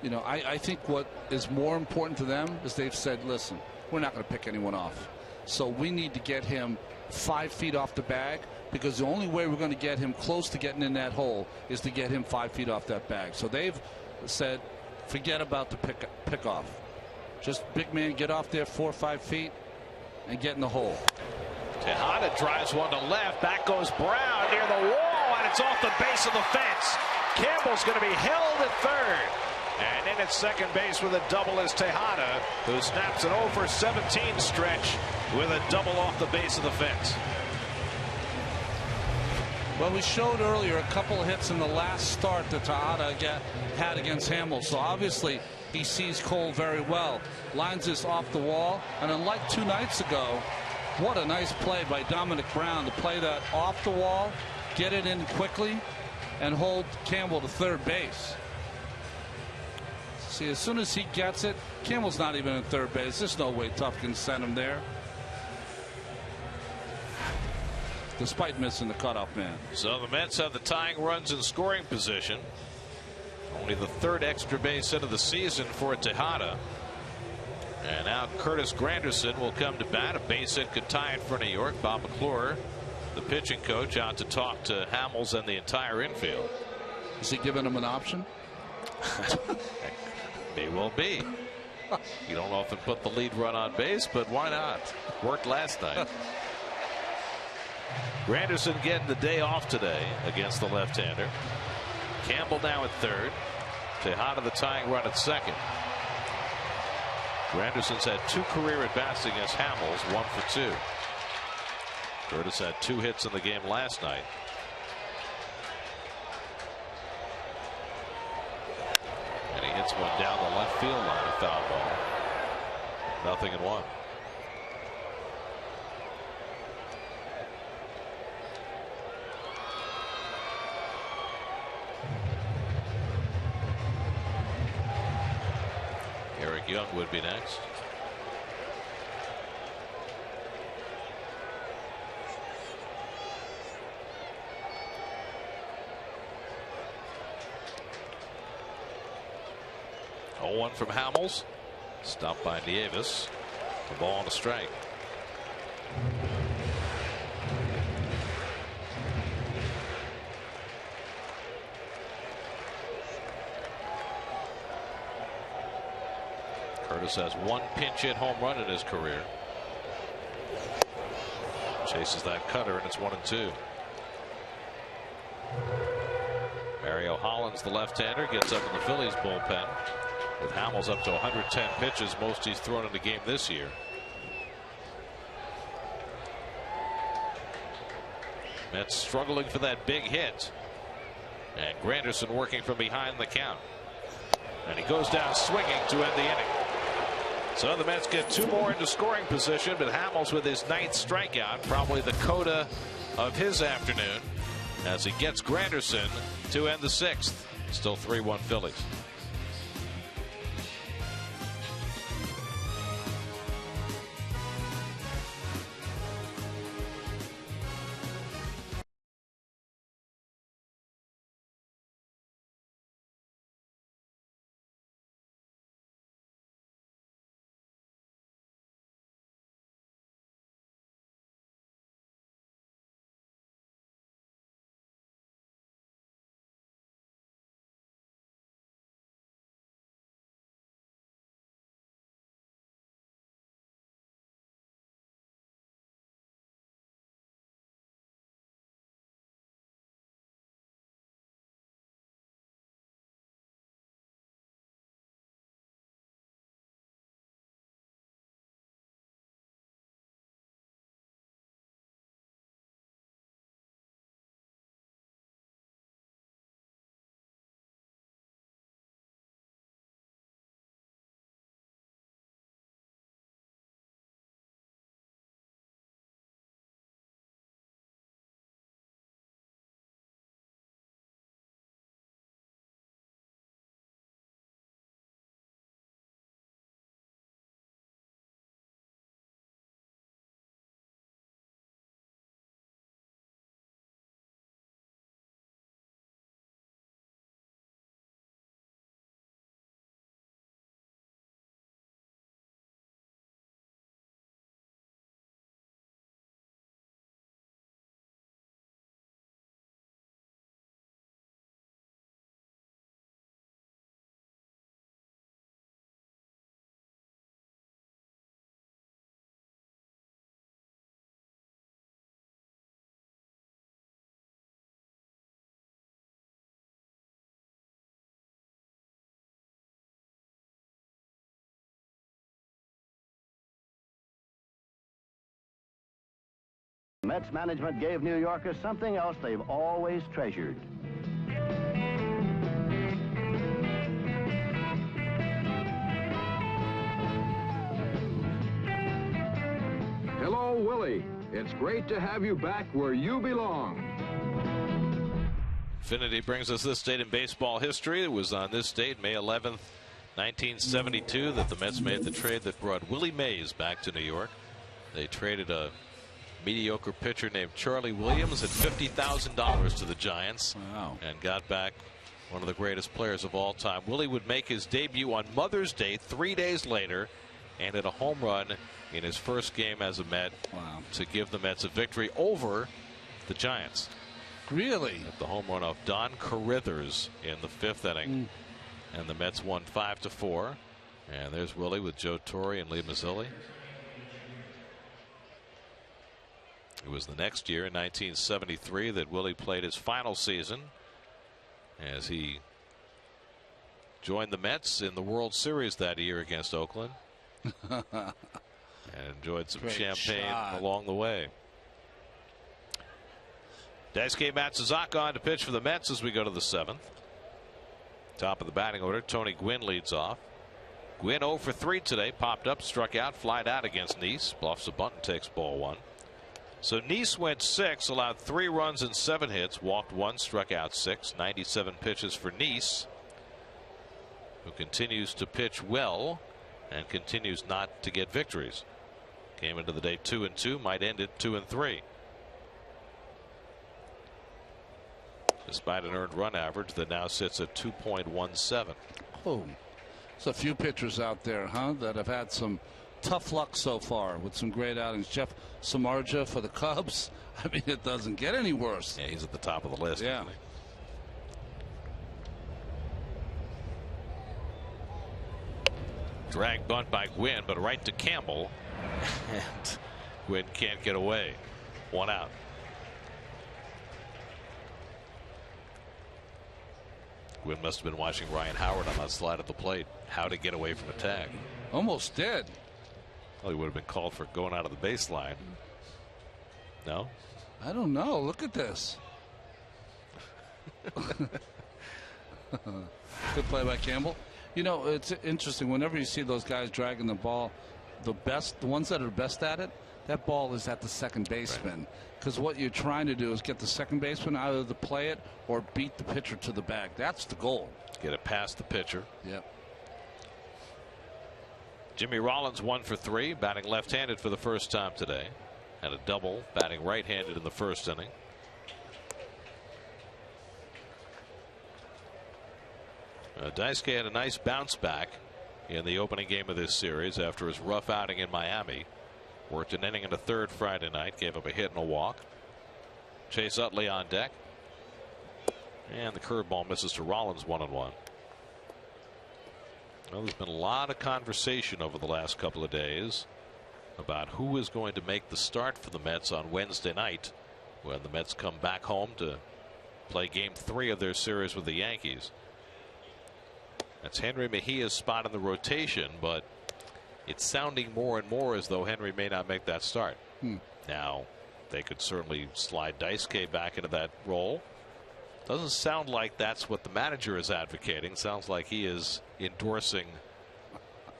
you know, I think what is more important to them is they've said, listen, we're not going to pick anyone off. So we need to get him 5 feet off the bag, because the only way we're going to get him close to getting in that hole is to get him 5 feet off that bag. So they've said, forget about the pick off. Just big man, get off there 4 or 5 feet and get in the hole. Tejada drives one to left. Back goes Brown near the wall, and it's off the base of the fence. Campbell's going to be held at third. And in at second base with a double is Tejada, who snaps an 0 for 17 stretch with a double off the base of the fence. Well, we showed earlier a couple of hits in the last start that Tejada had against Hamels. So obviously he sees Cole very well. Lines this off the wall. And unlike 2 nights ago, what a nice play by Dominic Brown to play that off the wall, get it in quickly, and hold Campbell to third base. See, as soon as he gets it, Campbell's not even in third base. There's no way Tuff can send him there, despite missing the cutoff man. So the Mets have the tying runs in scoring position. Only the 3rd extra base hit of the season for Tejada. And now Curtis Granderson will come to bat. A base hit could tie it for New York. Bob McClure, the pitching coach, out to talk to Hamels and the entire infield. Is he giving him an option? May well be. You don't often put the lead run on base, but why not? Worked last night. Granderson getting the day off today against the left-hander. Campbell now at third. Tejada the tying run at second. Granderson's had 2 career at-bats against Hamels, 1 for 2. Curtis had 2 hits in the game last night. And he hits one down the left field line, a foul ball. 0-1. Eric Young would be next. One from Hamels. Stopped by Nieves. The ball on a strike. Curtis has 1 pinch hit home run in his career. Chases that cutter, and it's 1-2. Mario Hollins, the left-hander, gets up in the Phillies bullpen. With Hamels up to 110 pitches, most he's thrown in the game this year. Mets struggling for that big hit. And Granderson working from behind the count. And he goes down swinging to end the inning. So the Mets get 2 more into scoring position, but Hamels with his 9th strikeout, probably the coda of his afternoon, as he gets Granderson to end the 6th. Still 3-1 Phillies. Mets management gave New Yorkers something else they've always treasured. Hello, Willie. It's great to have you back where you belong. Infinity brings us this date in baseball history. It was on this date, May 11th, 1972, that the Mets made the trade that brought Willie Mays back to New York. They traded a mediocre pitcher named Charlie Williams at $50,000 to the Giants. Wow. And got back one of the greatest players of all time. Willie would make his debut on Mother's Day 3 days later and hit a home run in his first game as a Met. Wow. To give the Mets a victory over the Giants. Really? At the home run of Don Carithers in the 5th inning. And the Mets won 5-4. And there's Willie with Joe Torre and Lee Mazzilli. It was the next year in 1973 that Willie played his final season as he joined the Mets in the World Series that year against Oakland. And enjoyed some Great champagne shot along the way. Daisuke Matsuzaka on to pitch for the Mets as we go to the 7th. Top of the batting order, Tony Gwynn leads off. Gwynn 0 for 3 today. Popped up, struck out, flied out against Nice. Bluffs a bunt and takes ball 1. So Nice went 6, allowed 3 runs and 7 hits, walked 1, struck out 6. 97 pitches for Nice, who continues to pitch well and continues not to get victories. Came into the day 2-2, might end it 2-3. Despite an earned run average that now sits at 2.17. Oh, there's a few pitchers out there, huh, that have had some tough luck so far with some great outings. Jeff Samardzija for the Cubs. I mean, it doesn't get any worse. Yeah, he's at the top of the list. Yeah. Drag bunt by Gwynn, but right to Campbell. And Gwynn can't get away. 1 out. Gwynn must have been watching Ryan Howard on that slide at the plate. How to get away from a tag. Almost did. Well, he would have been called for going out of the baseline. No? I don't know. Look at this. Good play by Campbell. You know, it's interesting. Whenever you see those guys dragging the ball, the ones that are best at it, that ball is at the second baseman. Because what you're trying to do is get the second baseman either to play it or beat the pitcher to the bag. That's the goal. Get it past the pitcher. Yep. Jimmy Rollins 1 for 3, batting left-handed for the first time today. Had a double, batting right-handed in the first inning. Daisuke had a nice bounce back in the opening game of this series after his rough outing in Miami. Worked an inning and a third Friday night, gave up a hit and a walk. Chase Utley on deck. And the curveball misses to Rollins 1-1. Well, there's been a lot of conversation over the last couple of days about who is going to make the start for the Mets on Wednesday night when the Mets come back home to play game 3 of their series with the Yankees. That's Henry Mejia's spot in the rotation, but it's sounding more and more as though Henry may not make that start. Now, they could certainly slide Daisuke back into that role. Doesn't sound like that's what the manager is advocating. Sounds like he is endorsing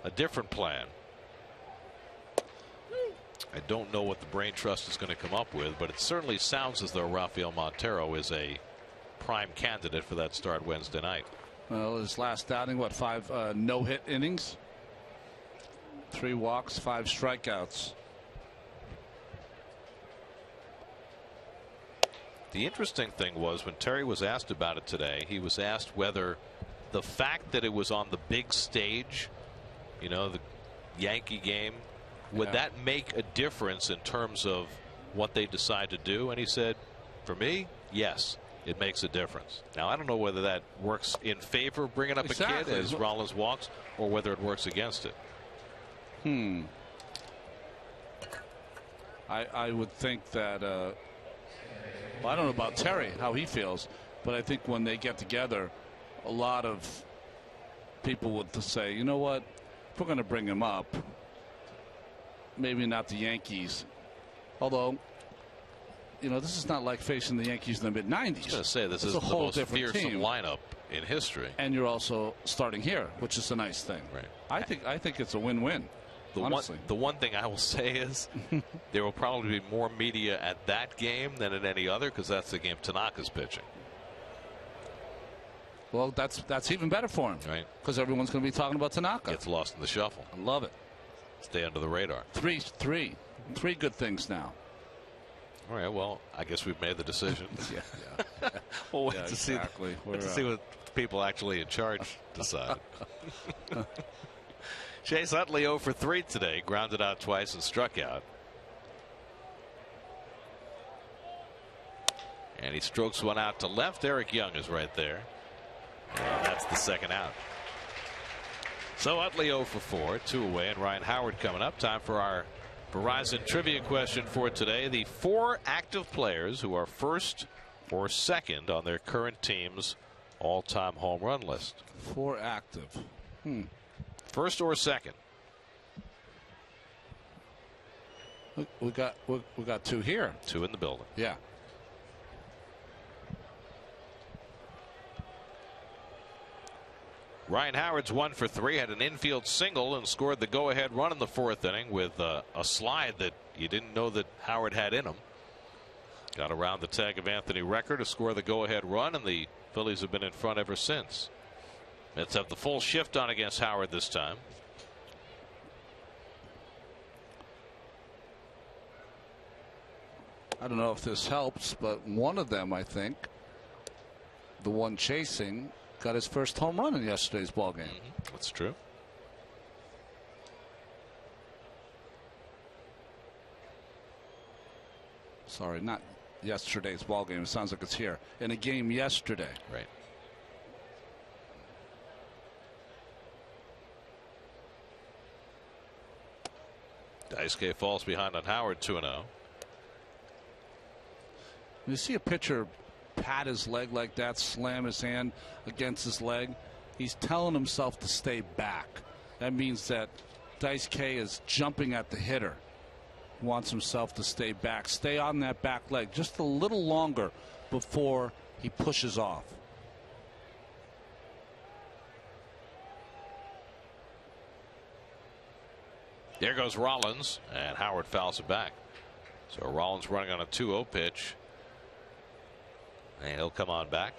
a different plan. I don't know what the brain trust is going to come up with, but it certainly sounds as though Rafael Montero is a prime candidate for that start Wednesday night. Well, his last outing, what, 5 no-hit innings? 3 walks, 5 strikeouts. The interesting thing was when Terry was asked about it today, he was asked whether the fact that it was on the big stage, you know, the Yankee game, would that make a difference in terms of what they decide to do? And he said, for me, yes, it makes a difference. Now, I don't know whether that works in favor of bringing up a kid as Rollins walks or whether it works against it. I would think that well, I don't know about Terry, how he feels, but I think when they get together, a lot of people would say, you know what, if we're going to bring him up, maybe not the Yankees. Although, you know, this is not like facing the Yankees in the mid-'90s. I was going to say, this is a the whole most different fearsome team. lineup in history. And you're also starting here, which is a nice thing. Right. I think it's a win-win. The one thing I will say is there will probably be more media at that game than at any other because that's the game Tanaka's pitching. Well, that's even better for him. Right. Because everyone's going to be talking about Tanaka. Gets lost in the shuffle. I love it. Stay under the radar. Three good things now. All right, well, I guess we've made the decision. Yeah. We'll wait to see what people actually in charge decide. Chase Utley 0 for 3 today, grounded out twice and struck out. And he strokes one out to left. Eric Young is right there. And that's the second out. So Utley 0 for 4, 2 away, and Ryan Howard coming up. Time for our Verizon trivia question for today. The 4 active players who are first or second on their current team's all-time home run list. 4 active. First or second. We got two here. Two in the building. Yeah. Ryan Howard's 1 for 3, had an infield single and scored the go-ahead run in the 4th inning with a slide that you didn't know that Howard had in him. Got around the tag of Anthony Recker to score the go-ahead run, and the Phillies have been in front ever since. Mets have the full shift on against Howard this time. I don't know if this helps, but one of them, I think, the one chasing, got his first home run in yesterday's ball game. That's true. Sorry, not yesterday's ball game. It sounds like it's here. In a game yesterday. Right. Daisuke falls behind on Howard 2-0. You see a pitcher pat his leg like that, slam his hand against his leg. He's telling himself to stay back. That means that Daisuke is jumping at the hitter. He wants himself to stay back, stay on that back leg just a little longer before he pushes off. There goes Rollins, and Howard fouls it back. So Rollins running on a 2-0 pitch. And he'll come on back.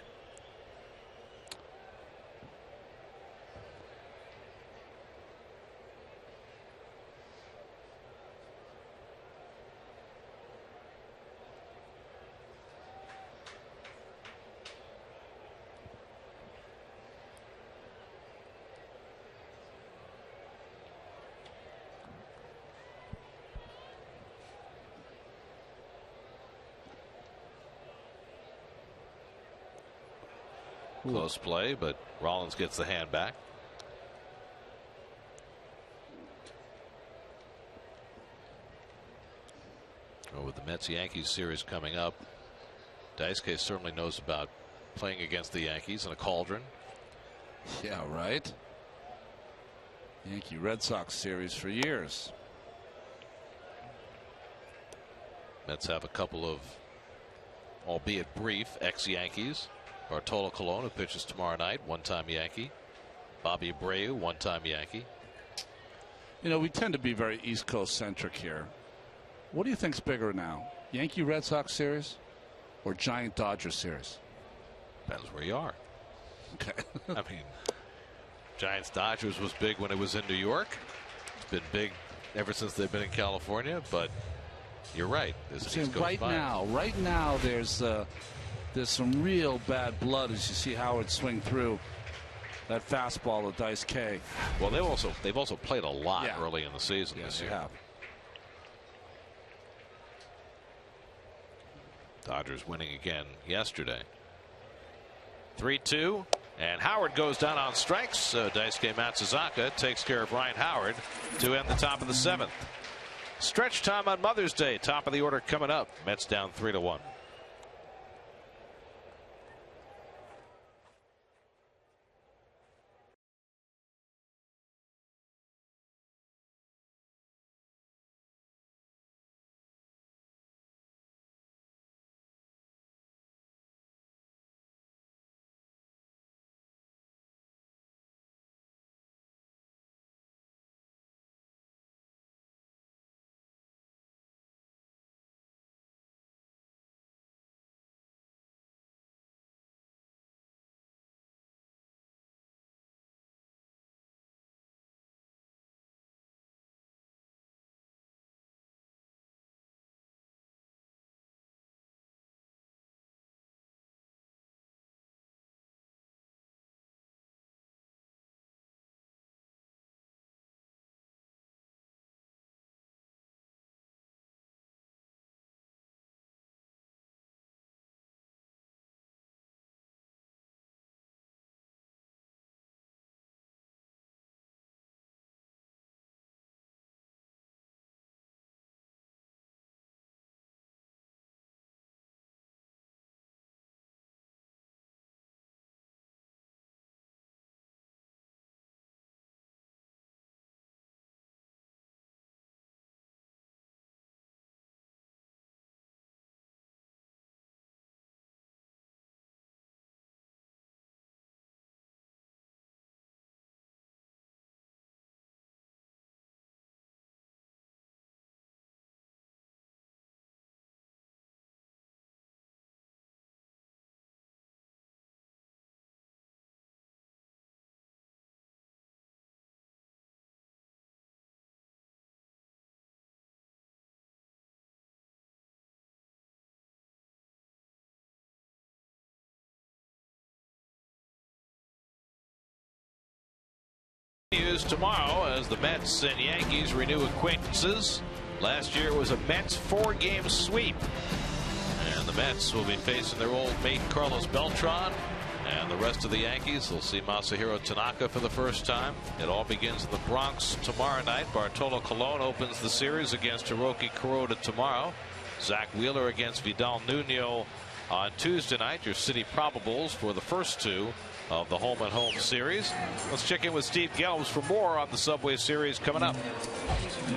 Close play, but Rollins gets the hand back. Oh, with the Mets-Yankees series coming up, Daisuke certainly knows about playing against the Yankees in a cauldron. Yeah, right. Yankee Red Sox series for years. Mets have a couple of, albeit brief, ex-Yankees. Bartolo Colon, who pitches tomorrow night, one-time Yankee. Bobby Abreu, one-time Yankee. You know, we tend to be very East Coast centric here. What do you think's bigger now, Yankee Red Sox series or Giant Dodgers series? Depends where you are. Okay. I mean, Giants Dodgers was big when it was in New York. It's been big ever since they've been in California. But you're right. There's an East Coast bias. Right now, there's some real bad blood as you see Howard swing through that fastball to Daisuke. Well, they've also played a lot early in the season this year. Have. Dodgers winning again yesterday. 3-2, and Howard goes down on strikes. So Daisuke Matsuzaka takes care of Ryan Howard to end the top of the 7th. Stretch time on Mother's Day. Top of the order coming up. Mets down 3-1. News tomorrow as the Mets and Yankees renew acquaintances. Last year was a Mets 4-game sweep. And the Mets will be facing their old mate Carlos Beltran. And the rest of the Yankees will see Masahiro Tanaka for the first time. It all begins in the Bronx tomorrow night. Bartolo Colon opens the series against Hiroki Kuroda tomorrow. Zach Wheeler against Vidal Nuno on Tuesday night. Your city probables for the first two of the home-and-home series. Let's check in with Steve Gelbs for more on the Subway Series coming up.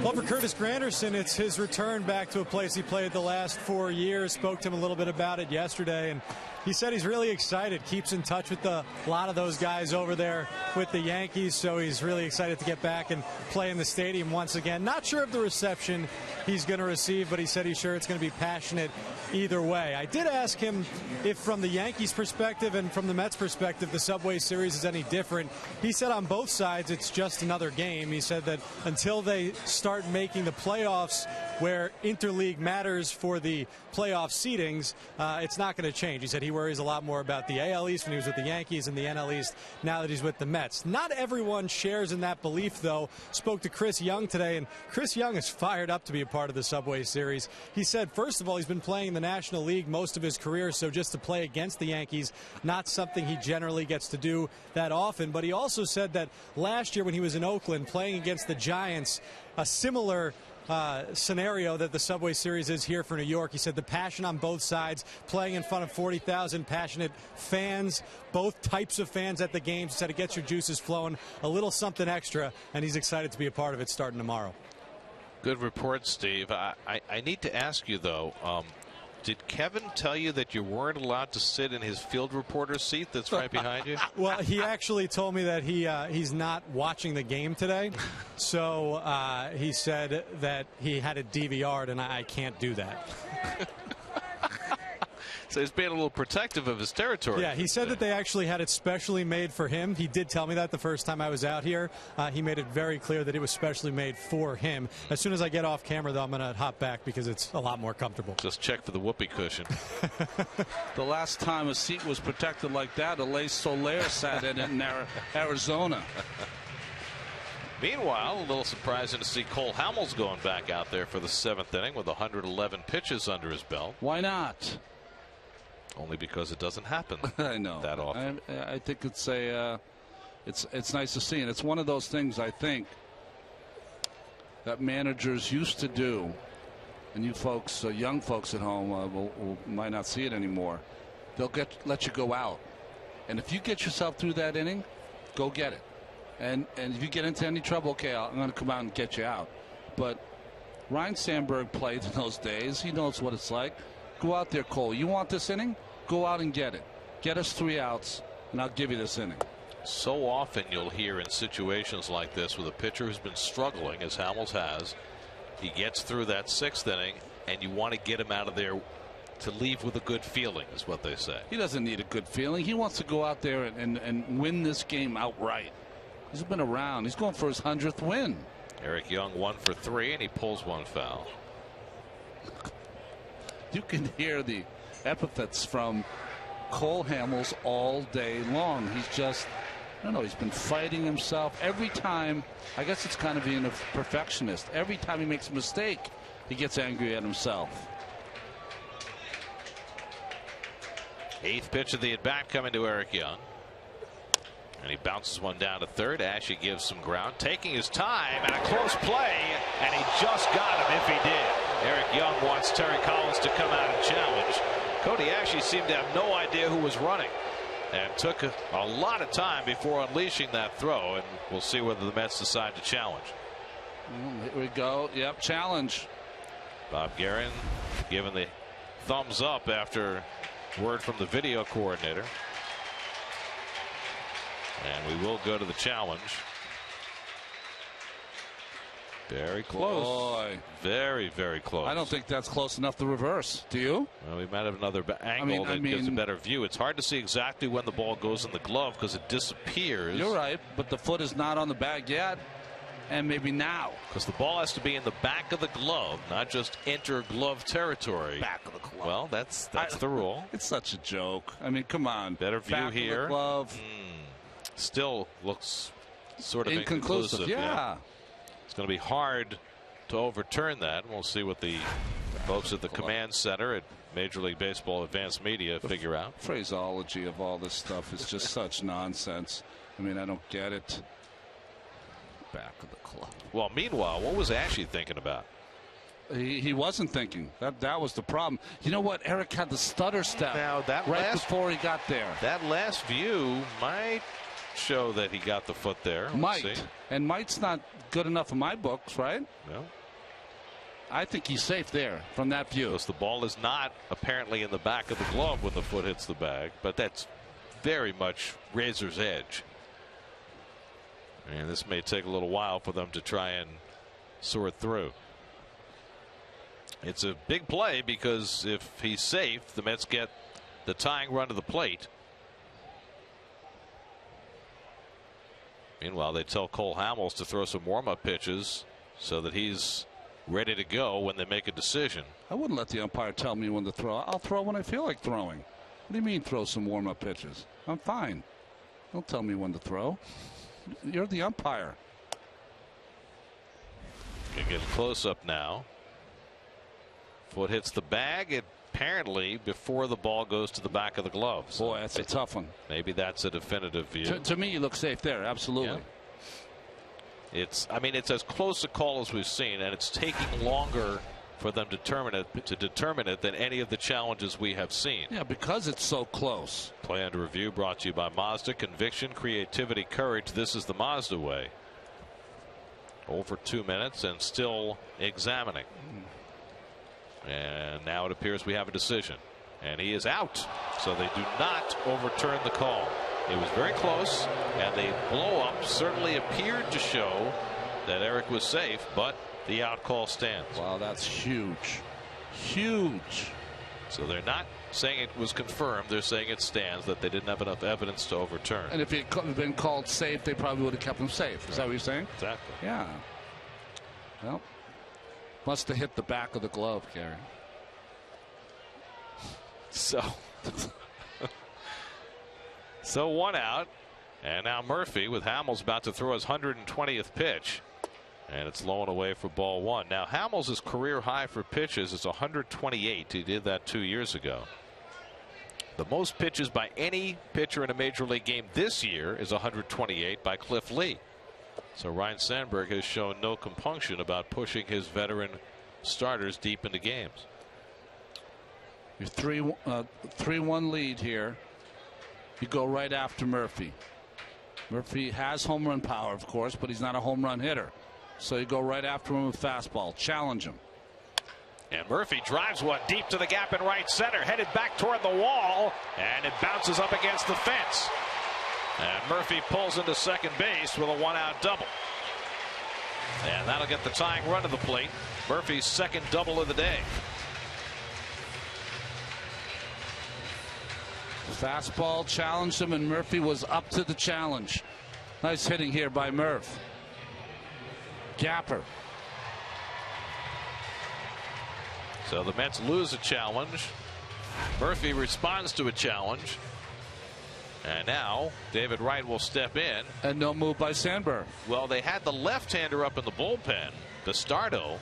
Well, for Curtis Granderson, it's his return back to a place he played the last 4 years. Spoke to him a little bit about it yesterday, and he said he's really excited. Keeps in touch with a lot of those guys over there with the Yankees, so he's really excited to get back and play in the stadium once again. Not sure of the reception he's going to receive, but he said he's sure it's going to be passionate either way. I did ask him if from the Yankees perspective and from the Mets perspective the Subway Series is any different. He said on both sides it's just another game. He said that until they start making the playoffs where interleague matters for the playoff seedings, it's not going to change. He said he worries a lot more about the AL East when he was with the Yankees and the NL East now that he's with the Mets. Not everyone shares in that belief, though. Spoke to Chris Young today, and Chris Young is fired up to be a part of the Subway Series. He said, first of all, he's been playing in the National League most of his career, so just to play against the Yankees, not something he generally gets to do that often. But he also said that last year when he was in Oakland playing against the Giants, a similar scenario that the Subway Series is here for New York. He said the passion on both sides, playing in front of 40,000 passionate fans, both types of fans at the games. He said it gets your juices flowing, a little something extra, and he's excited to be a part of it starting tomorrow. Good report, Steve. I need to ask you, though, did Kevin tell you that you weren't allowed to sit in his field reporter seat that's right behind you? Well, he actually told me that he's not watching the game today. So he said that he had it DVR'd, and I can't do that. So he's being a little protective of his territory. Yeah, he said that they actually had it specially made for him. He did tell me that the first time I was out here. He made it very clear that it was specially made for him. As soon as I get off camera, though, I'm going to hop back because it's a lot more comfortable. Just check for the whoopee cushion. The last time a seat was protected like that, Elay Soler sat in it in Arizona. Meanwhile, a little surprising to see Cole Hamels going back out there for the 7th inning with 111 pitches under his belt. Why not? Only because it doesn't happen I know that often. I think it's it's nice to see, and it's one of those things I think that managers used to do, and you folks, young folks at home, might not see it anymore. They'll let you go out, and if you get yourself through that inning, go get it. And if you get into any trouble, okay, I'm going to come out and get you out. But Ryan Sandberg played in those days. He knows what it's like. Go out there, Cole. You want this inning? Go out and get it. Get us 3 outs, and I'll give you this inning. So often you'll hear in situations like this with a pitcher who's been struggling, as Hamels has, he gets through that 6th inning, and you want to get him out of there to leave with a good feeling, is what they say. He doesn't need a good feeling. He wants to go out there and win this game outright. He's been around. He's going for his 100th win. Eric Young 1 for 3, and he pulls 1 foul. You can hear the epithets from Cole Hamels all day long. He's just, I don't know, he's been fighting himself every time. I guess it's kind of being a perfectionist. Every time he makes a mistake, he gets angry at himself. 8th pitch of the at-bat coming to Eric Young. And he bounces one down to third. Ashe gives some ground, taking his time, and a close play, and he just got him if he did. Eric Young wants Terry Collins to come out and challenge. Cody Ashe seemed to have no idea who was running and took a lot of time before unleashing that throw, and we'll see whether the Mets decide to challenge. Here we go. Yep, challenge. Bob Guerin giving the thumbs up after word from the video coordinator. And we will go to the challenge. Very close. Boy. Very, very close. I don't think that's close enough to reverse. Do you? Well, we might have another angle that gives a better view. It's hard to see exactly when the ball goes in the glove because it disappears. You're right, but the foot is not on the bag yet. And maybe now. Because the ball has to be in the back of the glove, not just enter glove territory. Back of the glove. Well, that's the rule. It's such a joke. I mean, come on. Better view back here. Of the glove. Still looks sort of inconclusive. Yeah. It's going to be hard to overturn that. We'll see what the folks at the command center at Major League Baseball Advanced Media figure out. Phraseology of all this stuff is just such nonsense. I mean, I don't get it. Back of the club. Well, meanwhile, what was Ashley thinking about? He wasn't thinking. That was the problem. You know what? Eric had the stutter step Now, that right before he got there. That last view might show that he got the foot there. Might. And might's not good enough in my books, right? No. I think he's safe there from that view. Because the ball is not apparently in the back of the glove when the foot hits the bag, but that's very much razor's edge. And this may take a little while for them to try and sort through. It's a big play because if he's safe, the Mets get the tying run to the plate. Meanwhile, they tell Cole Hamels to throw some warm-up pitches so that he's ready to go when they make a decision. I wouldn't let the umpire tell me when to throw. I'll throw when I feel like throwing. What do you mean throw some warm-up pitches? I'm fine. Don't tell me when to throw. You're the umpire. Gonna get a close-up now. Foot hits the bag apparently before the ball goes to the back of the glove. So boy, that's a tough one. Maybe that's a definitive view. To me, you look safe there. Absolutely. Yeah. I mean, it's as close a call as we've seen, and it's taking longer for them to determine it than any of the challenges we have seen. Yeah, because it's so close. Play under review brought to you by Mazda. Conviction, creativity, courage. This is the Mazda way. Over 2 minutes and still examining. And now it appears we have a decision. And he is out. So they do not overturn the call. It was very close, and the blow-up certainly appeared to show that Eric was safe, but the out call stands. Wow, that's huge. Huge. So they're not saying it was confirmed. They're saying it stands, that they didn't have enough evidence to overturn. And if it had been called safe, they probably would have kept him safe. Is that what you're saying? Exactly. Yeah. Well, must have hit the back of the glove, Gary. So one out, and now Murphy with Hamels about to throw his 120th pitch, and it's low and away for ball one. Now Hamels' career high for pitches is 128. He did that 2 years ago. The most pitches by any pitcher in a major league game this year is 128 by Cliff Lee. So Ryan Sandberg has shown no compunction about pushing his veteran starters deep into games. Your 3-1 lead here. You go right after Murphy. Murphy has home run power, of course, but he's not a home run hitter. So you go right after him with fastball. Challenge him. And Murphy drives one deep to the gap in right center, headed back toward the wall, and it bounces up against the fence. And Murphy pulls into second base with a one-out double. And that'll get the tying run to the plate. Murphy's second double of the day. Fastball challenged him, and Murphy was up to the challenge. Nice hitting here by Murph. Gapper. So the Mets lose a challenge. Murphy responds to a challenge. And now David Wright will step in. And no move by Sandberg. Well, they had the left-hander up in the bullpen, Bastardo,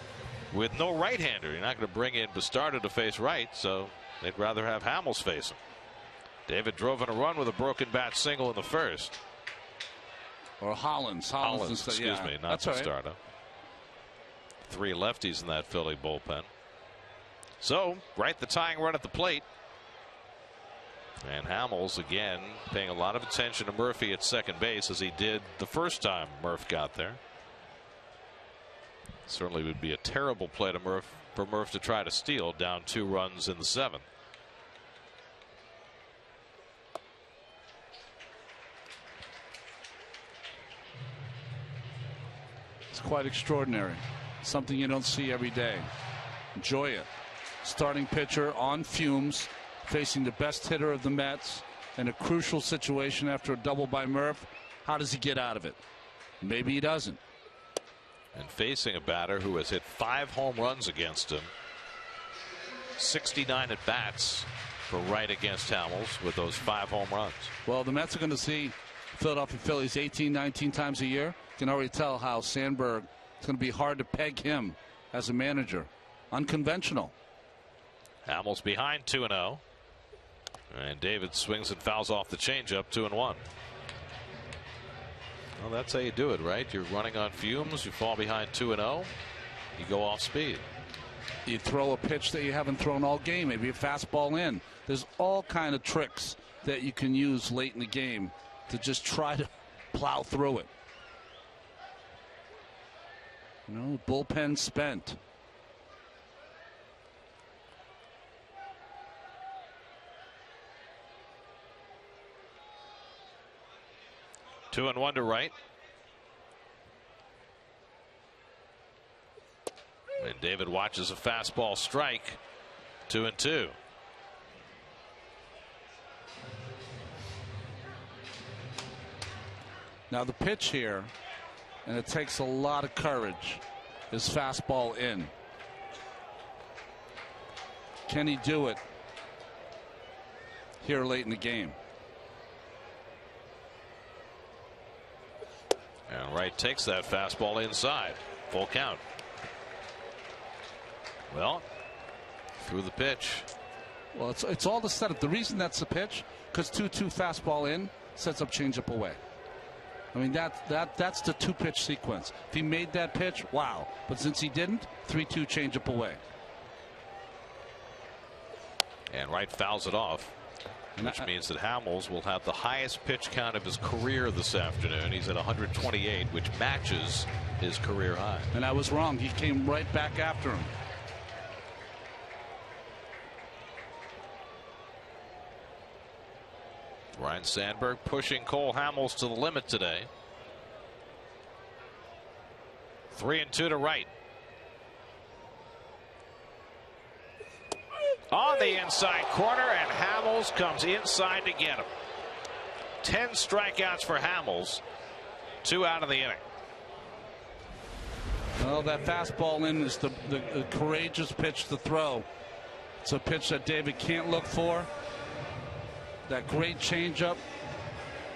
with no right-hander. You're not going to bring in Bastardo to face Wright, so they'd rather have Hamels face him. David drove in a run with a broken bat single in the first. Or Hollins. Excuse me, not Bastardo. Right. 3 lefties in that Philly bullpen. So, Wright the tying run at the plate. And Hamels, again, paying a lot of attention to Murphy at second base, as he did the first time Murph got there. Certainly would be a terrible play to for Murph to try to steal, down 2 runs in the 7th. It's quite extraordinary. Something you don't see every day. Enjoy it. Starting pitcher on fumes, facing the best hitter of the Mets in a crucial situation after a double by Murph. How does he get out of it? Maybe he doesn't. And facing a batter who has hit 5 home runs against him. 69 at bats for Wright against Hamels with those 5 home runs. Well, the Mets are going to see Philadelphia Phillies 18, 19 times a year. You can already tell how Sandberg, it's going to be hard to peg him as a manager. Unconventional. Hamels behind 2-0. And David swings and fouls off the changeup, 2-1. Well, that's how you do it, right? You're running on fumes. You fall behind 2-0. You go off speed. You throw a pitch that you haven't thrown all game. Maybe a fastball in. There's all kind of tricks that you can use late in the game to just try to plow through it. You know, bullpen spent. Two and one to right. And David watches a fastball strike. 2-2. Now the pitch here, and it takes a lot of courage, is fastball in. Can he do it here late in the game? And Wright takes that fastball inside. Full count. Well, through the pitch. Well, it's all the setup. The reason that's the pitch, because 2-2 fastball in sets up changeup away. I mean, that's the two-pitch sequence. If he made that pitch, wow. But since he didn't, 3-2 changeup away. And Wright fouls it off, which means that Hamels will have the highest pitch count of his career this afternoon. He's at 128, which matches his career high. And I was wrong. He came right back after him. Ryne Sandberg pushing Cole Hamels to the limit today. 3-2 to Wright. On the inside corner, and Hamels comes inside to get him. 10 strikeouts for Hamels. 2 out of the inning. Well, that fastball in is the courageous pitch to throw. It's a pitch that David can't look for. That great changeup,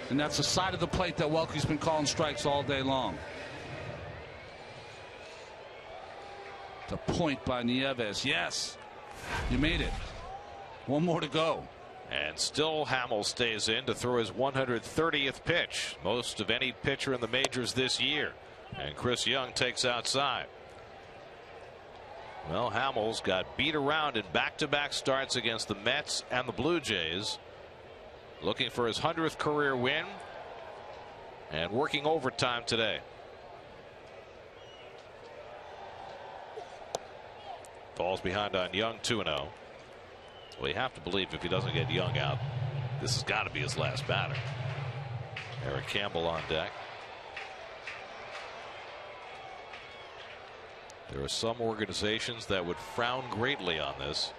and that's the side of the plate that Welke's been calling strikes all day long. The point by Nieves. Yes, you made it. One more to go. And still Hamels stays in to throw his 130th pitch, most of any pitcher in the majors this year. And Chris Young takes outside. Well, Hamels got beat around in back-to-back starts against the Mets and the Blue Jays. Looking for his 100th career win and working overtime today. Falls behind on Young, 2-0. Well, you have to believe if he doesn't get Young out, this has got to be his last batter. Eric Campbell on deck. There are some organizations that would frown greatly on this.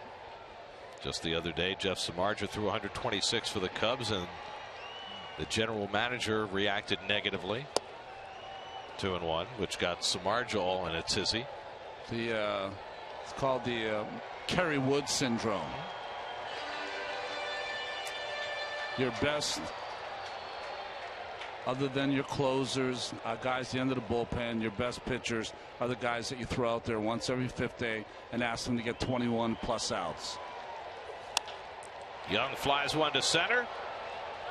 Just the other day, Jeff Samardzija threw 126 for the Cubs, and the general manager reacted negatively. 2-1, which got Samardzija all in a tizzy. It's called the Kerry Wood syndrome. Your best, other than your closers, guys at the end of the bullpen, your best pitchers are the guys that you throw out there once every fifth day and ask them to get 21 plus outs. Young flies one to center,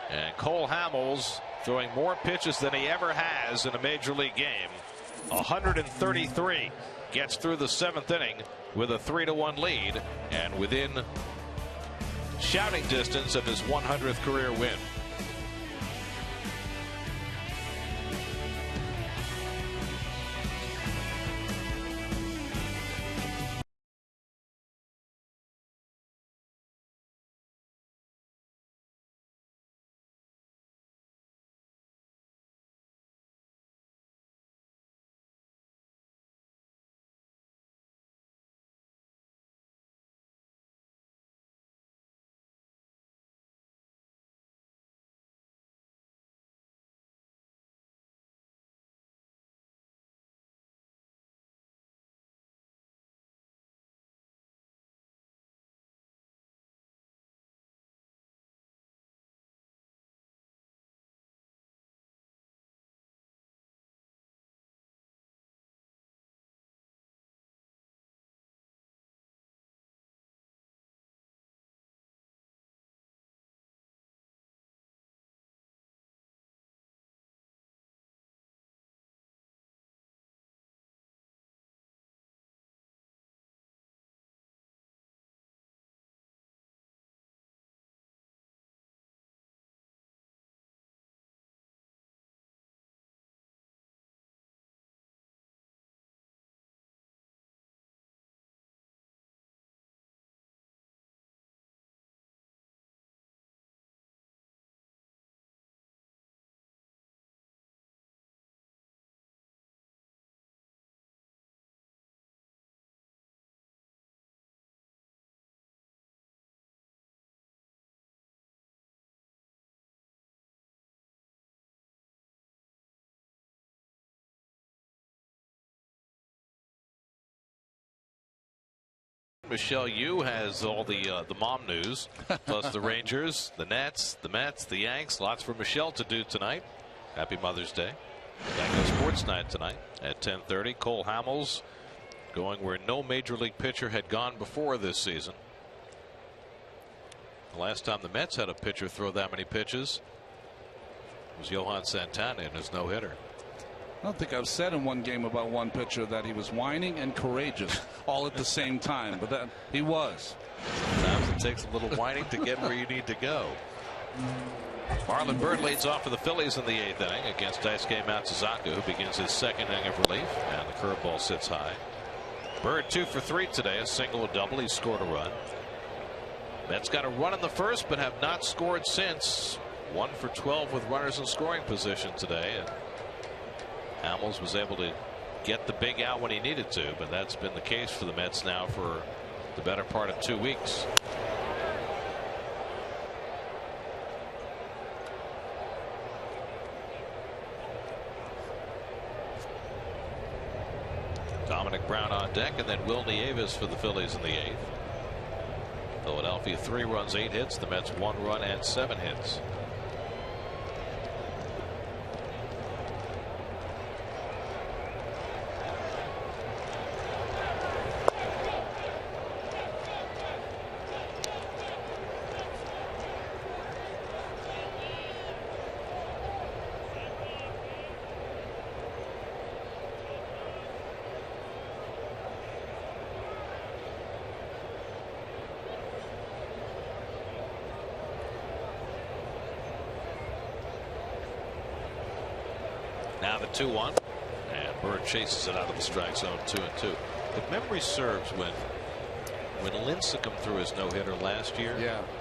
and Cole Hamels throwing more pitches than he ever has in a major league game. 133, gets through the 7th inning with a 3-1 lead and within shouting distance of his 100th career win. Michelle Yu has all the mom news, plus the Rangers, the Nets, the Mets, the Yanks. Lots for Michelle to do tonight. Happy Mother's Day. Geico Sports Night tonight at 10:30. Cole Hamels going where no major league pitcher had gone before this season. The last time the Mets had a pitcher throw that many pitches was Johan Santana in his no-hitter. I don't think I've said in one game about one pitcher that he was whining and courageous all at the same time, but that he was. Sometimes it takes a little whining to get where you need to go. Marlon Byrd leads off for the Phillies in the 8th inning against Daisuke Matsuzaka, who begins his 2nd inning of relief, and the curveball sits high. Byrd 2 for 3 today, a single, a double. He scored a run. Mets got a run in the first, but have not scored since. 1 for 12 with runners in scoring position today. And Hamels was able to get the big out when he needed to, but that's been the case for the Mets now for the better part of 2 weeks. Dominic Brown on deck, and then Will Nieves for the Phillies in the 8th. Philadelphia 3 runs, 8 hits. The Mets 1 run and 7 hits. Now the 2-1, and Byrd chases it out of the strike zone, 2-2. If memory serves, when Lincecum threw his no-hitter last year,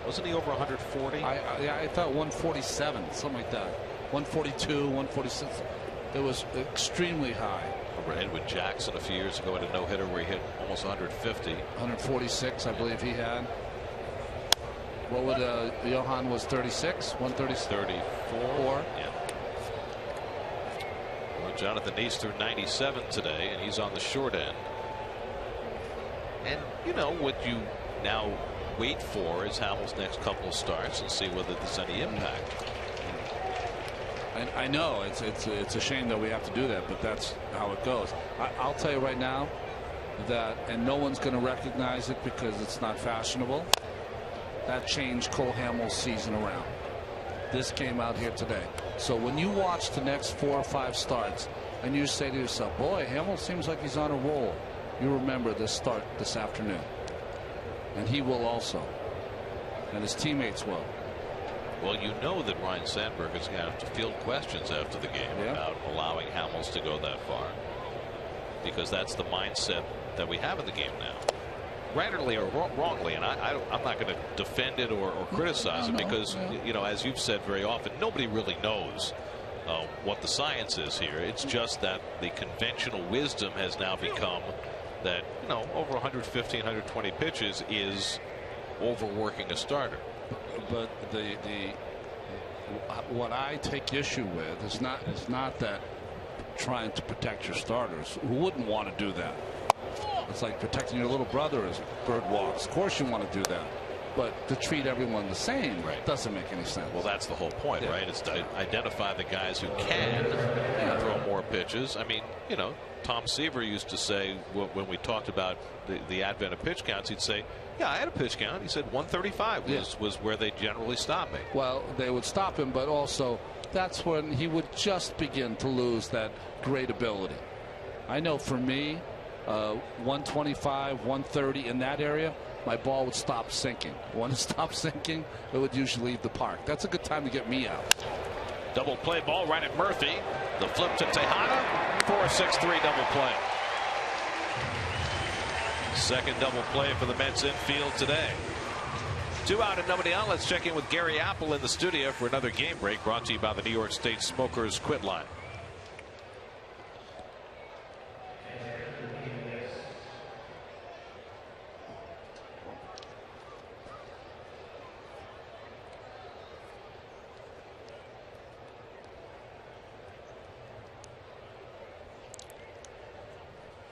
wasn't he over 140? Yeah, I thought 147, something like that. 142, 146. It was extremely high. Over Edwin Jackson a few years ago had a no-hitter where he hit almost 150. 146, I believe he had. What would Johan was 36? 136? 34. Yeah. Jonathan Neese threw 97 today, and he's on the short end. And you know what you now wait for is Hamels' next couple of starts and see whether there's any impact. I know it's a shame that we have to do that, but that's how it goes. I'll tell you right now that, and no one's going to recognize it because it's not fashionable, that changed Cole Hamels' season around. This came out here today. So when you watch the next 4 or 5 starts and you say to yourself, boy, Hamels seems like he's on a roll, you remember this start this afternoon. And he will also. And his teammates will. Well, you know that Ryan Sandberg is going to have to field questions after the game about allowing Hamels to go that far. Because that's the mindset that we have in the game now. Rightly or wrongly, and I'm not going to defend it or criticize it because, you know, as you've said very often, nobody really knows what the science is here. It's just that the conventional wisdom has now become that, you know, over 115, 120 pitches is overworking a starter. But what I take issue with is not that trying to protect your starters. Who wouldn't want to do that? It's like protecting your little brother as Byrd walks. Of course you want to do that. But to treat everyone the same doesn't make any sense. Well, that's the whole point, right? It's to identify the guys who can throw more pitches. I mean, you know, Tom Seaver used to say when we talked about the advent of pitch counts, he'd say, yeah, I had a pitch count. He said 135 was where they generally stopped me. Well, they would stop him, but also that's when he would just begin to lose that great ability. I know for me, 125, 130 in that area, my ball would stop sinking. When it stopped sinking, it would usually leave the park. That's a good time to get me out. Double play ball right at Murphy. The flip to Tejada. 4-6-3 double play. Second double play for the Mets infield today. 2 out and nobody on. Let's check in with Gary Apple in the studio for another game break brought to you by the New York State Smokers Quit Line.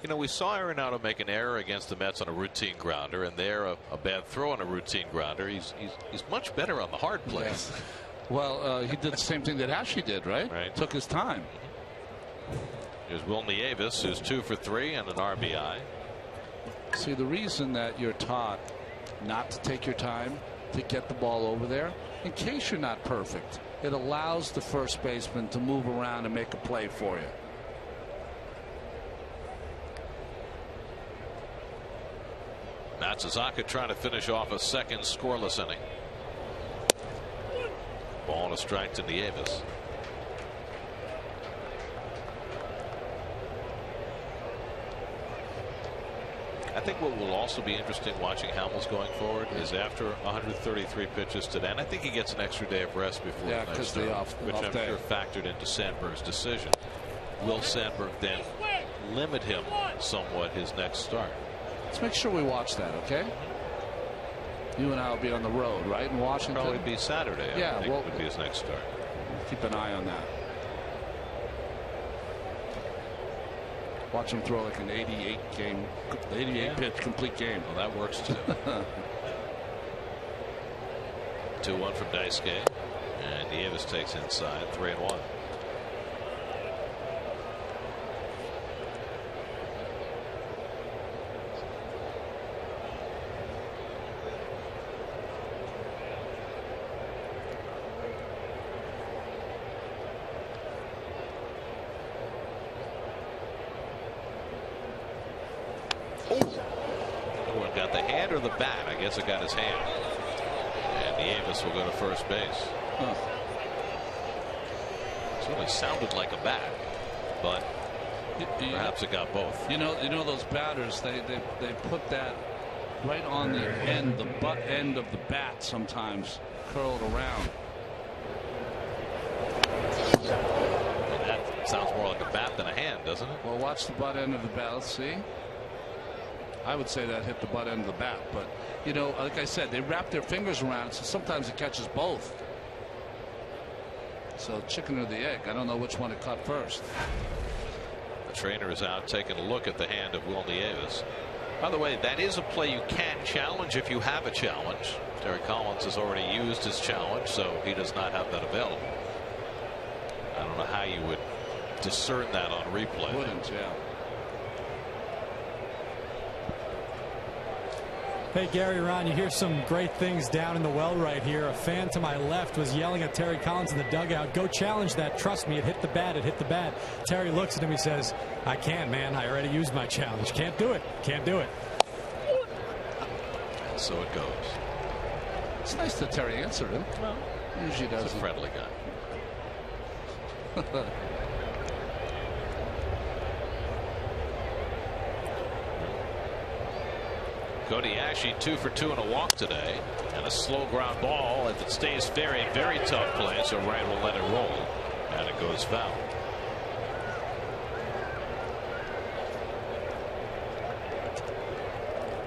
You know, we saw Arenado make an error against the Mets on a routine grounder, and there a bad throw on a routine grounder. He's much better on the hard plays. Yeah. Well, he did the same thing that Ashley did, right? Took his time. Here's Will Nieves, who's 2 for 3 and an RBI. See, the reason that you're taught not to take your time to get the ball over there, in case you're not perfect, it allows the first baseman to move around and make a play for you. Matsuzaka trying to finish off a second scoreless inning. Ball and a strike to Nieves. I think what will also be interesting watching Hamels going forward is after 133 pitches today, and I think he gets an extra day of rest before the next start, which I'm sure factored into Sandberg's decision. Will Sandberg then limit him somewhat his next start? Let's make sure we watch that, okay? You and I will be on the road, right, in Washington? Probably be Saturday. I think would be his next start. Keep an eye on that. Watch him throw like an 88 pitch complete game. Well, that works too. 2-1 from Daisuke, and Nieves takes inside. 3-1. Got the hand or the bat? I guess it got his hand. And Nieves will go to first base. Certainly sounded like a bat, but perhaps it got both. You know those batters, they put that right on the end, the butt end of the bat, sometimes curled around. And that sounds more like a bat than a hand, doesn't it? Well, watch the butt end of the bat. Let's see. I would say that hit the butt end of the bat, but you know, like I said, they wrap their fingers around it, so sometimes it catches both. So chicken or the egg, I don't know which one it caught first. The trainer is out taking a look at the hand of Will Nieves. By the way, that is a play you can challenge if you have a challenge. Terry Collins has already used his challenge, so he does not have that available. I don't know how you would discern that on replay. Wouldn't, yeah. Hey, Gary, Ron, you hear some great things down in the well right here. A fan to my left was yelling at Terry Collins in the dugout, "Go challenge that. Trust me, it hit the bat. It hit the bat." Terry looks at him. He says, "I can't, man. I already used my challenge. Can't do it. Can't do it." And so it goes. It's nice that Terry answered him. Well, usually does. He's a friendly guy. Cody Ashe 2 for 2 and a walk today, and a slow ground ball. If it stays fair, a very tough play, so Ryan will let it roll, and it goes foul.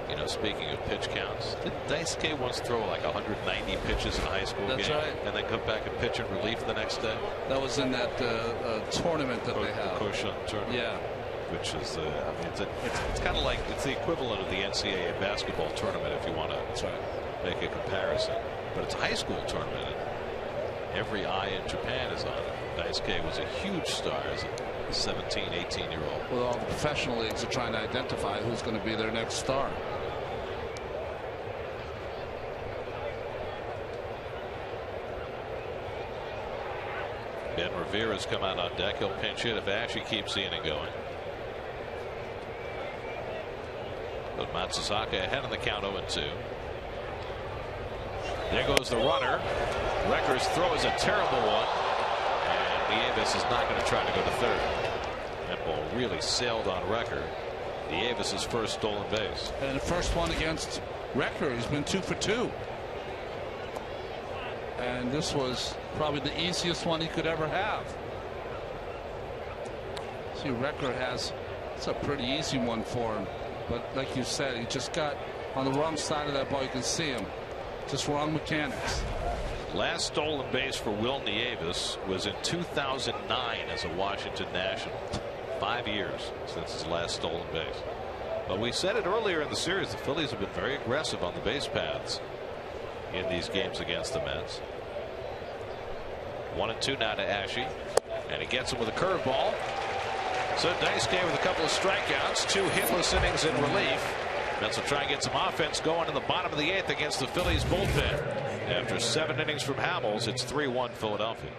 You know, speaking of pitch counts, didn't Daisuke once throw like 190 pitches in a high school game? That's right. And then come back and pitch in relief the next day? That was in that tournament that they have. The Koshan tournament. Yeah. Which is, I mean, it's kind of like it's the equivalent of the NCAA basketball tournament if you want to make a comparison. But it's a high school tournament. And every eye in Japan is on it. Daisuke was a huge star as a 17, 18-year-old. Well, all the professional leagues are trying to identify who's going to be their next star. Ben Revere has come out on deck. He'll pinch hit if Ashe keeps the inning going. But Matsuzaka ahead on the count 0-2. There goes the runner. Recker's throw is a terrible one. And Nieves is not going to try to go to third. That ball really sailed on Recker. Nieves' first stolen base. And the first one against Recker. He's been 2 for 2. And this was probably the easiest one he could ever have. See, Recker has, it's a pretty easy one for him. But like you said, he just got on the wrong side of that ball. You can see him. Just wrong mechanics. Last stolen base for Will Nieves was in 2009 as a Washington National. 5 years since his last stolen base. But we said it earlier in the series, the Phillies have been very aggressive on the base paths in these games against the Mets. 1-2 now to Ashe, and he gets him with a curveball. So Daisuke with a couple of strikeouts, 2 hitless innings in relief. Mets will try and get some offense going in the bottom of the 8th against the Phillies bullpen. After 7 innings from Hamels, it's 3-1 Philadelphia.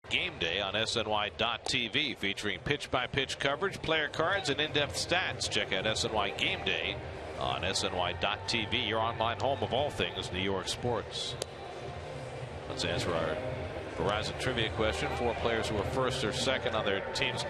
Game day on SNY.TV, featuring pitch-by-pitch coverage, player cards, and in-depth stats. Check out SNY Game Day on SNY.TV, your online home of all things New York sports. Let's answer our Verizon trivia question. 4 players who are first or second on their team's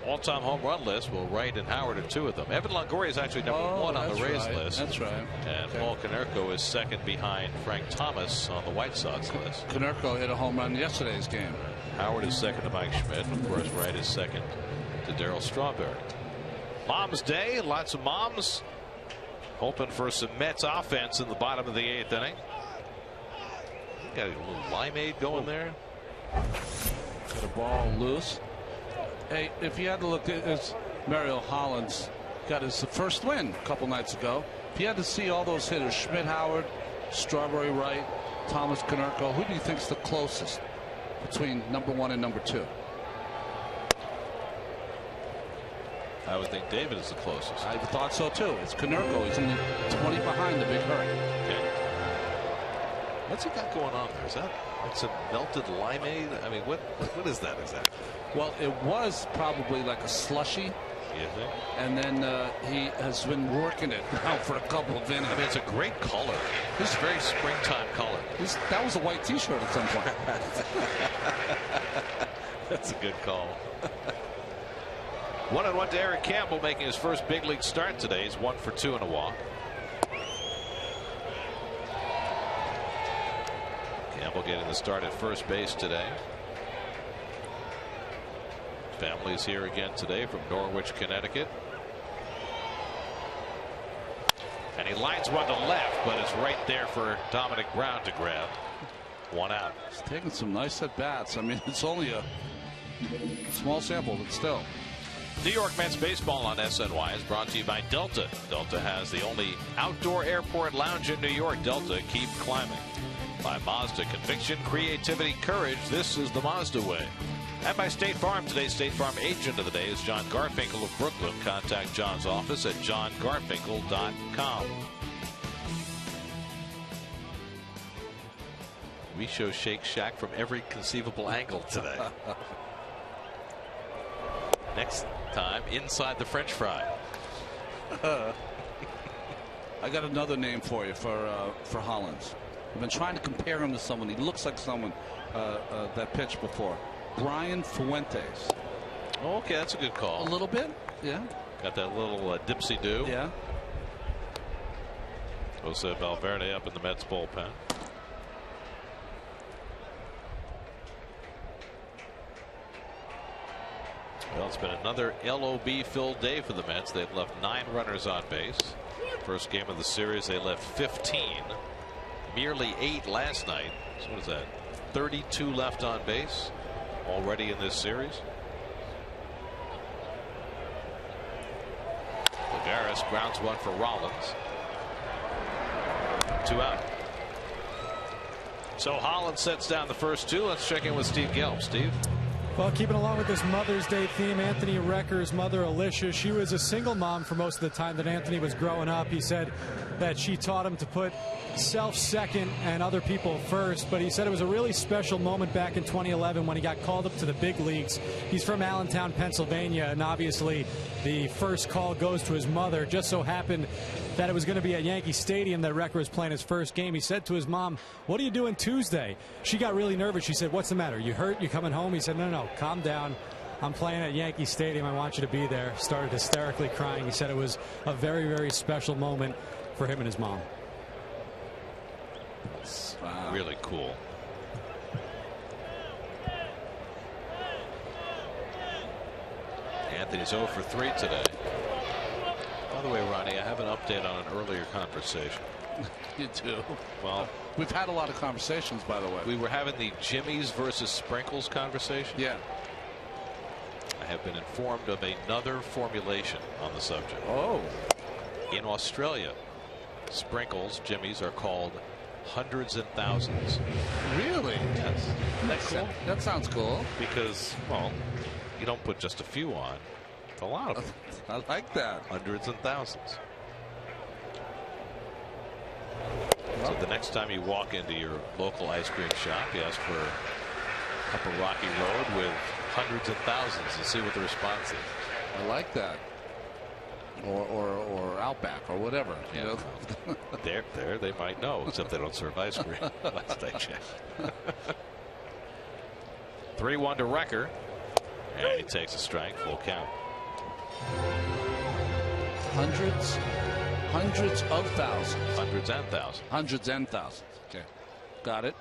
all-time home run list. Well, Wright and Howard are 2 of them. Evan Longoria is actually number 1 on the Rays list. That's right. And Paul Konerko is second behind Frank Thomas on the White Sox list. Konerko hit a home run in yesterday's game. Howard is second to Mike Schmidt. Of course, Wright is second to Darryl Strawberry. Mom's Day, lots of moms hoping for some Mets offense in the bottom of the 8th inning. Got a little limeade going there. Got a ball loose. Hey, if you had to look at this, Mario Hollins got his first win a couple nights ago. If you had to see all those hitters, Schmidt, Howard, Strawberry, Wright, Thomas, Konerko, who do you think's the closest between number 1 and number 2? I would think David is the closest. I thought so too. It's Konerko. He's only 20 behind the Big Hurt. Okay. What's he got going on there? Is that like some melted limeade? I mean, what is that exactly? Well, it was probably like a slushy. You think? And then he has been working it now for a couple of innings. I mean, it's a great color. This is very springtime color. That was a white T-shirt at some point. That's a good call. 1-1 to Eric Campbell, making his first big league start today. He's 1 for 2 and a walk. Campbell getting the start at first base today. Family's here again today from Norwich, Connecticut. And he lines one to left, but it's right there for Dominic Brown to grab. 1 out. He's taking some nice at bats. I mean, it's only a small sample, but still. New York Mets baseball on SNY is brought to you by Delta. Delta has the only outdoor airport lounge in New York. Delta, keep climbing. By Mazda, conviction, creativity, courage. This is the Mazda way. And by State Farm. Today's State Farm agent of the day is John Garfinkel of Brooklyn. Contact John's office at johngarfinkel.com. We show Shake Shack from every conceivable angle today. Next time, inside the French fry. I got another name for you for Hollins. I've been trying to compare him to someone. He looks like someone that pitched before. Brian Fuentes. Okay, that's a good call. A little bit, yeah. Got that little dipsy do. Yeah. Jose Valverde up in the Mets bullpen. Well, it's been another LOB-filled day for the Mets. They've left 9 runners on base. First game of the series, they left 15. Merely 8 last night. So what is that? 32 left on base already in this series. Lagares grounds one for Rollins. 2 out. So Holland sets down the first 2. Let's check in with Steve Gelb. Steve. Well, keeping along with this Mother's Day theme, Anthony Recker's mother, Alicia, she was a single mom for most of the time that Anthony was growing up. He said that she taught him to put self second and other people first, but he said it was a really special moment back in 2011 when he got called up to the big leagues. He's from Allentown, Pennsylvania, and obviously the first call goes to his mother. It just so happened that it was going to be at Yankee Stadium that Recker was playing his first game. He said to his mom, "What are you doing Tuesday?" She got really nervous. She said, "What's the matter? You hurt? You coming home?" He said, No, calm down. I'm playing at Yankee Stadium. I want you to be there." Started hysterically crying. He said it was a very, very special moment for him and his mom. Wow. Really cool. Anthony's 0 for 3 today. By the way, Ronnie, I have an update on an earlier conversation. You too. Well, we've had a lot of conversations, by the way. We were having the Jimmy's versus Sprinkles conversation. Yeah. I have been informed of another formulation on the subject. Oh. In Australia, Sprinkles, Jimmy's, are called hundreds and thousands. Really? Yes. Isn't that cool? That sounds cool. Because, well, you don't put just a few on. It's a lot of them. I like that. Hundreds and thousands. So the next time you walk into your local ice cream shop, you ask for a cup of Rocky Road with hundreds and thousands and see what the response is. I like that. Or Outback or whatever. Yeah. You know? there they might know, except they don't serve ice cream. Last I checked. 3-1 to Recker, and he takes a strike, full count. Hundreds of thousands. Hundreds and thousands. Hundreds and thousands. Okay, got it.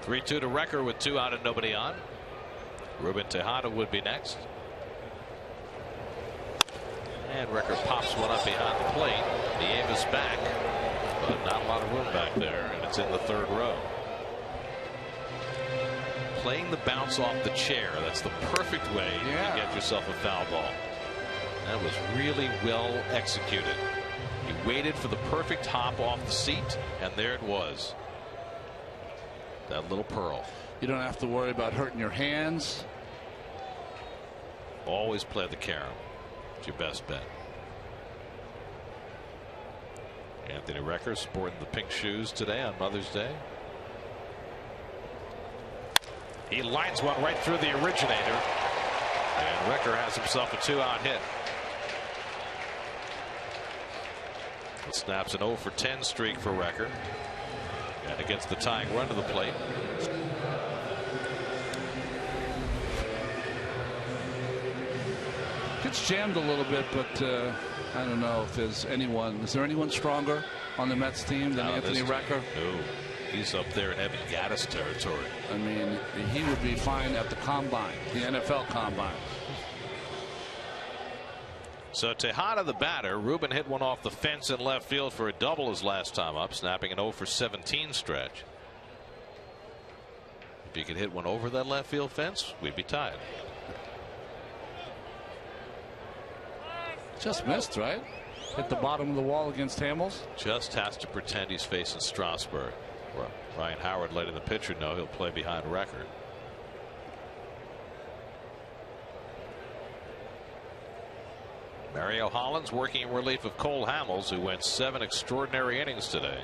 Three-2 to Recker with 2 out and nobody on. Ruben Tejada would be next. And Recker pops one up behind the plate. The aim is back, but not a lot of room back there, and it's in the 3rd row. Playing the bounce off the chair, that's the perfect way to get yourself a foul ball. That was really well executed. He waited for the perfect hop off the seat, and there it was. That little pearl. You don't have to worry about hurting your hands. Always play the carom. It's your best bet. Anthony Recker sporting the pink shoes today on Mother's Day. He lines one right through the originator, and Recker has himself a 2-out hit. It snaps an 0 for 10 streak for Recker, and against the tying run to the plate. Gets jammed a little bit, but I don't know if there's anyone. Is there anyone stronger on the Mets team than Anthony Recker? No. He's up there in Evan Gattis territory. I mean, he would be fine at the combine, the NFL combine. So Tejada, the batter. Ruben hit one off the fence in left field for a double his last time up, snapping an 0 for 17 stretch. If you could hit one over that left field fence, we'd be tied. Just missed, right? Hit the bottom of the wall against Hamels. Just has to pretend he's facing Strasburg. Ryan Howard letting the pitcher know he'll play behind Recker. Mario Hollins working in relief of Cole Hamels, who went 7 extraordinary innings today.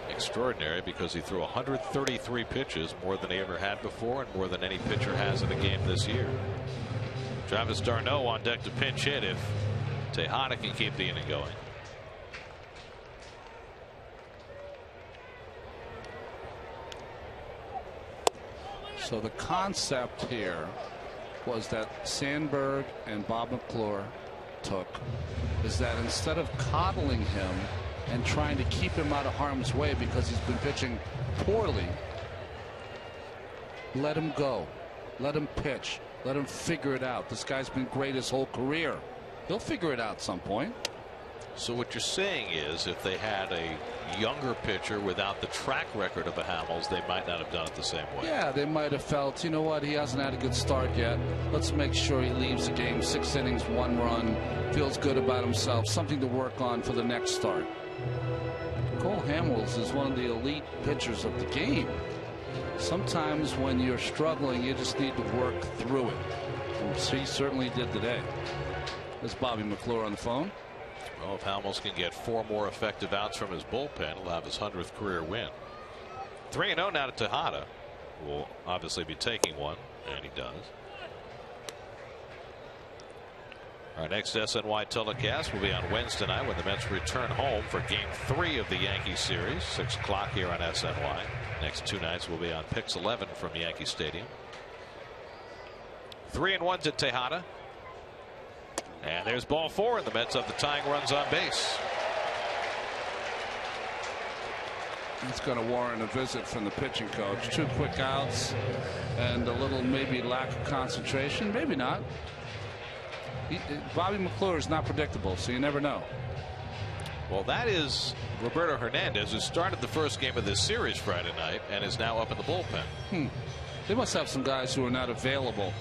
Extraordinary because he threw 133 pitches, more than he ever had before and more than any pitcher has in a game this year. Travis d'Arnaud on deck to pinch hit if Tejada can keep the inning going. So the concept here was that Sandberg and Bob McClure took is that instead of coddling him and trying to keep him out of harm's way because he's been pitching poorly, let him go, let him pitch, let him figure it out. This guy's been great his whole career. He'll figure it out at some point. So what you're saying is if they had a younger pitcher without the track record of a Hamels, they might not have done it the same way. Yeah, they might have felt, you know what, he hasn't had a good start yet. Let's make sure he leaves the game 6 innings, 1 run, feels good about himself, something to work on for the next start. Cole Hamels is one of the elite pitchers of the game. Sometimes when you're struggling, you just need to work through it. And he certainly did today. There's Bobby McClure on the phone. Well, if Hamels can get 4 more effective outs from his bullpen, he'll have his 100th career win. 3-0 now to Tejada. Will obviously be taking one, and he does. Our next SNY telecast will be on Wednesday night when the Mets return home for Game 3 of the Yankees series, 6 o'clock here on SNY. Next 2 nights will be on Pix 11 from Yankee Stadium. 3-1 to Tejada. And there's ball 4, and the Mets have the tying runs on base. It's going to warrant a visit from the pitching coach. 2 quick outs and a little maybe lack of concentration. Maybe not. Bobby McClure is not predictable, so you never know. Well, that is Roberto Hernandez, who started the first game of this series Friday night and is now up in the bullpen. They must have some guys who are not available.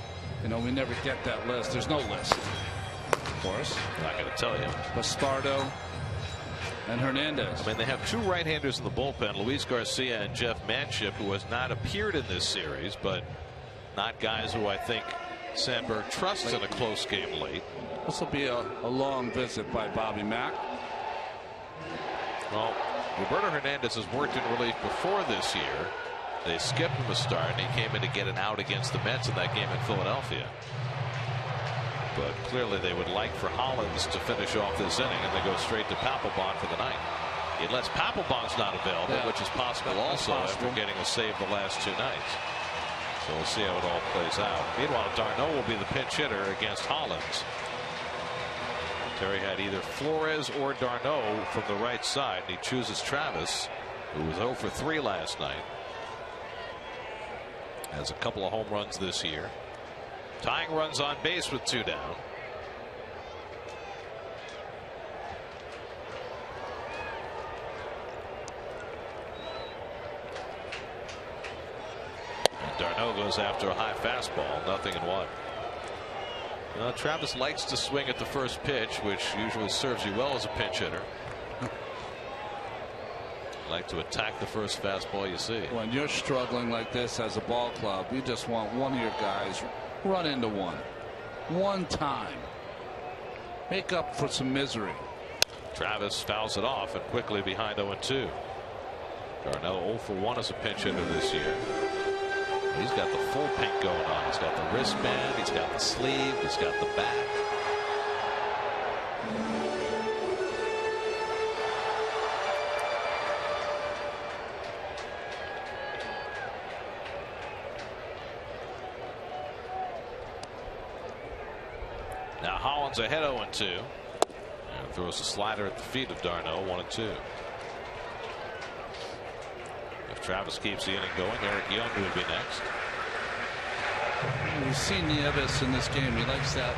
You know, we never get that list. There's no list. Of course. I'm not going to tell you. Bastardo and Hernandez. I mean, they have 2 right-handers in the bullpen, Luis Garcia and Jeff Manship, who has not appeared in this series, but not guys who I think Sandberg trusts in a close game late. This will be a long visit by Bobby Mack. Well, Roberto Hernandez has worked in relief before this year. They skipped him a start, and he came in to get an out against the Mets in that game in Philadelphia. But clearly they would like for Hollins to finish off this inning, and they go straight to Papelbon for the night. Unless Papelbon's not available, which is possible also after getting a save the last 2 nights. So we'll see how it all plays out. Meanwhile, d'Arnaud will be the pinch hitter against Hollins. Terry had either Flores or d'Arnaud from the right side, and he chooses Travis, who was 0 for 3 last night. Has a couple of home runs this year. Tying runs on base with 2 down. And d'Arnaud goes after a high fastball, 0-1. Travis likes to swing at the first pitch, which usually serves you well as a pinch hitter. Like to attack the first fastball you see. When you're struggling like this as a ball club, you just want one of your guys run into one time. Make up for some misery. Travis fouls it off and quickly behind 0-2. d'Arnaud 0 for 1 as a pinch hitter this year. He's got the full pink going on. He's got the wristband, he's got the sleeve, he's got the bat. Now Hollins ahead 0-2. And throws a slider at the feet of d'Arnaud, 1-2. If Travis keeps the inning going, Eric Young would be next. We've seen Nieves in this game. He likes that,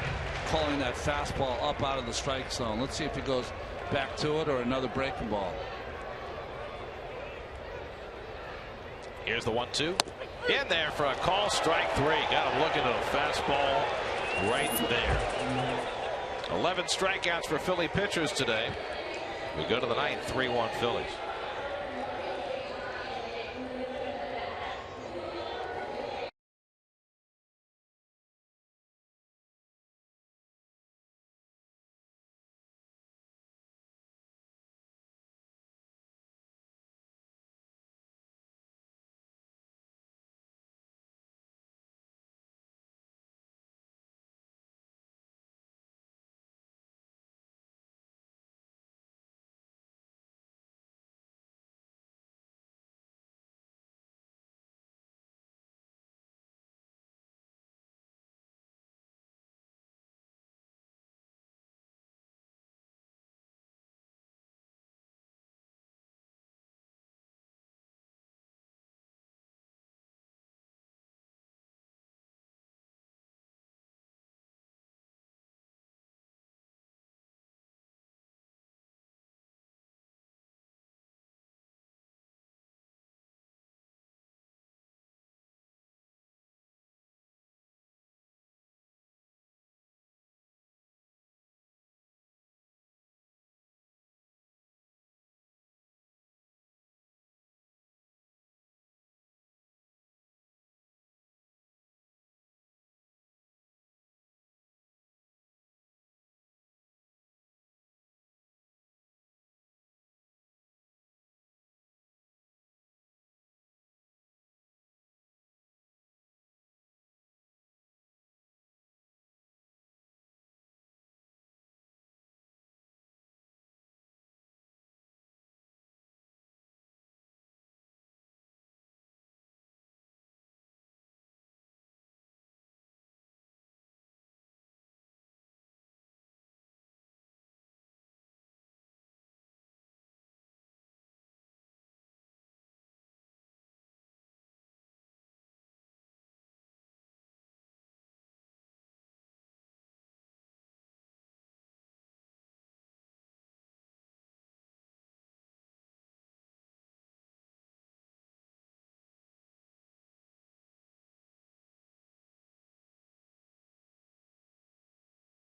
calling that fastball up out of the strike zone. Let's see if he goes back to it or another breaking ball. Here's the 1-2. In there for a call, strike 3. Got him looking at a fastball right there. 11 strikeouts for Philly pitchers today. We go to the ninth, 3-1 Phillies.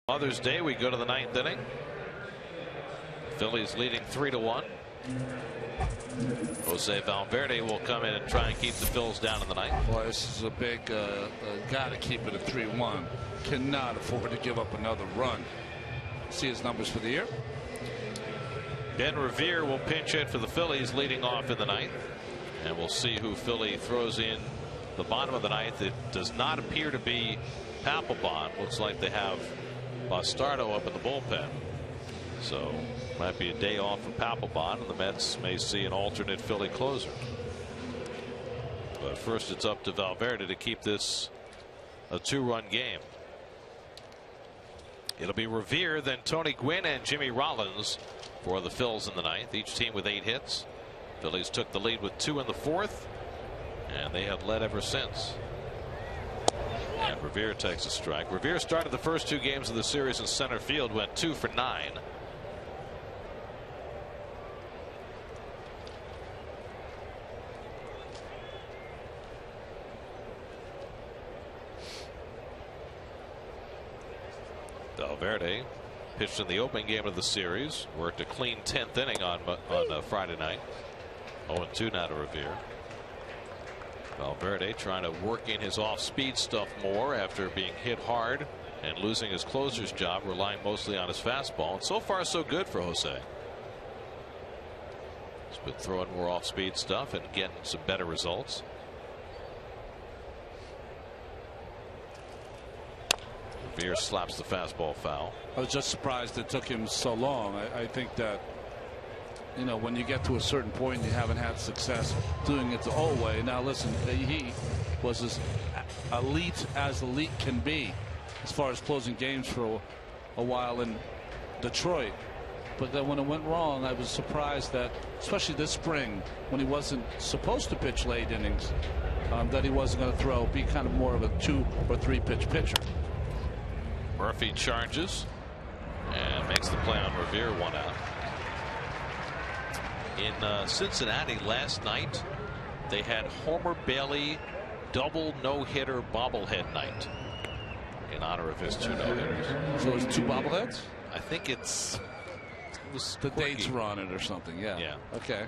Mother's Day, we go to the 9th inning. Phillies leading 3-1. Jose Valverde will come in and try and keep the Phils down in the 9th. Boy, this is a big got to keep it at 3-1. Cannot afford to give up another run. See his numbers for the year. Ben Revere will pinch hit for the Phillies leading off in the 9th. And we'll see who Philly throws in the bottom of the 9th. It does not appear to be Papelbon. Looks like they have Bastardo up in the bullpen. So might be a day off for Papelbon, and the Mets may see an alternate Philly closer. But first it's up to Valverde to keep this a 2-run game. It'll be Revere, then Tony Gwynn and Jimmy Rollins for the Phils in the 9th. Each team with 8 hits. Phillies took the lead with 2 in the 4th, and they have led ever since. And Revere takes a strike. Revere started the first 2 games of the series in center field, went 2 for 9. Valverde pitched in the opening game of the series, worked a clean 10th inning on Friday night. 0-2 now to Revere. Valverde trying to work in his off-speed stuff more after being hit hard and losing his closer's job, relying mostly on his fastball. And so far so good for Jose. He's been throwing more off-speed stuff and getting some better results. Revere slaps the fastball foul. I was just surprised it took him so long. I think that, you know, when you get to a certain point, you haven't had success doing it the old way. Now, listen, he was as elite can be as far as closing games for a while in Detroit. But then when it went wrong, I was surprised that, especially this spring, when he wasn't supposed to pitch late innings, that he wasn't going to be kind of more of a 2 or 3 pitch pitcher. Murphy charges and makes the play on Revere, 1 out. In Cincinnati last night, they had Homer Bailey double no-hitter bobblehead night in honor of his 2 no-hitters. So it's 2 bobbleheads? I think it was the dates were on it or something. Yeah. Okay.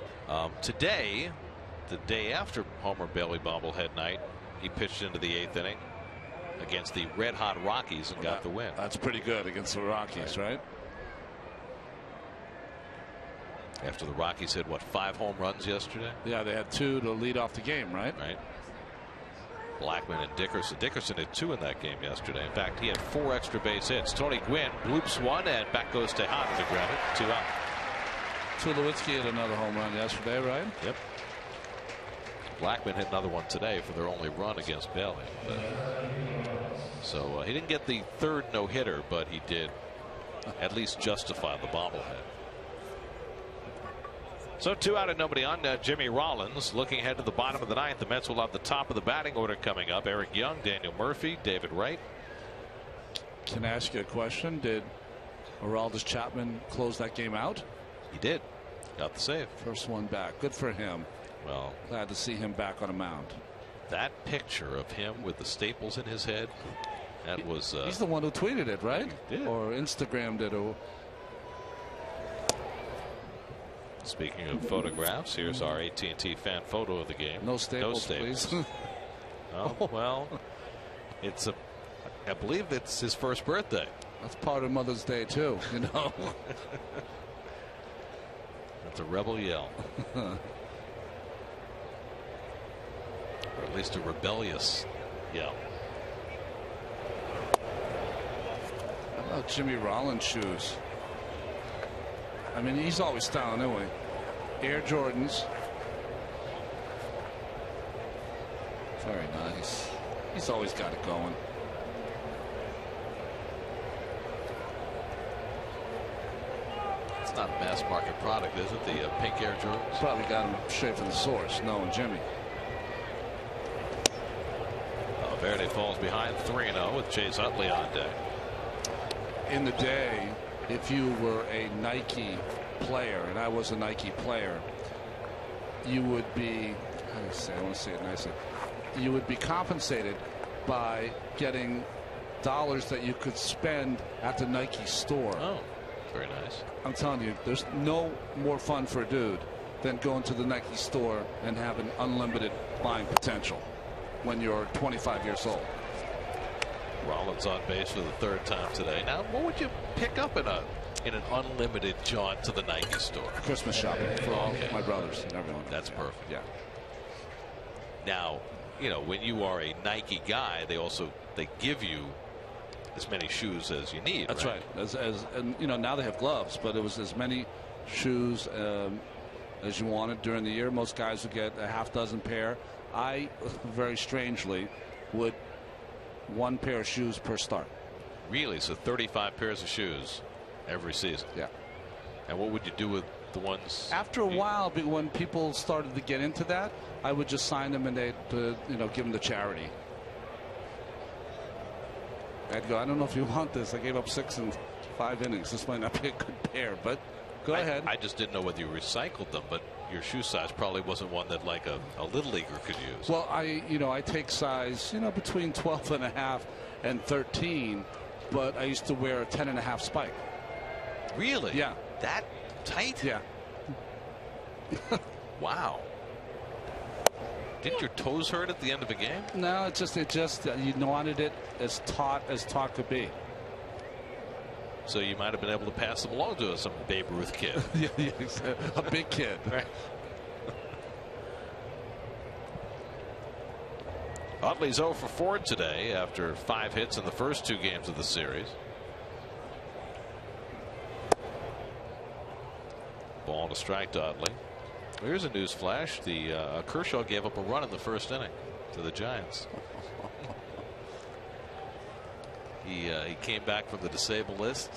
Today, the day after Homer Bailey bobblehead night, he pitched into the 8th inning against the red-hot Rockies and got the win. That's pretty good against the Rockies, right? After the Rockies hit, what, 5 home runs yesterday? Yeah, they had 2 to lead off the game, right? Right. Blackman and Dickerson. Dickerson had 2 in that game yesterday. In fact, he had 4 extra base hits. Tony Gwynn bloops 1, and back goes Tejada to grab it. 2 out. Tulowitzki had another home run yesterday, right? Yep. Blackman hit another one today for their only run against Bailey. So he didn't get the 3rd no-hitter, but he did at least justify the bobblehead. So 2 out and nobody on. Jimmy Rollins looking ahead to the bottom of the 9th. The Mets will have the top of the batting order coming up. Eric Young, Daniel Murphy, David Wright. Can I ask you a question? Did Aroldis Chapman close that game out? He did. Got the save. First one back. Good for him. Well, glad to see him back on a mound. That picture of him with the staples in his head, that was... he's the one who tweeted it, right? He did. Or Instagrammed it. Or... Speaking of photographs, here's our AT&T fan photo of the game. No staples, please. Oh, well, I believe it's his first birthday. That's part of Mother's Day, too, you know. That's a rebel yell. Or at least a rebellious yell. How about Jimmy Rollins' shoes? I mean, he's always styling anyway. Air Jordans. Very nice. He's always got it going. It's not a mass market product, is it? The pink Air Jordans? Probably got him straight from the source, knowing Jimmy. Verde falls behind 3-0 with Chase Utley on deck. In the day, if you were a Nike player, and I was a Nike player, you would be, I want to say it nicely, you would be compensated by getting dollars that you could spend at the Nike store. Oh, very nice. I'm telling you, there's no more fun for a dude than going to the Nike store and having unlimited buying potential when you're 25 years old. Rollins on base for the 3rd time today. Now, what would you pick up in an unlimited jaunt to the Nike store? Christmas shopping for all my brothers and everyone. That's perfect. Yeah. Now, you know, when you are a Nike guy, they give you as many shoes as you need. That's right. And you know, now they have gloves, but it was as many shoes as you wanted during the year. Most guys would get a half dozen pair. I, very strangely, would 1 pair of shoes per start. Really? So 35 pairs of shoes every season? Yeah. And what would you do with the ones? After a while, when people started to get into that, I would just sign them and they'd give them to charity. I'd go, I don't know if you want this. I gave up 6 in 5 innings. This might not be a good pair, but go ahead. I just didn't know whether you recycled them, but your shoe size probably wasn't one that like a little leaguer could use. Well, I take size, between 12.5 and 13, but I used to wear a 10.5 spike. Really? Yeah. That tight? Yeah. Wow. Didn't your toes hurt at the end of a game? No, it just you wanted it as taut could be. So you might have been able to pass them along to some Babe Ruth kid. Yeah, a big kid. Right. Utley's 0 for 4 today after 5 hits in the first 2 games of the series. Ball to strike to Utley. Here's a news flash. The Kershaw gave up a run in the first inning to the Giants. He came back from the disabled list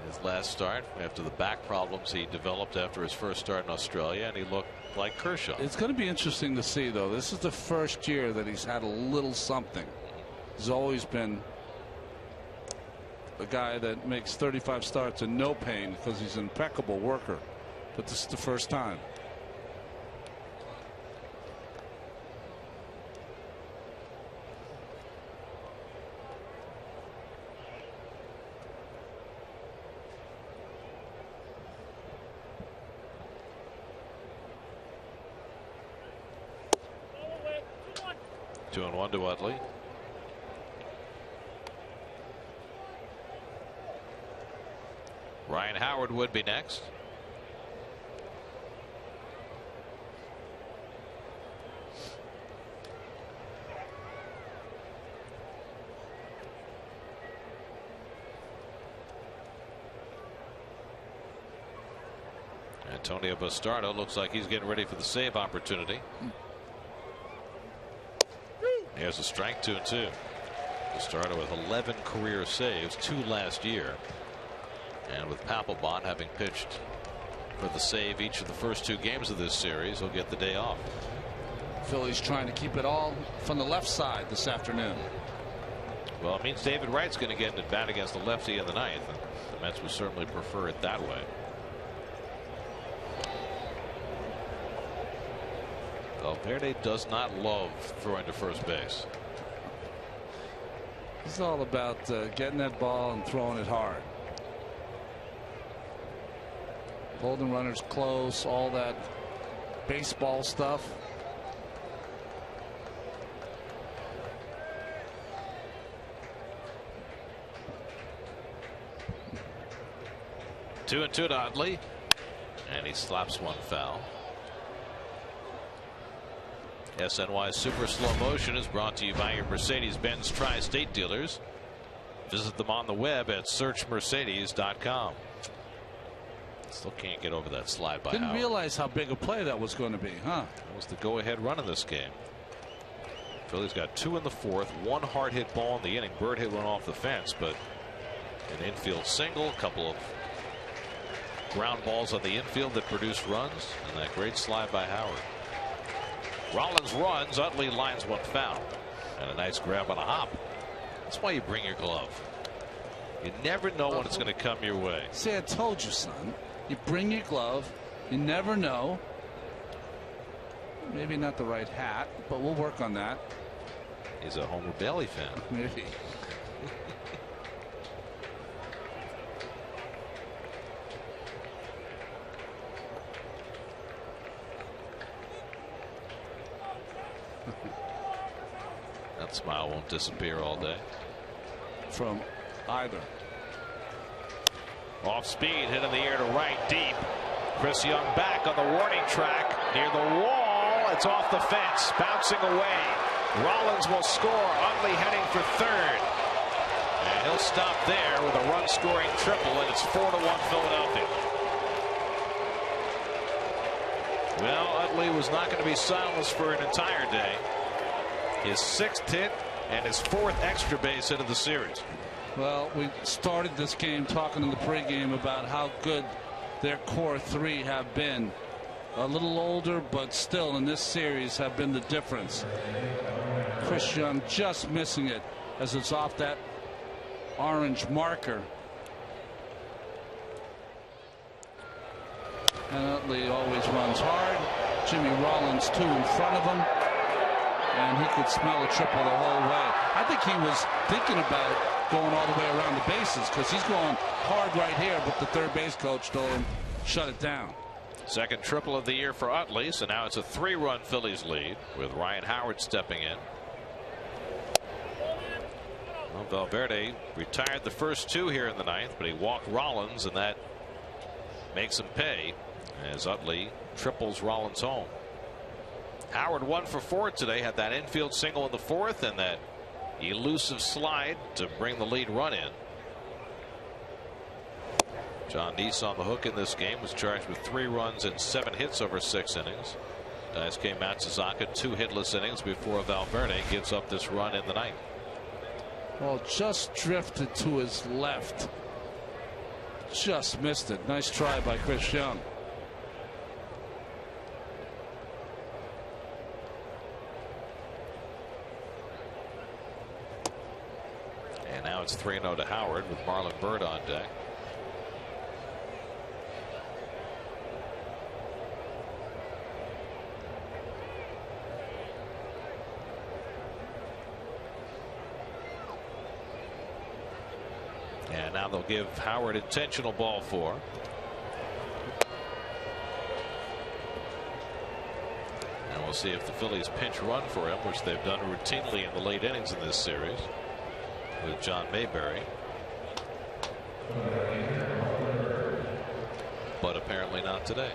in his last start after the back problems he developed after his first start in Australia, and he looked like Kershaw. It's going to be interesting to see, though. This is the first year that he's had a little something. He's always been a guy that makes 35 starts in no pain because he's an impeccable worker. But this is the first time. Two and 1 to Utley. Ryan Howard would be next. Antonio Bastardo looks like he's getting ready for the save opportunity. Here's a strike, 2-2. Bastardo with 11 career saves, 2 last year. And with Papelbon having pitched for the save each of the first 2 games of this series, he'll get the day off. Phillies trying to keep it all from the left side this afternoon. Well, it means David Wright's going to get an at bat against the lefty in the 9th. And the Mets would certainly prefer it that way. Valverde does not love throwing to first base. It's all about getting that ball and throwing it hard. Holding runners close, all that baseball stuff. Two and 2 to Utley, and he slaps one foul. SNY Super Slow Motion is brought to you by your Mercedes-Benz Tri-State dealers. Visit them on the web at searchmercedes.com. Still can't get over that slide by Howard. Didn't realize how big a play that was going to be, huh? That was the go-ahead run in this game. Phillies got 2 in the 4th, 1 hard hit ball in the inning. Bird hit one off the fence, but an infield single, a couple of ground balls on the infield that produced runs, and that great slide by Howard. Rollins runs, Utley lines one foul, and a nice grab on a hop. That's why you bring your glove. You never know when it's going to come your way. See, I told you, son. You bring your glove. You never know. Maybe not the right hat, but we'll work on that. He's a Homer Bailey fan. Maybe. That smile won't disappear all day. From either. Off speed, hit in the air to right, deep. Chris Young back on the warning track near the wall. It's off the fence, bouncing away. Rollins will score. Utley heading for third. And he'll stop there with a run-scoring triple, and it's 4-1 Philadelphia. Well, Utley was not going to be silenced for an entire day. His 6th hit and his 4th extra base hit of the series. Well, we started this game talking in the pregame about how good their core 3 have been. A little older, but still in this series have been the difference. Chris Young just missing it as it's off that orange marker. And Utley always runs hard. Jimmy Rollins 2 in front of him. And he could smell a triple the whole way. I think he was thinking about going all the way around the bases because he's going hard right here, but the third base coach told him shut it down. Second triple of the year for Utley, so now it's a 3-run Phillies lead with Ryan Howard stepping in. Well, Valverde retired the first 2 here in the 9th, but he walked Rollins, and that makes him pay as Utley triples Rollins home. Howard 1 for 4 today, had that infield single in the 4th and that elusive slide to bring the lead run in. John Neese on the hook in this game, was charged with 3 runs and 7 hits over 6 innings. Daisuke Matsuzaka 2 hitless innings before Valverde gives up this run in the 9th. Well, just drifted to his left. Just missed it. Nice try by Chris Young. And now it's 3-0 to Howard with Marlon Byrd on deck. And now they'll give Howard intentional ball 4. And we'll see if the Phillies pinch run for him, which they've done routinely in the late innings in this series with John Mayberry. But apparently not today.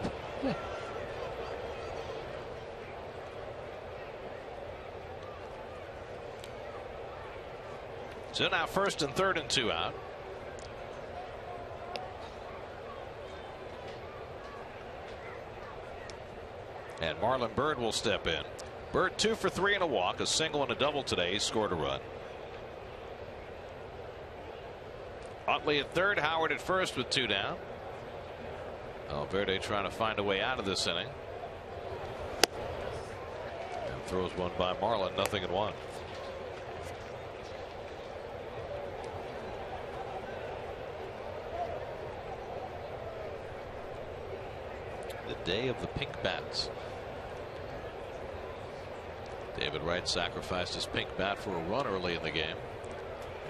So now 1st and 3rd and 2 out. And Marlon Byrd will step in. Byrd 2 for 3 and a walk, a single and a double today. He scored a run. Utley at 3rd, Howard at 1st with 2 down. Valverde trying to find a way out of this inning. And throws one by Marlon, 0-1. The day of the pink bats. David Wright sacrificed his pink bat for a run early in the game,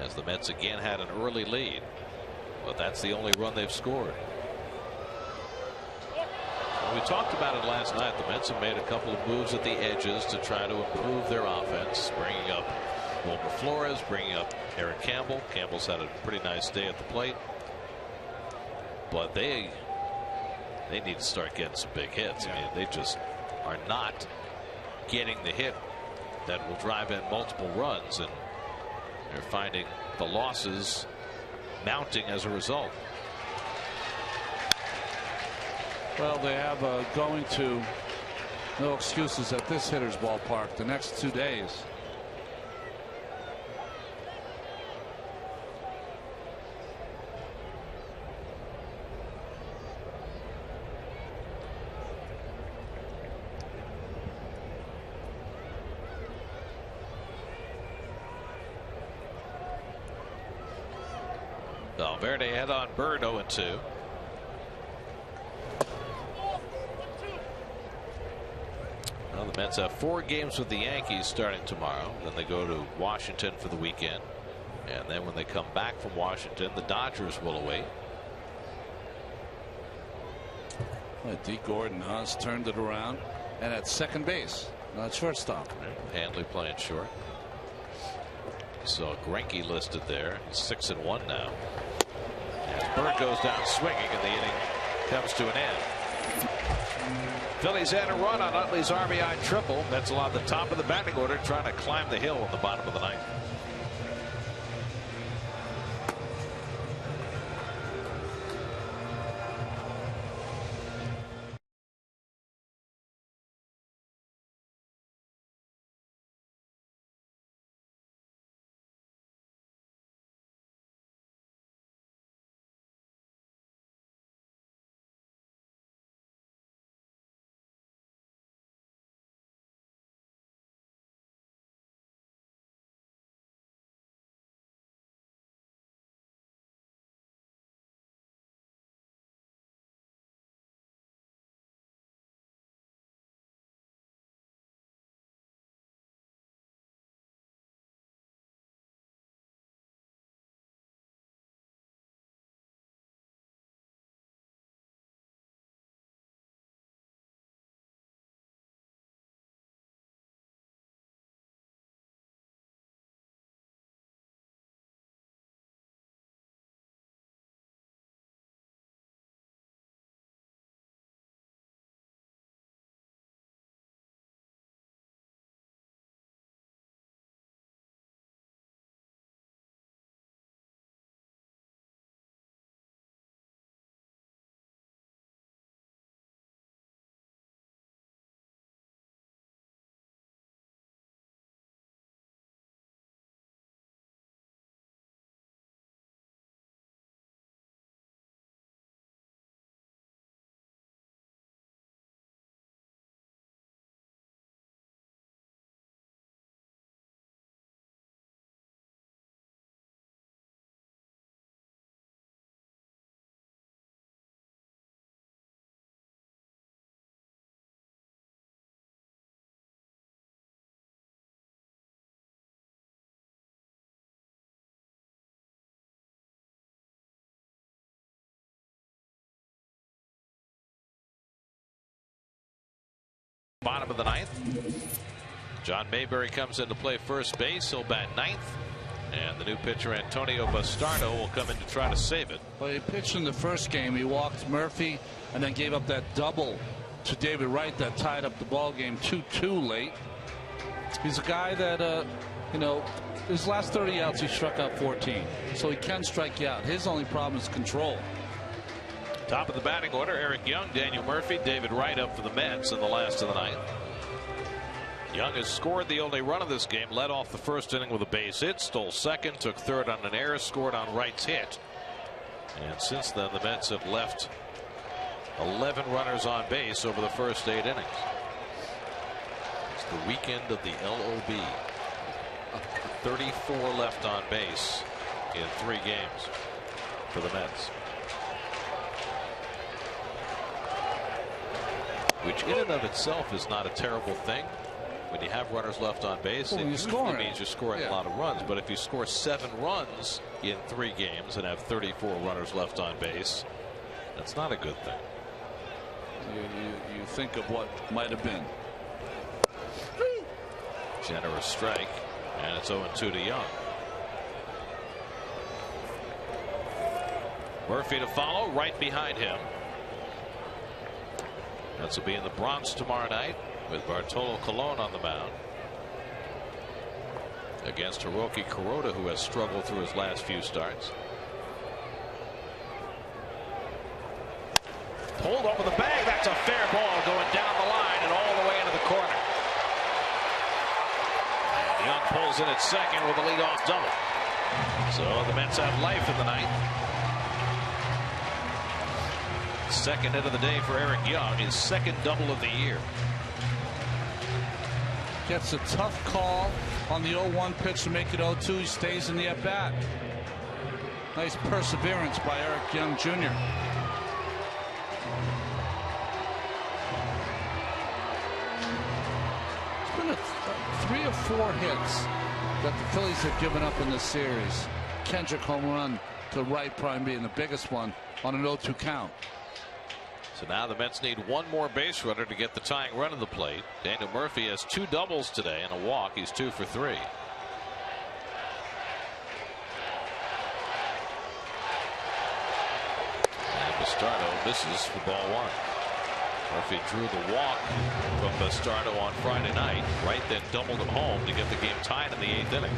as the Mets again had an early lead, but that's the only run they've scored. Well, we talked about it last night. The Mets have made a couple of moves at the edges to try to improve their offense, bringing up Wilmer Flores, bringing up Aaron Campbell. Campbell's had a pretty nice day at the plate, but they need to start getting some big hits. I mean, they just are not getting the hit that will drive in multiple runs, and they're finding the losses mounting as a result. Well, they have going to no excuses at this hitter's ballpark the next 2 days. Valverde had on Byrd 0-2. Well, the Mets have 4 games with the Yankees starting tomorrow. Then they go to Washington for the weekend. And then when they come back from Washington, the Dodgers will await. D. Gordon has turned it around, and at second base, not shortstop. Handley playing short. So Greinke listed there, 6-1 now. As Bird goes down swinging, and the inning comes to an end. Phillies had a run on Utley's RBI triple. That's along the top of the batting order, trying to climb the hill in the bottom of the ninth. Bottom of the ninth. John Mayberry comes into play first base. He'll bat ninth. And the new pitcher Antonio Bastardo will come in to try to save it. Well, he pitched in the first game. He walked Murphy and then gave up that double to David Wright that tied up the ball game 2-2 late. He's a guy that, you know, his last 30 outs he struck out 14. So he can strike you out. His only problem is control. Top of the batting order, Eric Young, Daniel Murphy, David Wright up for the Mets in the last of the ninth. Young has scored the only run of this game, led off the first inning with a base hit, stole second, took third on an error, scored on Wright's hit. And since then, the Mets have left 11 runners on base over the first 8 innings. It's the weekend of the LOB. 34 left on base in 3 games for the Mets. Which in and of itself is not a terrible thing. When you have runners left on base, it usually means you're scoring a lot of runs. But if you score 7 runs in 3 games and have 34 runners left on base, that's not a good thing. You think of what might have been. Generous strike, and it's 0-2 to Young. Murphy to follow, right behind him. That's will be in the Bronx tomorrow night with Bartolo Colon on the mound against Hiroki Kuroda, who has struggled through his last few starts. Pulled over the bag. That's a fair ball going down the line and all the way into the corner. And Young pulls in at second with a leadoff double. So the Mets have life in the ninth. Second hit of the day for Eric Young, his second double of the year. Gets a tough call on the 0-1 pitch to make it 0-2. He stays in the at-bat. Nice perseverance by Eric Young Jr. It's been 3 or 4 hits that the Phillies have given up in this series. Kendrick home run to right, probably being the biggest one on an 0-2 count. So now the Mets need one more base runner to get the tying run to the plate. Daniel Murphy has 2 doubles today and a walk. He's 2 for 3. And Bastardo misses for ball 1. Murphy drew the walk from Bastardo on Friday night. Wright then doubled him home to get the game tied in the 8th inning.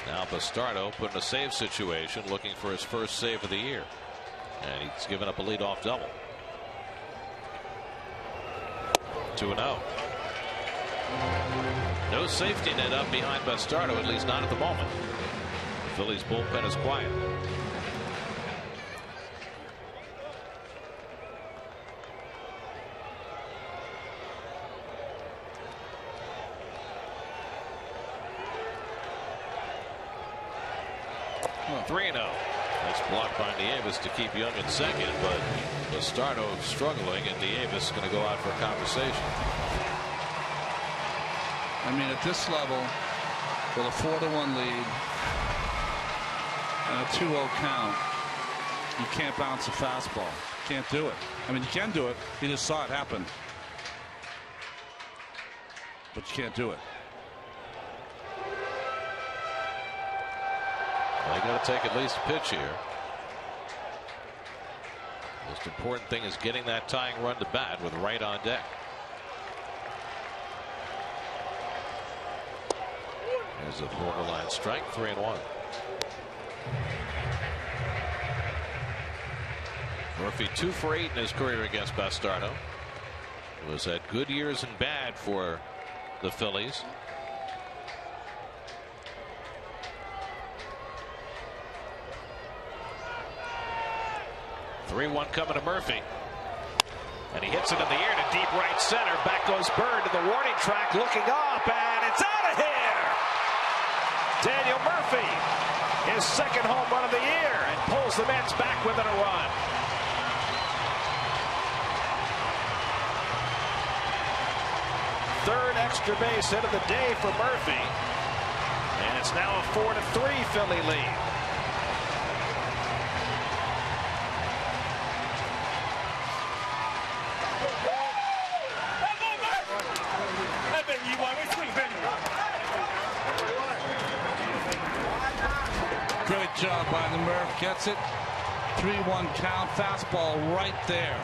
Now Bastardo put in a save situation, looking for his first save of the year. And he's given up a leadoff double. 2-0. No safety net up behind Bastardo, at least not at the moment. The Phillies bullpen is quiet. Well, 3-0. That's blocked by Nieves to keep Young in second, but Bastardo struggling, and Nieves is going to go out for a conversation. I mean, at this level, with a 4-1 lead and a 2-0 count, you can't bounce a fastball. Can't do it. I mean, you can do it. You just saw it happen. But you can't do it. They got to take at least a pitch here. Most important thing is getting that tying run to bat with Wright on deck. There's a borderline strike. 3-1. Murphy 2 for 8 in his career against Bastardo. It was at good years and bad for the Phillies. 3-1 coming to Murphy. And he hits it in the air to deep right center. Back goes Bird to the warning track, looking up, and it's out of here. Daniel Murphy, his second home run of the year, and pulls the Mets back within a run. Third extra base hit of the day for Murphy. And it's now a 4-3 Philly lead. Great job by the Murph. Gets it. 3-1 count. Fastball right there.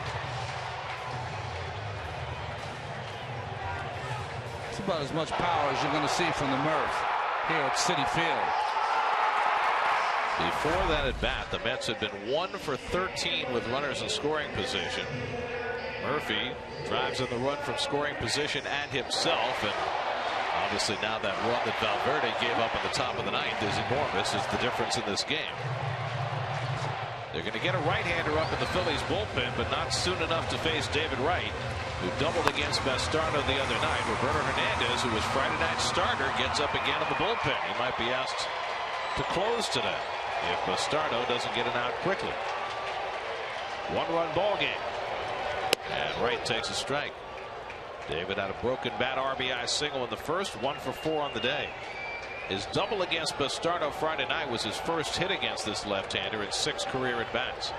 It's about as much power as you're going to see from the Murph here at Citi Field. Before that at bat, the Mets had been 1 for 13 with runners in scoring position. Murphy drives in the run from scoring position and himself, and obviously now that run that Valverde gave up at the top of the ninth is enormous. Is the difference in this game. They're going to get a right-hander up in the Phillies bullpen, but not soon enough to face David Wright, who doubled against Bastardo the other night. Roberto Hernandez, who was Friday night starter, gets up again in the bullpen. He might be asked to close today if Bastardo doesn't get it out quickly. 1-run ball game. And Wright takes a strike. David had a broken bat RBI single in the first, 1 for 4 on the day. His double against Bastardo Friday night was his first hit against this left-hander in 6 career at-bats.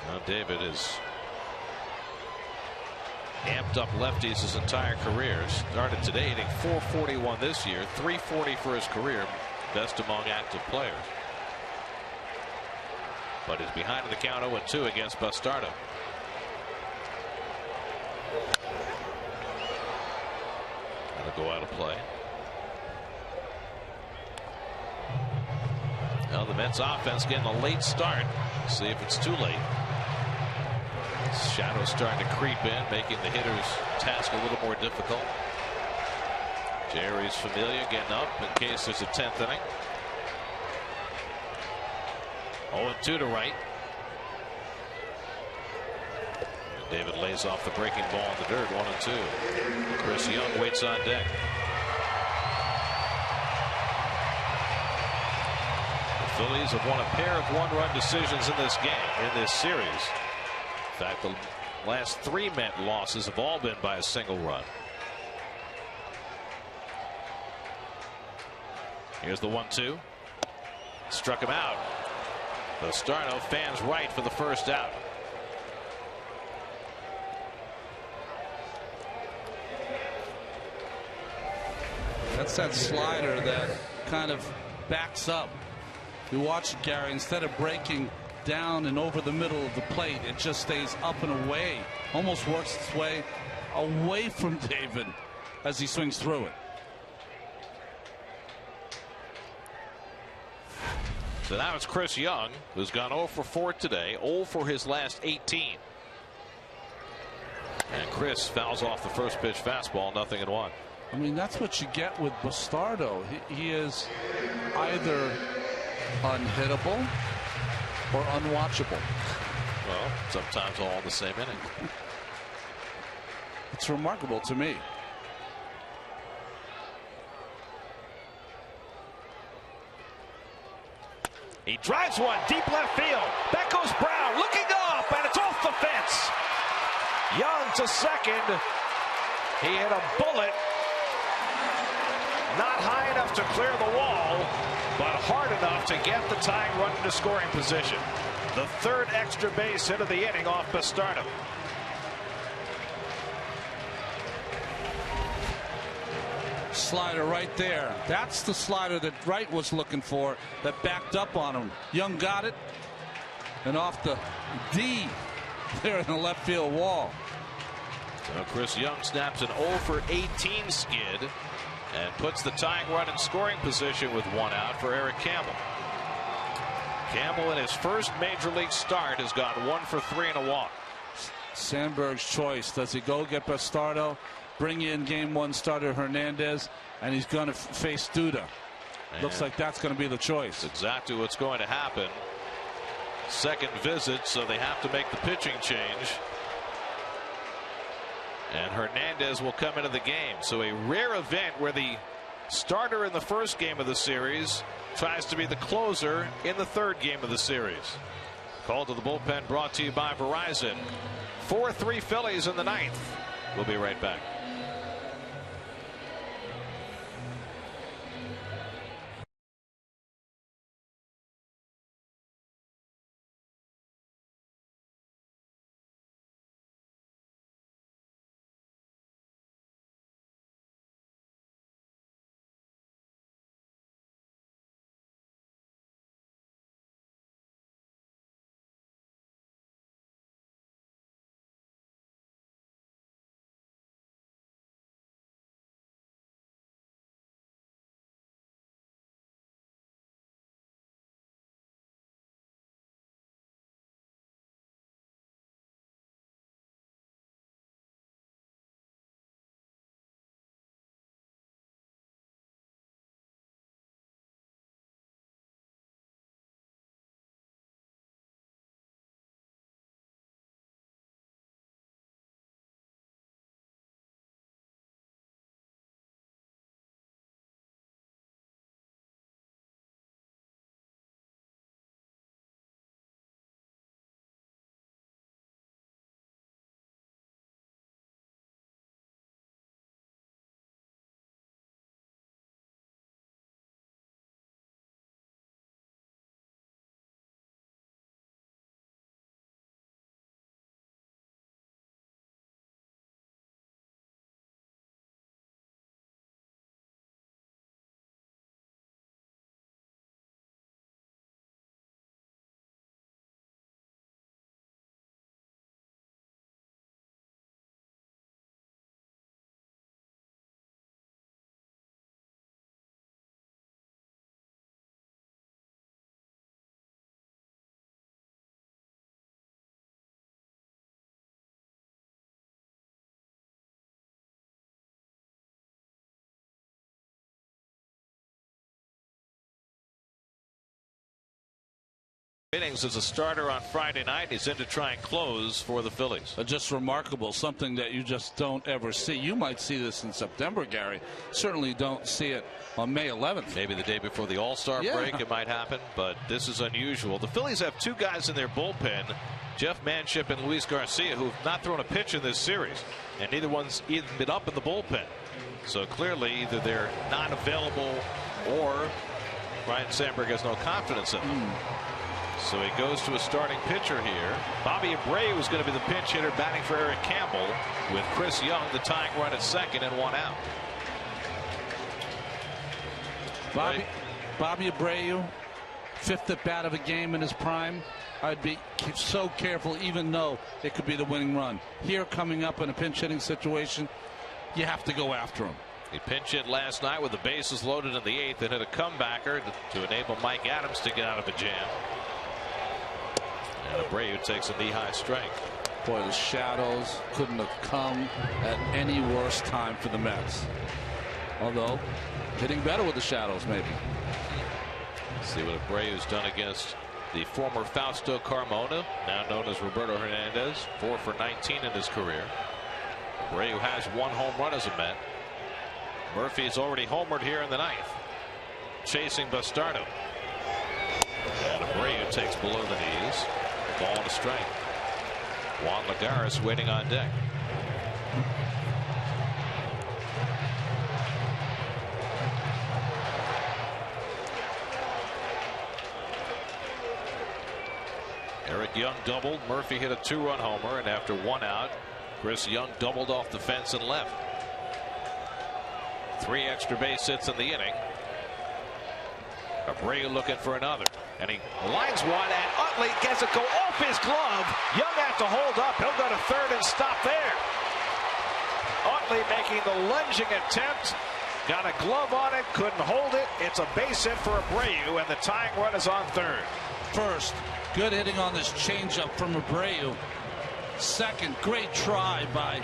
Now David has amped up lefties his entire career. Started today hitting .441 this year, .340 for his career, best among active players. But is behind in the count 0-2 against Bastardo. That'll go out of play. Now the Mets offense getting a late start. See if it's too late. Shadows starting to creep in, making the hitter's task a little more difficult. Jerry's Familia getting up in case there's a 10th inning. 0-2 to Wright. David lays off the breaking ball in the dirt. 1-2. Chris Young waits on deck. The Phillies have won a pair of one-run decisions in this game, in this series. In fact, the Last 3 Met losses have all been by a single run. Here's the 1-2. Struck him out. Bastardo fans right for the first out. That's that slider that kind of backs up. You watch it, Gary, instead of breaking down and over the middle of the plate, it just stays up and away. Almost works its way away from David as he swings through it. So now it's Chris Young, who's gone 0 for 4 today, 0 for his last 18. And Chris fouls off the first pitch fastball, 0-1. I mean, that's what you get with Bastardo. He is either unhittable or unwatchable. Well, sometimes all in the same inning. It's remarkable to me. He drives one deep left field. Back goes Brown, looking up, and it's off the fence. Young to second. He hit a bullet. Not high enough to clear the wall, but hard enough to get the tying run into scoring position. The third extra base hit of the inning off Bastardo. Slider right there. That's the slider that Wright was looking for, that backed up on him. Young got it, and off the D there in the left field wall. So Chris Young snaps an 0 for 18 skid and puts the tying run in scoring position with 1 out for Eric Campbell. Campbell in his first major league start has gone 1 for 3 and a walk. Sandberg's choice. Does he go get Bastardo, bring in game 1 starter Hernandez, and he's going to face Duda? Looks like that's going to be the choice. That's exactly what's going to happen. Second visit, so they have to make the pitching change. And Hernandez will come into the game. So a rare event where the starter in the first game of the series tries to be the closer in the third game of the series. Call to the bullpen brought to you by Verizon. 4-3 Phillies in the 9th. We'll be right back. innings as a starter on Friday night. He's in to try and close for the Phillies. Just remarkable, something that you just don't ever see. You might see this in September, Gary. Certainly don't see it on May 11th. Maybe the day before the All-Star break it might happen, but this is unusual. The Phillies have two guys in their bullpen, Jeff Manship and Luis Garcia, who have not thrown a pitch in this series, and neither one's even been up in the bullpen. So clearly either they're not available or Ryan Sandberg has no confidence in them. So he goes to a starting pitcher here. Bobby Abreu is going to be the pinch hitter batting for Eric Campbell, with Chris Young the tying run at second and one out. Bobby Abreu, fifth at bat of a game in his prime. I'd be so careful, even though it could be the winning run. Here, coming up in a pinch hitting situation, you have to go after him. He pinch hit last night with the bases loaded in the eighth and hit a comebacker to enable Mike Adams to get out of a jam. And Abreu takes a knee-high strike. Boy, the shadows couldn't have come at any worse time for the Mets. Although, hitting better with the shadows, maybe. See what Abreu's done against the former Fausto Carmona, now known as Roberto Hernandez. 4 for 19 in his career. Abreu has one home run as a Met. Murphy's already homered here in the ninth, chasing Bastardo. And Abreu takes below the knees. Ball and a strike. Juan Lagares waiting on deck. Eric Young doubled. Murphy hit a two-run homer, and after one out, Chris Young doubled off the fence and left. 3 extra base hits in the inning. Abreu looking for another, and he lines one, and Utley gets it go off his glove. Young has to hold up. He'll go to third and stop there. Utley making the lunging attempt. Got a glove on it, couldn't hold it. It's a base hit for Abreu, and the tying run is on third. First, good hitting on this changeup from Abreu. Second, great try by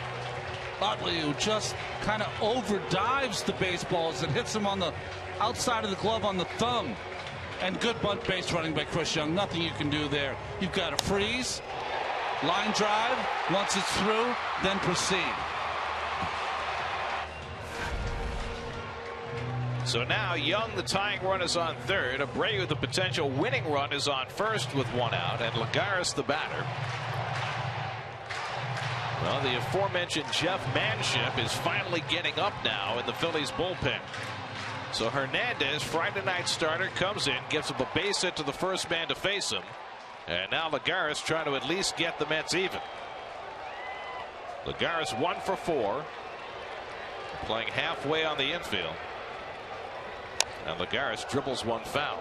Utley, who just kind of overdives the baseballs and hits him on the outside of the glove on the thumb. And good bunt base running by Chris Young. Nothing you can do there. You've got to freeze, line drive, once it's through, then proceed. So now Young, the tying run, is on third. Abreu, the potential winning run, is on first with one out, and Lagares, the batter. Well, the aforementioned Jeff Manship is finally getting up now in the Phillies bullpen. So Hernandez, Friday night starter, comes in, gives up a base hit to the first man to face him. And now Lagares trying to at least get the Mets even. Lagares 1 for 4. Playing halfway on the infield. And Lagares dribbles one foul.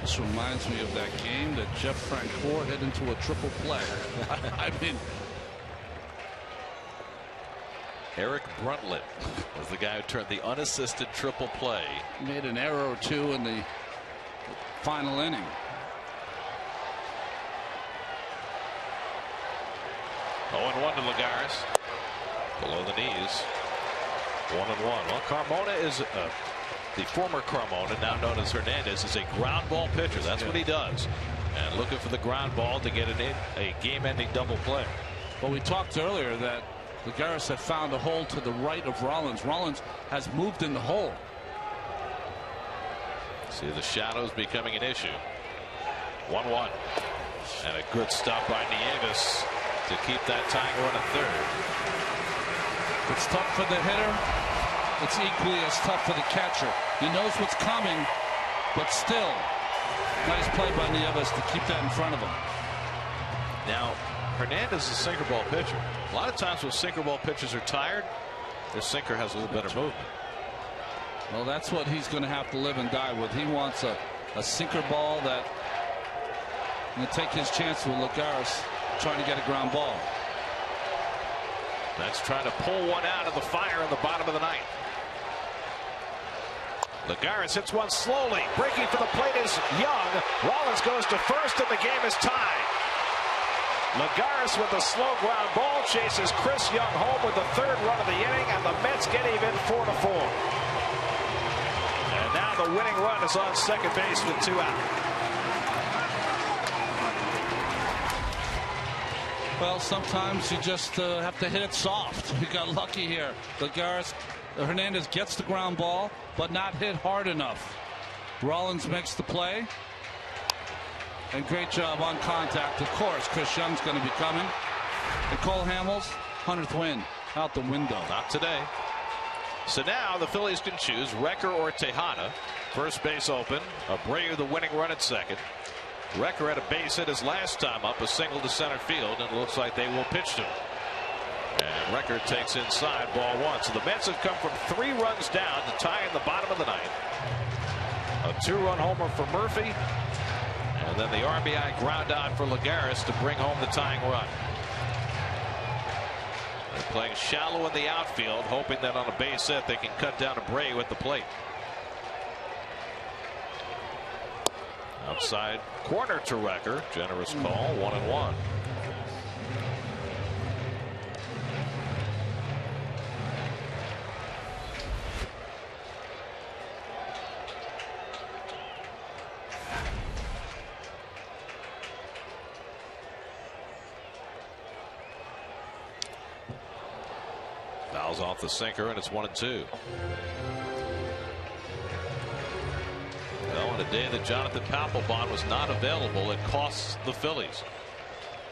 This reminds me of that game that Jeff Francoeur hit into a triple play. I mean, Eric Bruntlett was the guy who turned the unassisted triple play. Made an error or two in the final inning. Oh, and 1 to Lagares. Below the knees. 1-1. Well, Carmona is the former Carmona, now known as Hernandez, is a ground ball pitcher. That's what he does. And looking for the ground ball to get a game-ending double play. Well, we talked earlier that Lagares had found a hole to the right of Rollins. Rollins has moved in the hole. See the shadows becoming an issue. 1-1. And a good stop by Nieves to keep that tying run at third. It's tough for the hitter. It's equally as tough for the catcher. He knows what's coming, but still, nice play by Nieves to keep that in front of him. Now, Hernandez is a sinker ball pitcher. A lot of times when sinker ball pitchers are tired, their sinker has a little better movement. Well, that's what he's going to have to live and die with. He wants a sinker ball that going to take his chance with Lagares trying to get a ground ball. That's trying to pull one out of the fire in the bottom of the ninth. Lagares hits one slowly. Breaking for the plate is Young. Rollins goes to first and the game is tied. Lagares with a slow ground ball chases Chris Young home with the third run of the inning, and the Mets get even 4-4. And now the winning run is on second base with 2 out. Well, sometimes you just have to hit it soft. He got lucky here. Hernandez gets the ground ball, but not hit hard enough. Rollins makes the play. And great job on contact. Of course, Chris Young's going to be coming. And Cole Hamels, 100th win. Out the window. Not today. So now the Phillies can choose Recker or Tejada. First base open. Abreu the winning run at second. Recker had a base hit his last time up, a single to center field, and it looks like they will pitch to him. And Recker takes inside, ball 1. So the Mets have come from 3 runs down to tie in the bottom of the 9th. A 2-run homer for Murphy, and then the RBI ground out for Lagares to bring home the tying run. They're playing shallow in the outfield, hoping that on a base hit they can cut down Abreu at the plate. Outside corner to Recker. Generous call. 1-1. Fouls off the sinker, and it's 1-2. Well, on a day that Jonathan Papelbon was not available, it costs the Phillies.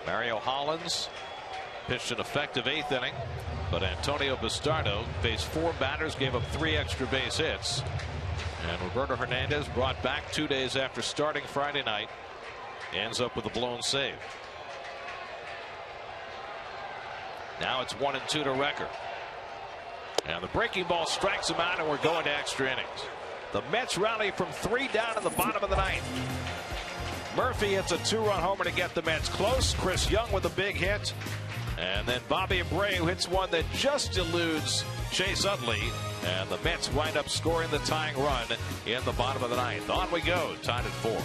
Mario Hollins pitched an effective 8th inning, but Antonio Bastardo faced 4 batters, gave up 3 extra base hits. And Roberto Hernandez, brought back 2 days after starting Friday night, ends up with a blown save. Now it's 1-2 to Recker. And the breaking ball strikes him out, and we're going to extra innings. The Mets rally from 3 down in the bottom of the 9th. Murphy hits a 2-run homer to get the Mets close. Chris Young with a big hit. And then Bobby Abreu hits one that just eludes Chase Utley. And the Mets wind up scoring the tying run in the bottom of the 9th. On we go, tied at 4.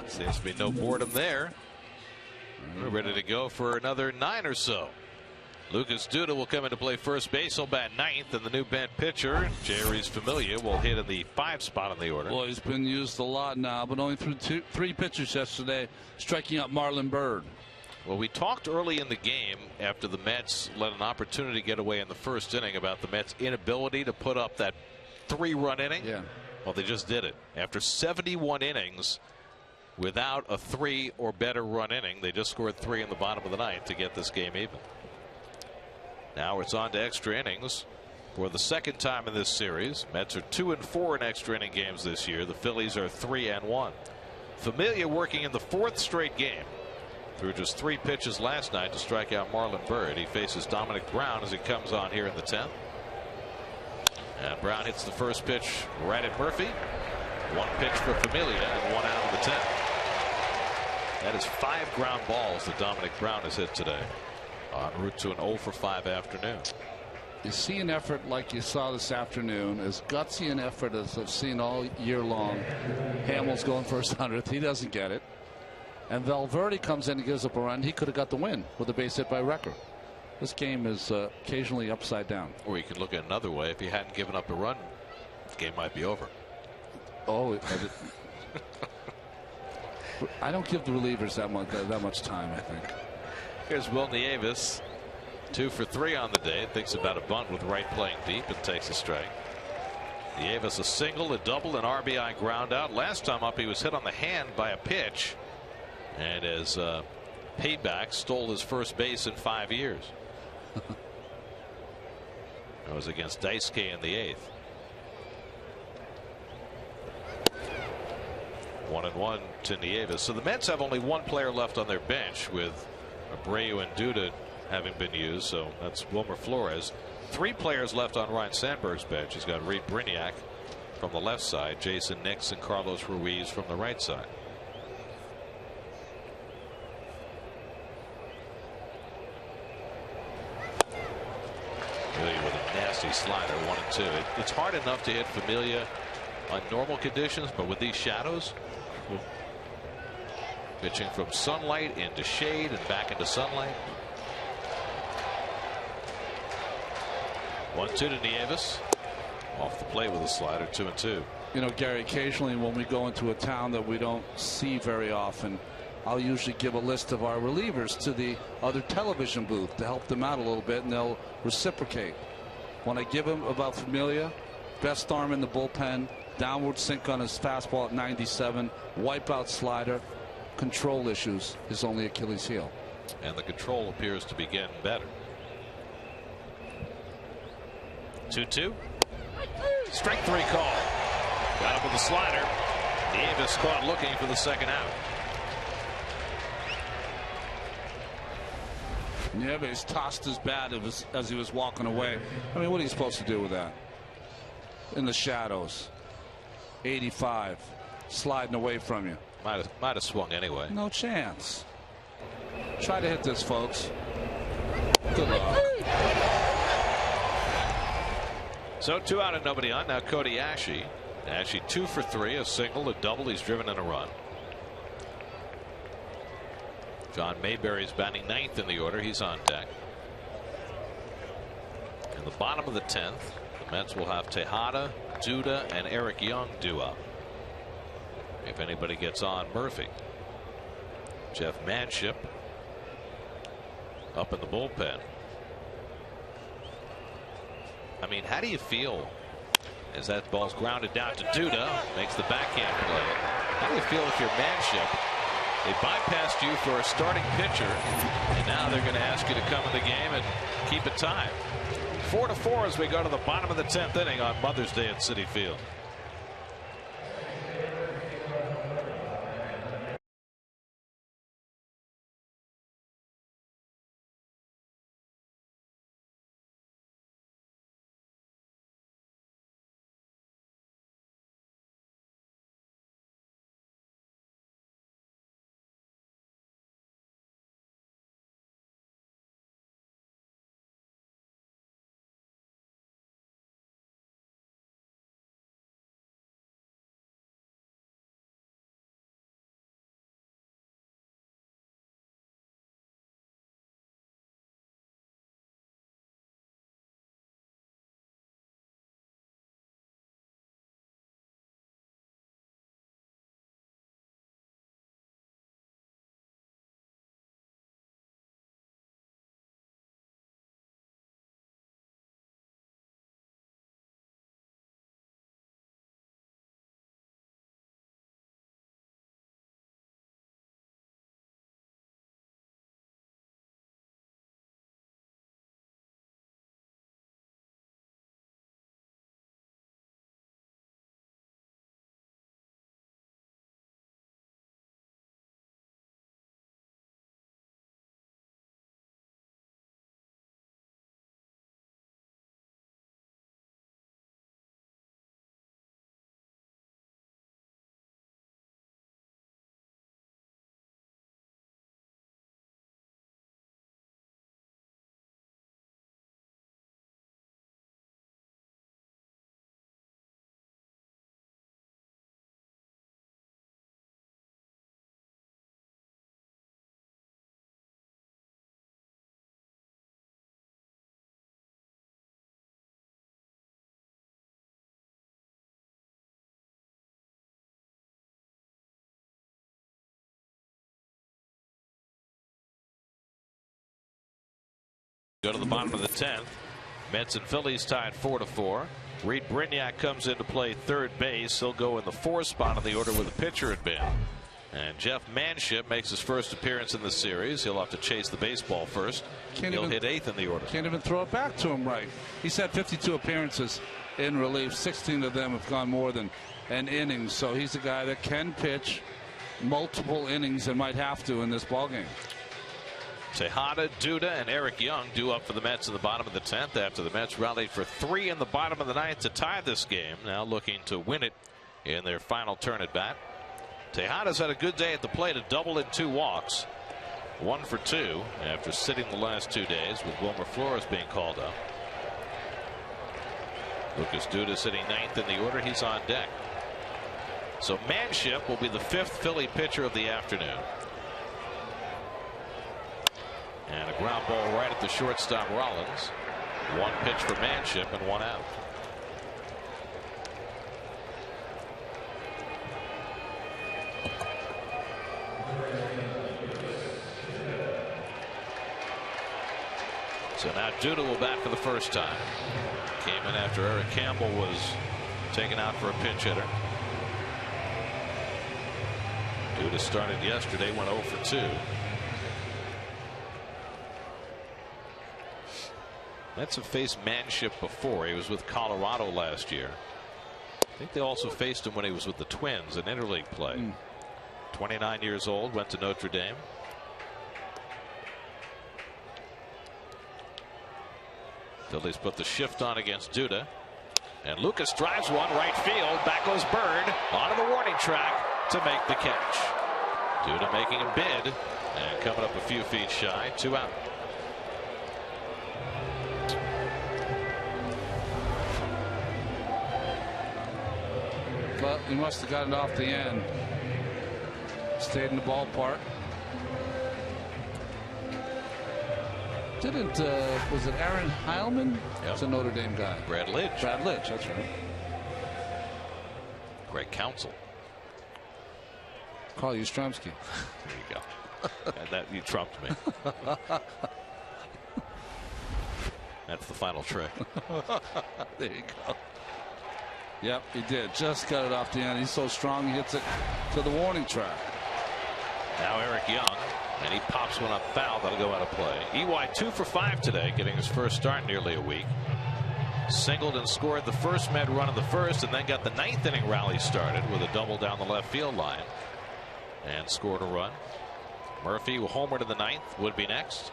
Seems to be no boredom there. We're ready to go for another 9 or so. Lucas Duda will come into play first base. He'll bat 9th, and the new bench pitcher, Jerry's Familia, will hit in the 5 spot on the order. Well, he's been used a lot now, but only through 3 pitches yesterday, striking out Marlon Byrd. Well, we talked early in the game after the Mets let an opportunity get away in the first inning about the Mets' inability to put up that 3-run inning. Yeah. Well, they just did it. After 71 innings, without a 3 or better run inning. They just scored 3 in the bottom of the ninth to get this game even. Now it's on to extra innings for the second time in this series. Mets are 2-4 in extra inning games this year. The Phillies are 3-1. Familia working in the 4th straight game. Threw just 3 pitches last night to strike out Marlon Byrd. He faces Dominic Brown as he comes on here in the 10th. And Brown hits the first pitch right at Murphy. 1 pitch for Familia and 1 out of the 10th. That is 5 ground balls that Dominic Brown has hit today, en route to an 0 for 5 afternoon. You see an effort like you saw this afternoon, as gutsy an effort as I've seen all year long. Hamill's going for his 100th. He doesn't get it. And Valverde comes in and gives up a run. He could have got the win with a base hit by Recker. This game is occasionally upside down. Or you could look at another way. If he hadn't given up a run, the game might be over. Oh, I don't give the relievers that much time, I think. Here's Will Nieves, 2 for 3 on the day. Thinks about a bunt with right playing deep and takes a strike. Nieves a single, a double, an RBI ground out. Last time up he was hit on the hand by a pitch, and as payback stole his first base in 5 years. That was against Daisuke in the 8th. 1-1 to Nieves. So the Mets have only 1 player left on their bench, with Abreu and Duda having been used. So that's Wilmer Flores. 3 players left on Ryan Sandberg's bench. He's got Reed Brignac from the left side, Jason Nix and Carlos Ruiz from the right side. Really with a nasty slider, 1-2. It's hard enough to hit Familia on normal conditions, but with these shadows, pitching from sunlight into shade and back into sunlight. 1-2 to Nieves. Off the plate with a slider, 2-2. You know, Gary, occasionally when we go into a town that we don't see very often, I'll usually give a list of our relievers to the other television booth to help them out a little bit, and they'll reciprocate. When I give them about Familia, best arm in the bullpen, downward sink on his fastball at 97, wipeout slider, control issues, his only Achilles heel. And the control appears to be getting better. 2-2. Strike 3 call. Got him with the slider. Nieves caught looking for the second out. Nieves tossed his bat as he was walking away. I mean, what are you supposed to do with that? In the shadows. 85. Sliding away from you. Might have swung anyway. No chance. Try to hit this, folks. Good luck. So 2 out and nobody on. Now Cody Ashe. Ashe 2 for 3, a single, a double. He's driven in a run. John Mayberry's batting 9th in the order. He's on deck. In the bottom of the 10th, the Mets will have Tejada, Duda, and Eric Young due up. If anybody gets on, Murphy. Jeff Manship up in the bullpen. I mean, how do you feel as that ball's grounded down to Duda, makes the backhand play? How do you feel if you're Manship? They bypassed you for a starting pitcher, and now they're going to ask you to come in the game and keep it tied. 4-4 as we go to the bottom of the 10th inning on Mother's Day at Citi Field. go to the bottom of the 10th. Mets and Phillies tied 4-4. Reed Brignac comes into play third base. He'll go in the 4th spot of the order where the pitcher had been. And Jeff Manship makes his first appearance in the series. He'll have to chase the baseball first. He'll hit 8th in the order. Can't even throw it back to him right. He's had 52 appearances in relief. 16 of them have gone more than an inning. So he's a guy that can pitch multiple innings and might have to in this ballgame. Tejada, Duda, and Eric Young due up for the Mets in the bottom of the 10th after the Mets rallied for 3 in the bottom of the 9th to tie this game. Now looking to win it in their final turn at bat. Tejada's had a good day at the plate, a double and 2 walks. 1 for 2 after sitting the last 2 days with Wilmer Flores being called up. Lucas Duda sitting 9th in the order. He's on deck. So Manship will be the 5th Philly pitcher of the afternoon. And a ground ball right at the shortstop Rollins. 1 pitch for Manship and 1 out. So now Duda will bat for the first time. Came in after Eric Campbell was taken out for a pinch hitter. Duda started yesterday, went 0 for 2. Mets have faced Manship before. He was with Colorado last year. I think they also faced him when he was with the Twins in interleague play. 29 years old, went to Notre Dame. Phillies put the shift on against Duda. And Lucas drives one right field. Back goes Bird onto the warning track to make the catch. Duda making a bid and coming up a few feet shy. 2 out. But he must have gotten off the end. Stayed in the ballpark. Didn't was it Aaron Heilman? Yep. It's a Notre Dame guy. Brad Lidge. Brad Lidge, that's right. Great counsel. Carl Yastrzemski. There you go. And that you trumped me. That's the final trick. There you go. Yep, he did. Just got it off the end. He's so strong, he hits it to the warning track. Now Eric Young, and he pops one up foul. That'll go out of play. EY 2 for 5 today, getting his first start in nearly a week. Singled and scored the first Met run of the first, and then got the 9th inning rally started with a double down the left field line. And scored a run. Murphy will homer to the 9th, would be next.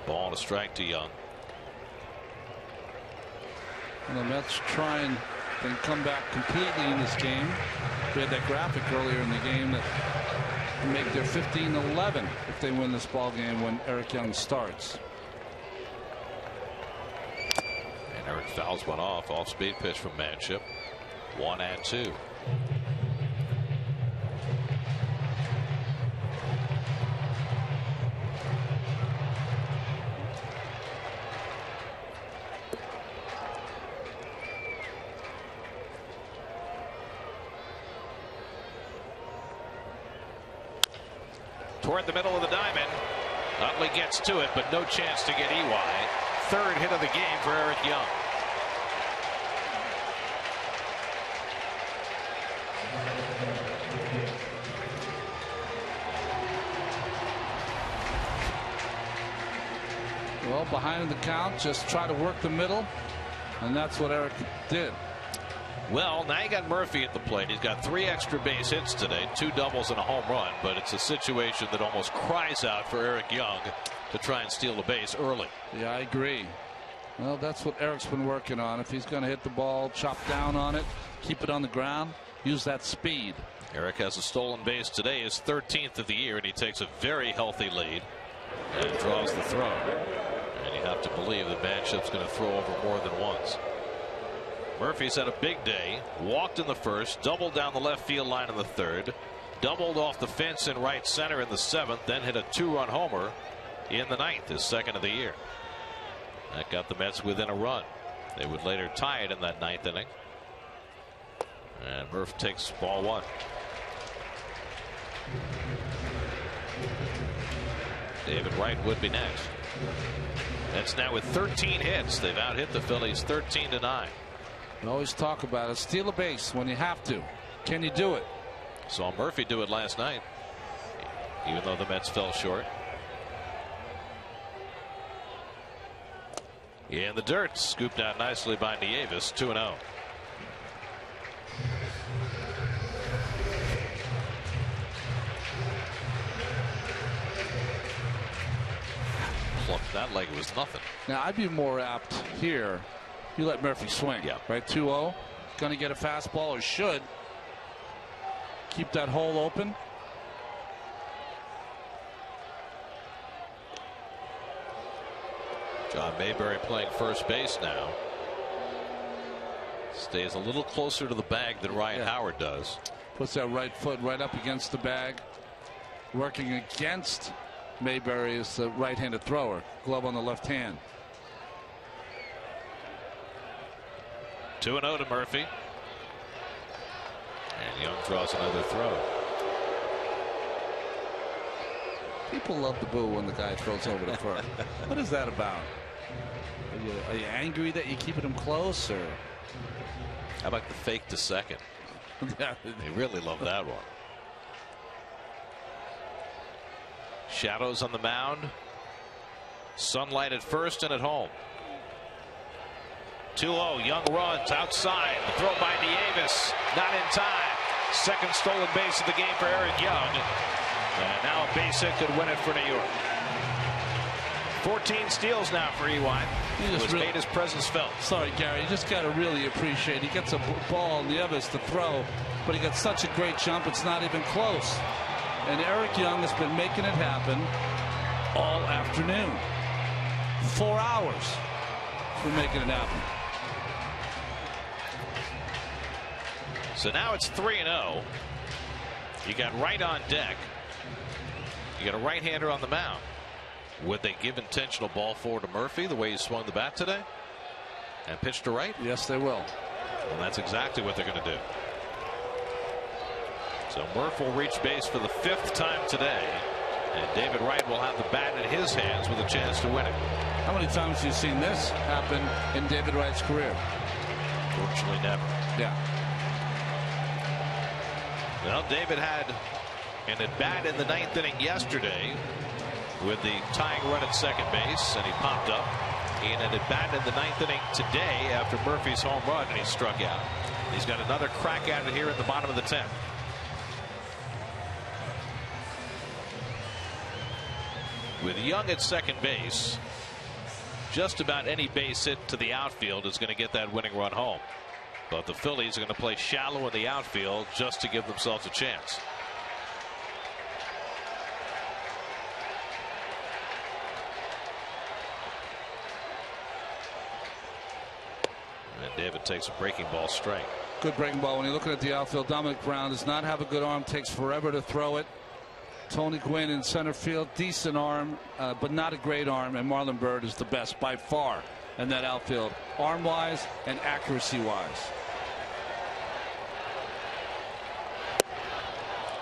Ball to strike to Young. And the Mets try and then come back completely in this game. We had that graphic earlier in the game that make their 15-11 if they win this ball game when Eric Young starts. And Eric fouls one off speed pitch from Manship. 1-2. Toward the middle of the diamond. Utley gets to it, but no chance to get EY. 3rd hit of the game for Eric Young. Well, behind the count, just try to work the middle, and that's what Eric did. Well, now you got Murphy at the plate. He's got 3 extra base hits today, 2 doubles and a home run, but it's a situation that almost cries out for Eric Young to try and steal the base early. Yeah, I agree. Well, that's what Eric's been working on. If he's going to hit the ball, chop down on it, keep it on the ground, use that speed. Eric has a stolen base today, his 13th of the year, and he takes a very healthy lead and draws the throw. And you have to believe that Manship's going to throw over more than once. Murphy's had a big day. Walked in the first, doubled down the left field line in the 3rd, doubled off the fence in right center in the 7th, then hit a 2-run homer in the 9th, his 2nd of the year. That got the Mets within a run. They would later tie it in that 9th inning. And Murph takes ball 1. David Wright would be next. That's now with 13 hits. They've out-hit the Phillies 13-9. We always talk about it. Steal a base when you have to. Can you do it? Saw Murphy do it last night, even though the Mets fell short. In the dirt, scooped out nicely by Nieves. 2-0. That leg was nothing. Now I'd be more apt here. You let Murphy swing. Yeah. Right. 2-0. Going to get a fastball, or should keep that hole open. John Mayberry playing first base now. Stays a little closer to the bag than Ryan Howard does. Puts that right foot right up against the bag. Working against Mayberry is the right-handed thrower. Glove on the left hand. 2-0 to Murphy. And Young draws another throw. People love to boo when the guy throws over the first. What is that about? Are you angry that you're keeping him close, or? How about the fake to second? They really love that one. Shadows on the mound. Sunlight at first and at home. 2-0. Young runs outside. The throw by Nieves. Not in time. Second stolen base of the game for Eric Young. And now a base hit could win it for New York. 14 steals now for EY. He just made his presence felt. Sorry, Gary. You just got to really appreciate. He gets a ball, Nieves to throw, but he got such a great jump. It's not even close. And Eric Young has been making it happen all afternoon. 4 hours for making it happen. So now it's 3-0. You got Wright on deck. You got a right-hander on the mound. Would they give intentional ball forward to Murphy the way he swung the bat today and pitched to Wright? Yes, they will. And that's exactly what they're going to do. So Murph will reach base for the 5th time today, and David Wright will have the bat in his hands with a chance to win it. How many times have you seen this happen in David Wright's career? Virtually never. Yeah. Well, David had an at-bat in the 9th inning yesterday with the tying run at second base, and he popped up. In an at-bat in the 9th inning today after Murphy's home run, and he struck out. He's got another crack at it here in the bottom of the 10th. With Young at second base, just about any base hit to the outfield is going to get that winning run home. But the Phillies are going to play shallow in the outfield just to give themselves a chance. And David takes a breaking ball strike. Good breaking ball. When you're looking at the outfield, Dominic Brown does not have a good arm, takes forever to throw it. Tony Gwynn in center field, decent arm, but not a great arm, and Marlon Byrd is the best by far in that outfield, arm-wise and accuracy-wise.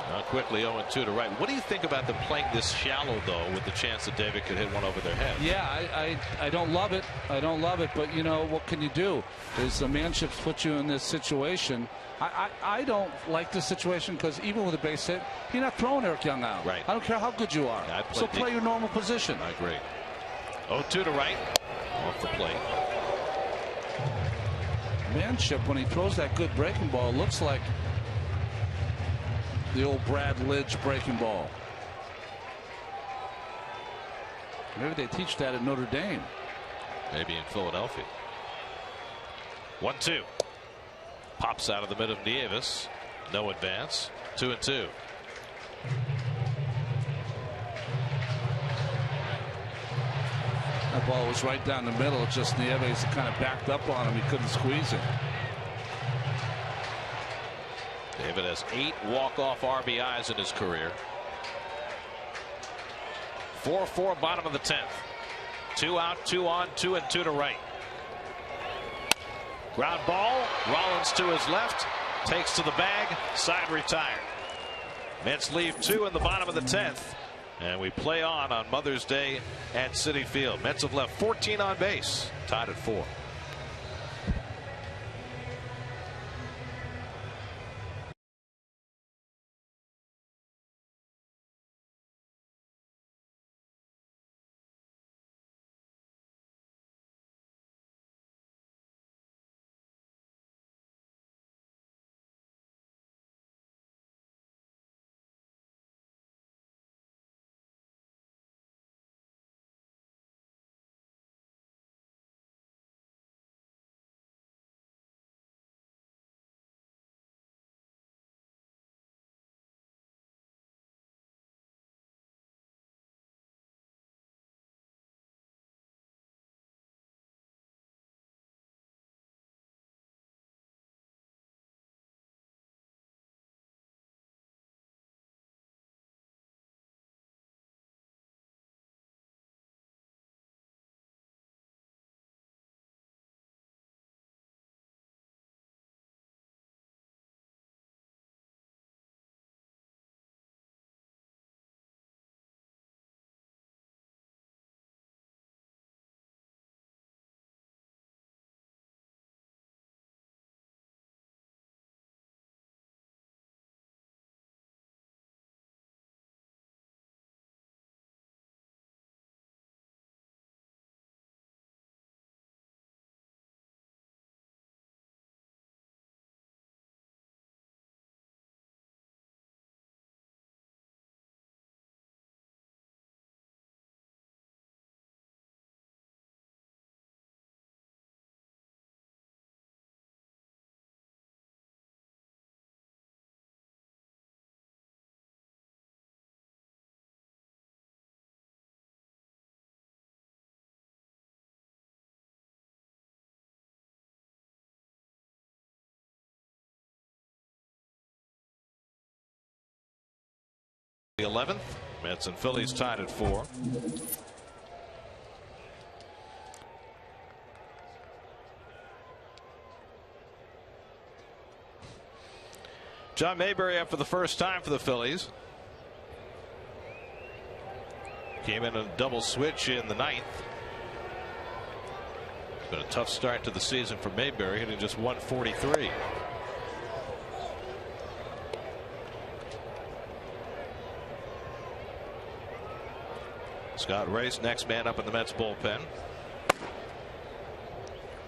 Now quickly 0-2 to Wright. What do you think about them playing this shallow, though, with the chance that David could hit one over their head? Yeah, I don't love it. I don't love it, but, you know, what can you do? Is the manships put you in this situation. I don't like this situation because even with a base hit, you're not throwing Eric Young out. Right. I don't care how good you are. Yeah, so play your normal position. I agree. 0-2 to Wright. Off the plate. Manship, when he throws that good breaking ball, looks like the old Brad Lidge breaking ball. Maybe they teach that at Notre Dame. Maybe in Philadelphia. 1-2. Pops out of the mid of Nieves. No advance. 2-2. That ball was right down the middle. It's just Nieves kind of backed up on him. He couldn't squeeze it. David has 8 walk-off RBIs in his career. 4-4 bottom of the 10th. 2 out, 2 on, 2-2 to Wright. Ground ball. Rollins to his left. Takes to the bag. Side retired. Mets leave 2 in the bottom of the 10th. And we play on Mother's Day at Citi Field. Mets have left 14 on base, tied at 4. The 11th, Mets and Phillies tied at 4. John Mayberry up for the first time for the Phillies. Came in a double switch in the 9th. It's been a tough start to the season for Mayberry, hitting just 143. Scott Race, next man up in the Mets bullpen,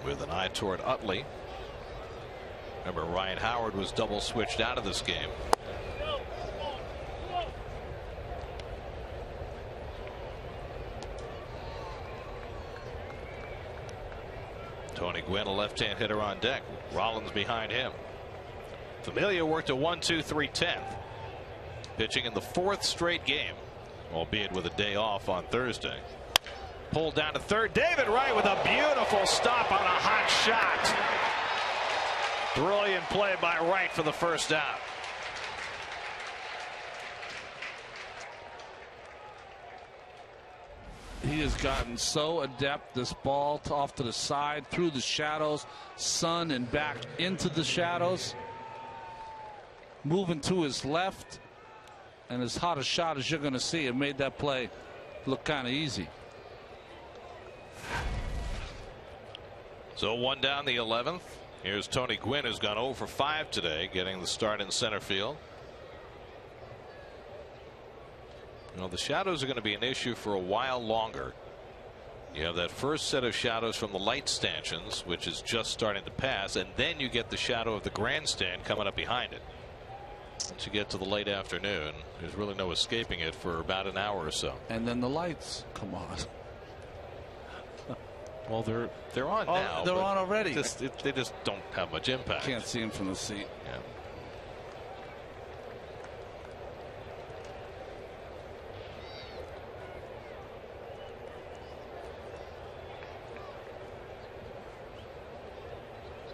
with an eye toward Utley. Remember, Ryan Howard was double switched out of this game. Tony Gwynn, a left-hand hitter on deck. Rollins behind him. Familia worked a 1-2-3-10, pitching in the 4th straight game, albeit with a day off on Thursday. Pulled down to third. David Wright with a beautiful stop on a hot shot. Brilliant play by Wright for the first out. He has gotten so adept, this ball off to the side, through the shadows, sun and back into the shadows, moving to his left. And as hot a shot as you're going to see, it made that play look kind of easy. So 1 down, the 11th. Here's Tony Gwynn, who's gone 0 for 5 today, getting the start in center field. Well, the shadows are going to be an issue for a while longer. You have that first set of shadows from the light stanchions, which is just starting to pass, and then you get the shadow of the grandstand coming up behind it. Once you get to the late afternoon, there's really no escaping it for about an hour or so. And then the lights come on. Well, they're on now. They're on already. They just don't have much impact. Can't see them from the seat. Yeah.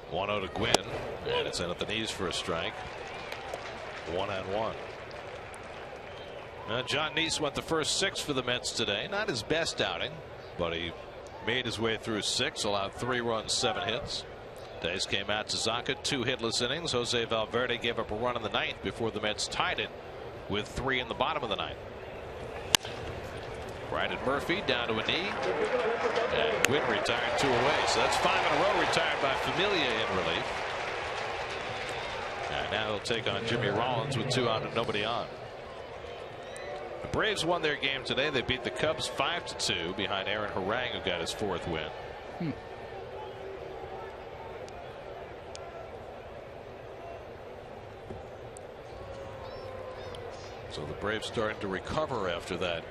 One 0 to Gwynn, and it's in at the knees for a strike. 1-1. John Neese went the first 6 for the Mets today. Not his best outing, but he made his way through 6, allowed 3 runs, 7 hits. Daisuke Matsuzaka, 2 hitless innings. Jose Valverde gave up a run in the 9th before the Mets tied it with 3 in the bottom of the 9th. Brandon Murphy down to a knee. And Gwynn retired 2 away. So that's 5 in a row retired by Familia in relief. And now he'll take on Jimmy Rollins with 2 out and nobody on. The Braves won their game today. They beat the Cubs 5-2 behind Aaron Harang, who got his 4th win. So the Braves starting to recover after that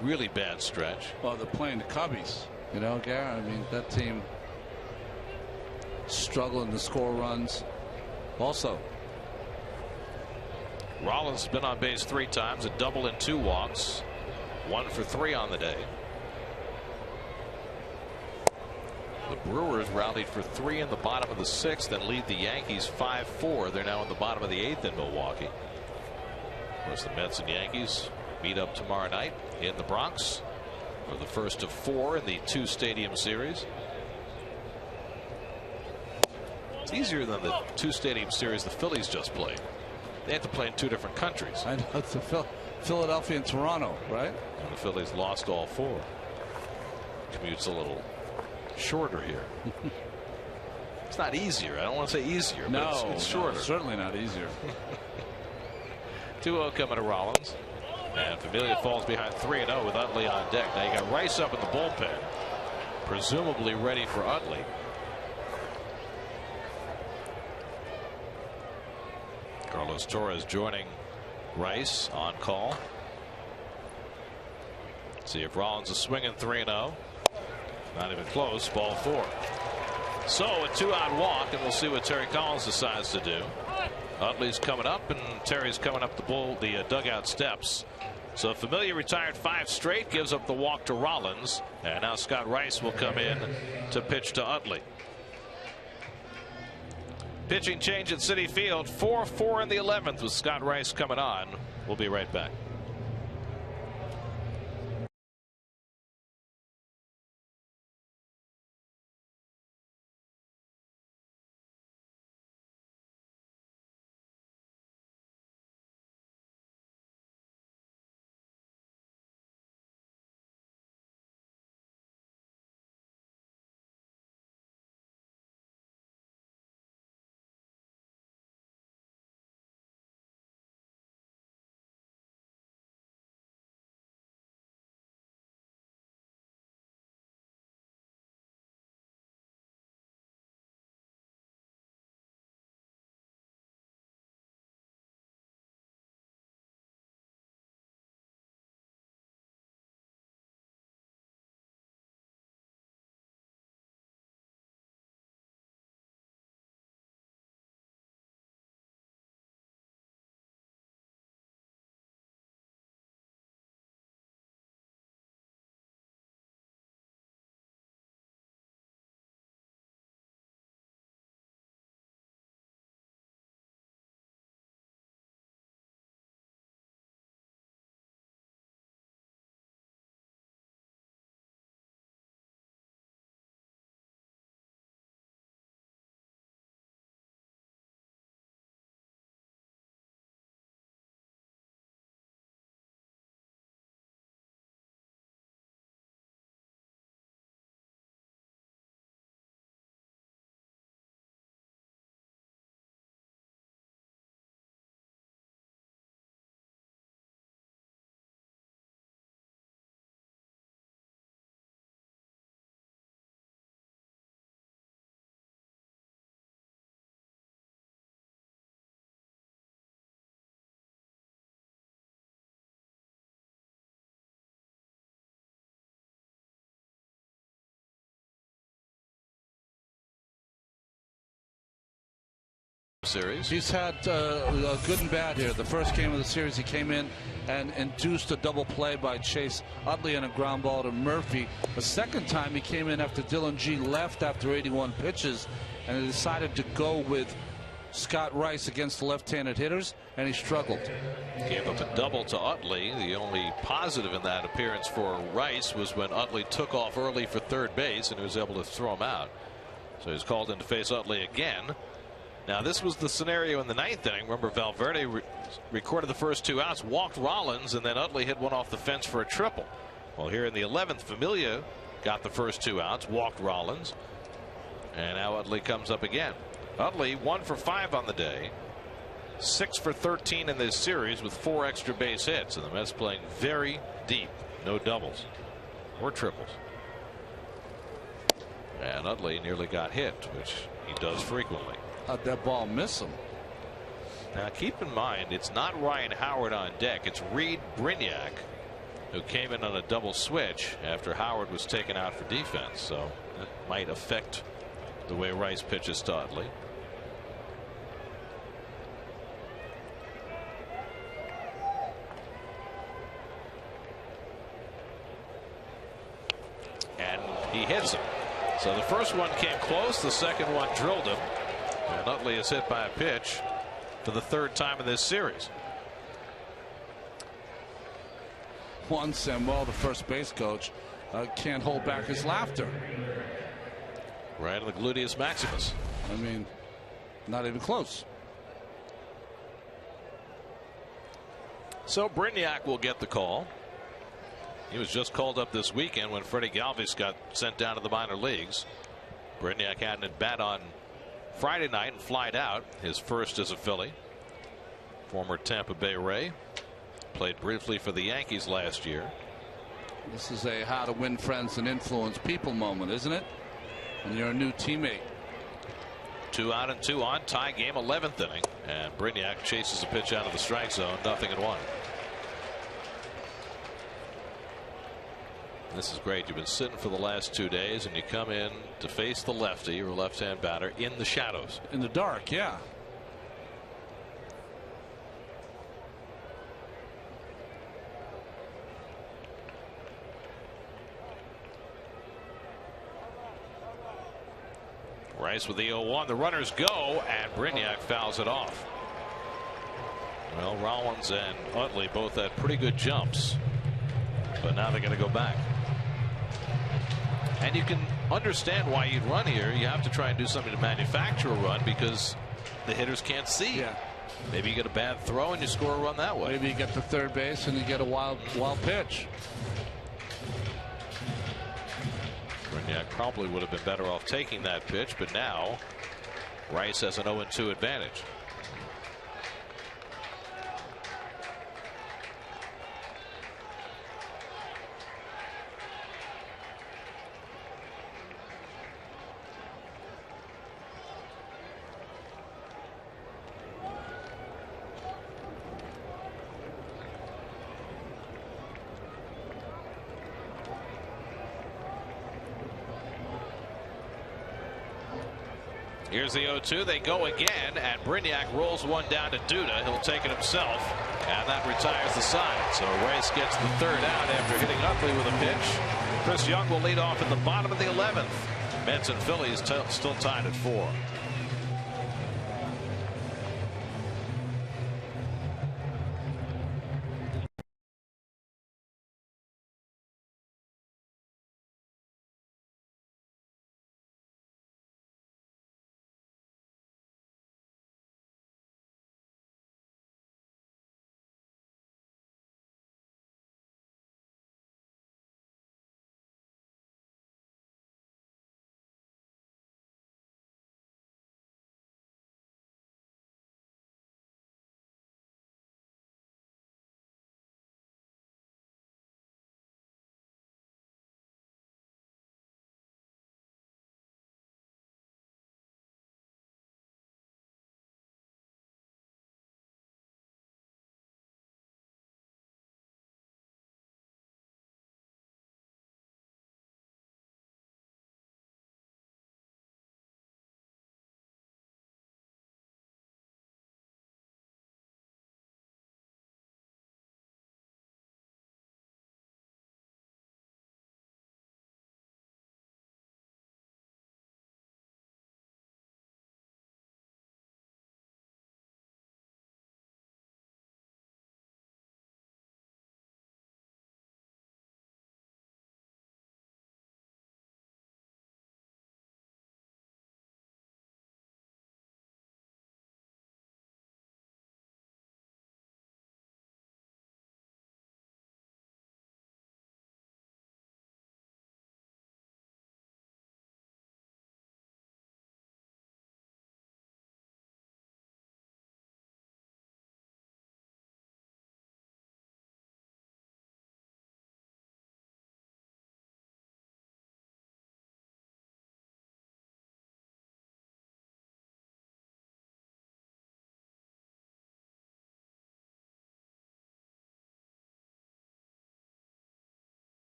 really bad stretch. Well, they're playing the Cubbies, you know, Gary. I mean, that team struggling to score runs. Also, Rollins has been on base 3 times, a double and 2 walks, 1 for 3 on the day. The Brewers rallied for 3 in the bottom of the 6th and lead the Yankees 5-4. They're now in the bottom of the 8th in Milwaukee. Of course, the Mets and Yankees meet up tomorrow night in the Bronx for the first of 4 in the 2-stadium series. It's easier than the 2-stadium series the Phillies just played. They have to play in 2 different countries. I know, it's Philadelphia and Toronto, right? And the Phillies lost all 4. Commute's a little shorter here. It's not easier. I don't want to say easier, but it's shorter. No, certainly not easier. 2-0 coming to Rollins. And Familia falls behind 3-0 with Utley on deck. Now you got Rice up in the bullpen, presumably ready for Utley. Carlos Torres joining Rice on call. See if Rollins is swinging 3-0. Not even close. Ball 4. So a 2-out walk, and we'll see what Terry Collins decides to do. Utley's coming up, and Terry's coming up the dugout steps. So Familia retired 5 straight, gives up the walk to Rollins, and now Scott Rice will come in to pitch to Utley. Pitching change at Citi Field, 4-4 in the 11th with Scott Rice coming on. We'll be right back. Series. He's had a good and bad here. The first game of the series, he came in and induced a double play by Chase Utley and a ground ball to Murphy. The second time, he came in after Dylan G left after 81 pitches, and he decided to go with Scott Rice against the left-handed hitters, and he struggled. Gave up a double to Utley. The only positive in that appearance for Rice was when Utley took off early for third base and he was able to throw him out. So he's called in to face Utley again. Now, this was the scenario in the ninth inning. Remember, Valverde recorded the first 2 outs, walked Rollins, and then Utley hit one off the fence for a triple. Well, here in the 11th, Familia got the first 2 outs, walked Rollins, and now Utley comes up again. Utley 1 for 5 on the day, 6 for 13 in this series with 4 extra base hits, and the Mets playing very deep, no doubles or triples. And Utley nearly got hit, which he does frequently. How'd that ball miss him? Now keep in mind, it's not Ryan Howard on deck. It's Reed Brignac, who came in on a double switch after Howard was taken out for defense. So that might affect the way Rice pitches to Utley. And he hits him. So the first one came close. The second one drilled him. And Utley is hit by a pitch for the 3rd time in this series. Juan Samuel, the first base coach, can't hold back his laughter. Right on the gluteus maximus. I mean, not even close. So Brignac will get the call. He was just called up this weekend when Freddie Galvis got sent down to the minor leagues. Brignac had an at bat on Friday night and flied out, his first as a Philly. Former Tampa Bay Ray, played briefly for the Yankees last year. This is a how to win friends and influence people moment, isn't it? When you're a new teammate. 2 out and 2 on, tie game, 11th inning, and Brignac chases a pitch out of the strike zone, 0-1. This is great. You've been sitting for the last 2 days, and you come in to face the lefty or left-hand batter in the shadows. In the dark, yeah. Rice with the 0-1. The runners go, and Brignac fouls it off. Well, Rollins and Utley both had pretty good jumps, but now they're going to go back. And you can understand why you'd run here. You have to try and do something to manufacture a run because the hitters can't see. Yeah. Maybe you get a bad throw and you score a run that way. Maybe you get to third base and you get a wild pitch. Brignac probably would have been better off taking that pitch, but now Rice has an 0-2 advantage. Here's the 0-2. They go again, and Brignac rolls one down to Duda. He'll take it himself, and that retires the side. So Rice gets the 3rd out after hitting Utley with a pitch. Chris Young will lead off in the bottom of the 11th. Mets and Phillies still tied at 4.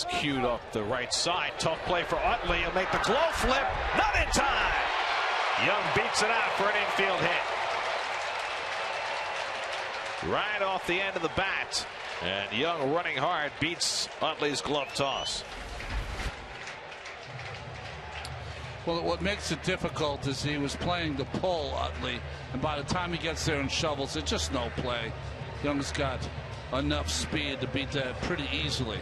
It's queued up the right side. Tough play for Utley. He'll make the glove flip. Not in time. Young beats it out for an infield hit. Right off the end of the bat. And Young, running hard, beats Utley's glove toss. Well, what makes it difficult is he was playing the pull, Utley, and by the time he gets there and shovels, it's just no play. Young's got enough speed to beat that pretty easily.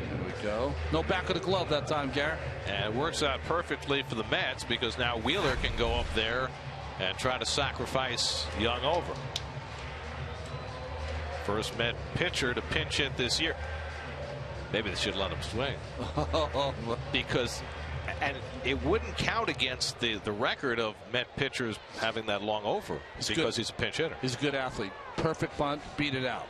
There we go. No back of the glove that time, Garrett. And it works out perfectly for the Mets because now Wheeler can go up there and try to sacrifice Young over. First Met pitcher to pinch hit this year. Maybe they should let him swing. Because, and it wouldn't count against the record of Met pitchers having that long over because he's a pinch hitter. He's a good athlete. Perfect bunt, beat it out.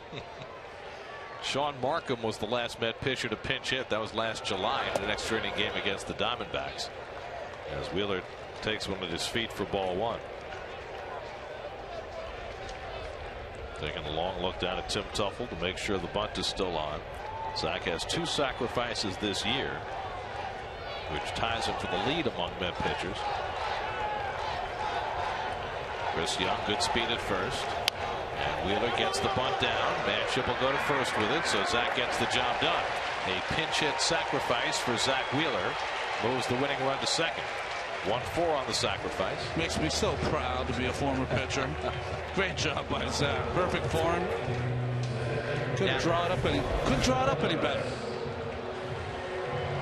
Sean Markham was the last Met pitcher to pinch hit. That was last July in an extra inning game against the Diamondbacks. As Wheeler takes one with his feet for ball one. Taking a long look down at Tim Tuffle to make sure the bunt is still on. Zach has 2 sacrifices this year, which ties him for the lead among Met pitchers. Chris Young, good speed at first. And Wheeler gets the bunt down. Manship will go to first with it, so Zach gets the job done. A pinch hit sacrifice for Zach Wheeler moves the winning run to second. 1-4 on the sacrifice. Makes me so proud to be a former pitcher. Great job by Zach. Perfect form. Couldn't draw it up any better.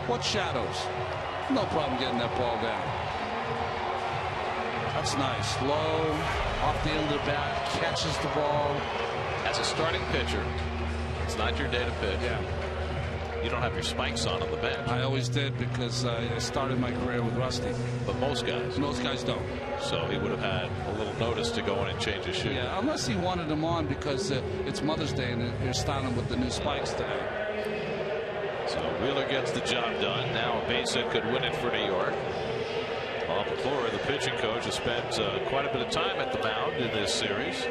What shadows? No problem getting that ball down. That's nice. Low, off the end of the bat, catches the ball. As a starting pitcher, it's not your day to pitch. Yeah. You don't have your spikes on the bench. I always did because I started my career with Rusty. But most guys don't. So he would have had a little notice to go in and change his shoe. Yeah, unless he wanted them on because it's Mother's Day and you're styling with the new spikes today. So Wheeler gets the job done. Now a base hit could win it for New York. Bob McClure, the pitching coach, has spent quite a bit of time at the mound in this series.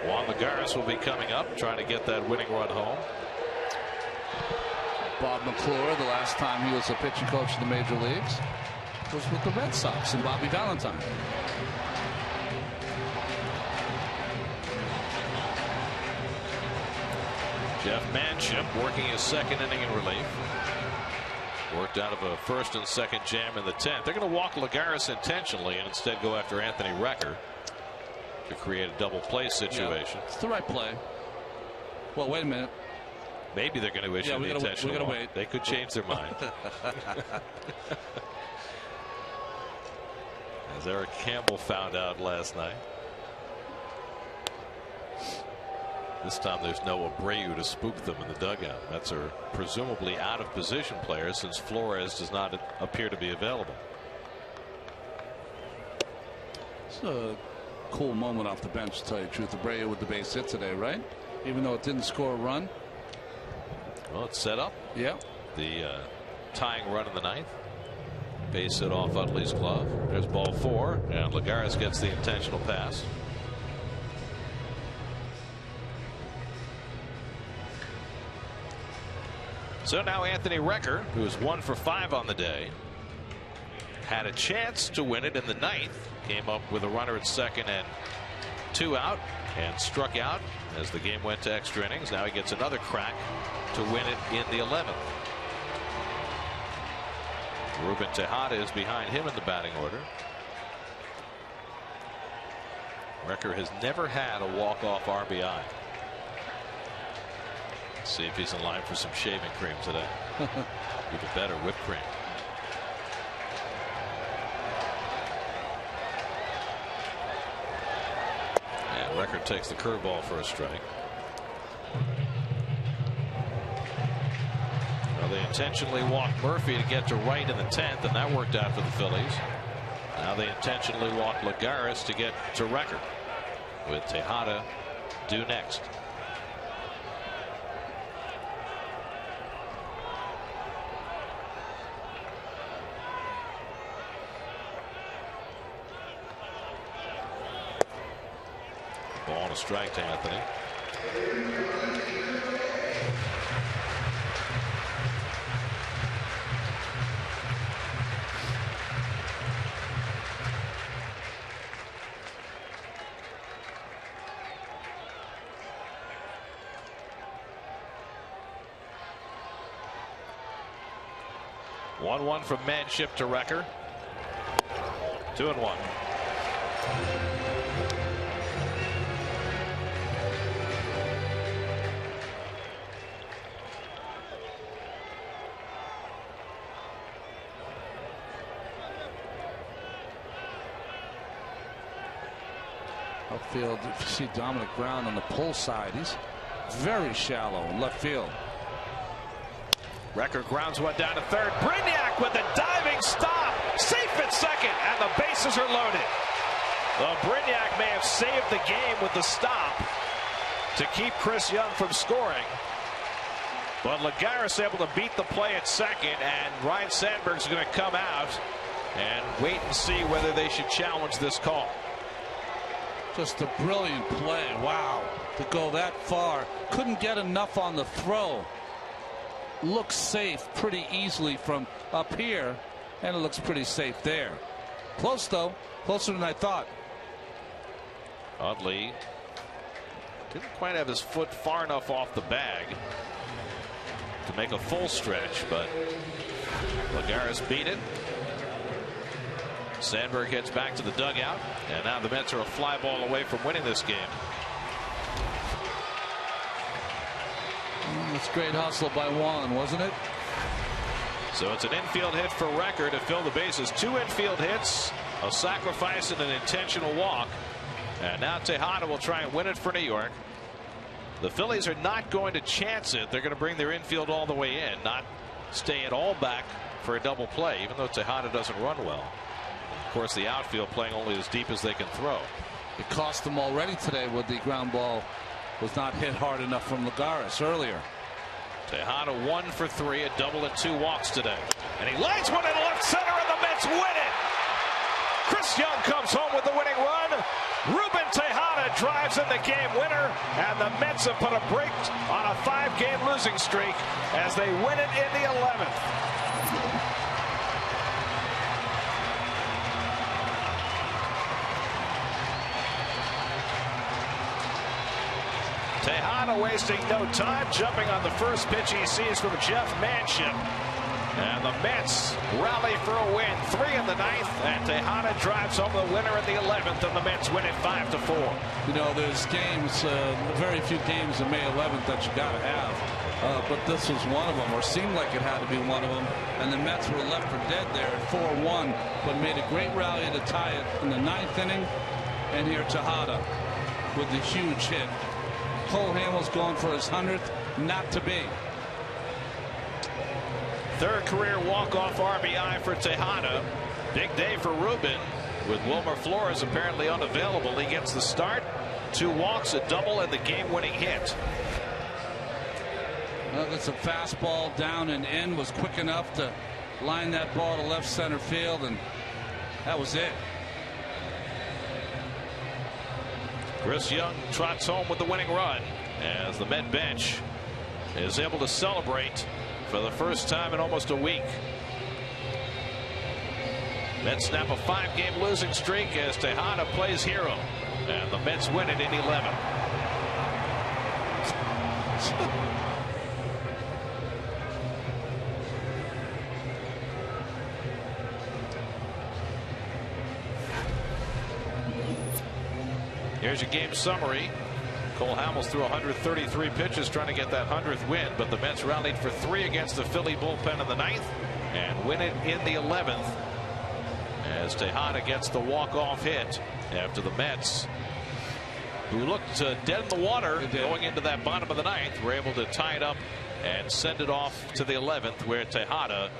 Juan Lagares will be coming up, trying to get that winning run home. Bob McClure, the last time he was a pitching coach in the major leagues, was with the Red Sox and Bobby Valentine. Jeff Manship working his second inning in relief. Worked out of a first and second jam in the 10th. They're going to walk Lagares intentionally and instead go after Anthony Recker to create a double play situation. Yeah, it's the right play. Well, wait a minute. Maybe they're going to issue the intentional. We gotta wait. They could change their mind. As Eric Campbell found out last night. This time there's no Abreu to spook them in the dugout. That's a presumably out of position player since Flores does not appear to be available. It's a cool moment off the bench, to tell you the truth. Abreu with the base hit today, right? Even though it didn't score a run. Well, it's set up. Yeah. The tying run in the 9th. Base hit off Utley's glove. There's ball 4, and Lagares gets the intentional pass. So now Anthony Recker, who is 1 for 5 on the day, had a chance to win it in the 9th. Came up with a runner at second and 2 out and struck out as the game went to extra innings. Now he gets another crack to win it in the 11th. Ruben Tejada is behind him in the batting order. Recker has never had a walk-off RBI. Let's see if he's in line for some shaving cream today. Even better, whipped cream. And Recker takes the curveball for a strike. Well, they intentionally walked Murphy to get to right in the 10th, and that worked out for the Phillies. Now they intentionally walked Lagares to get to Recker, with Tejada due next. Ball and a strike to Anthony. 1-1 from Manship to Recker. 2-1. Outfield, if you see Dominic Brown on the pull side, he's very shallow in left field. Recker grounds one down to third. Brignac with a diving stop. Safe at second, and the bases are loaded. Well, Brignac may have saved the game with the stop to keep Chris Young from scoring. But Lagares able to beat the play at second, and Ryan Sandberg's going to come out and wait and see whether they should challenge this call. Just a brilliant play. Wow. To go that far. Couldn't get enough on the throw. Looks safe pretty easily from up here, and it looks pretty safe there. Close, though. Closer than I thought. Utley didn't quite have his foot far enough off the bag to make a full stretch, but Lagares beat it. Sandberg heads back to the dugout, and now the Mets are a fly ball away from winning this game. That's great hustle by Juan, wasn't it? So it's an infield hit for Recker to fill the bases. 2 infield hits, a sacrifice, and an intentional walk. And now Tejada will try and win it for New York. The Phillies are not going to chance it. They're going to bring their infield all the way in, not stay at all back for a double play, even though Tejada doesn't run well. Of course, the outfield playing only as deep as they can throw. It cost them already today with the ground ball was not hit hard enough from Lagares earlier. Tejada 1 for 3, a double and 2 walks today. And he lines one in left center, and the Mets win it. Chris Young comes home with the winning run. Ruben Tejada drives in the game winner, and the Mets have put a break on a 5-game losing streak as they win it in the 11th. Tejada wasting no time, jumping on the first pitch he sees from Jeff Manship. And the Mets rally for a win. 3 in the 9th, and Tejada drives home the winner in the 11th, and the Mets win it 5-4. You know, there's games, very few games in May 11th that you got to have. But this was one of them, or seemed like it had to be one of them. And the Mets were left for dead there at 4-1, but made a great rally to tie it in the 9th inning. And here Tejada with the huge hit. Cole Hamels going for his 100th, not to be. 3rd career walk-off RBI for Tejada. Big day for Ruben, with Wilmer Flores apparently unavailable. He gets the start. 2 walks, a double, and the game-winning hit. Well, it's a fastball down and in, was quick enough to line that ball to left center field, and that was it. Chris Young trots home with the winning run as the Met bench is able to celebrate for the first time in almost a week. Mets snap a 5-game losing streak as Tejada plays hero, and the Mets win it in 11. Here's your game summary. Cole Hamels threw 133 pitches trying to get that 100th win, but the Mets rallied for 3 against the Philly bullpen in the 9th and win it in the 11th as Tejada gets the walk-off hit after the Mets, who looked dead in the water going into that bottom of the 9th, were able to tie it up and send it off to the 11th, where Tejada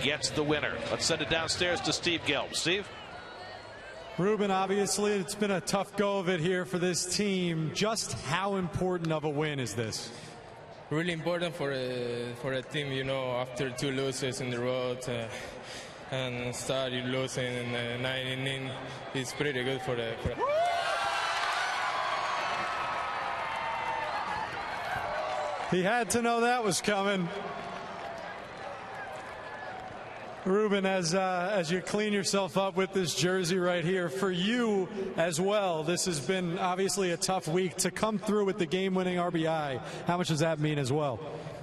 gets the winner. Let's send it downstairs to Steve Gelb. Steve? Ruben, obviously it's been a tough go of it here for this team. Just how important of a win is this? Really important for a team, you know, after 2 losses in the road and start losing in the 9th inning. It's pretty good for the He had to know that was coming. Ruben, as you clean yourself up with this jersey right here, for you as well, this has been obviously a tough week. To come through with the game-winning RBI, how much does that mean as well?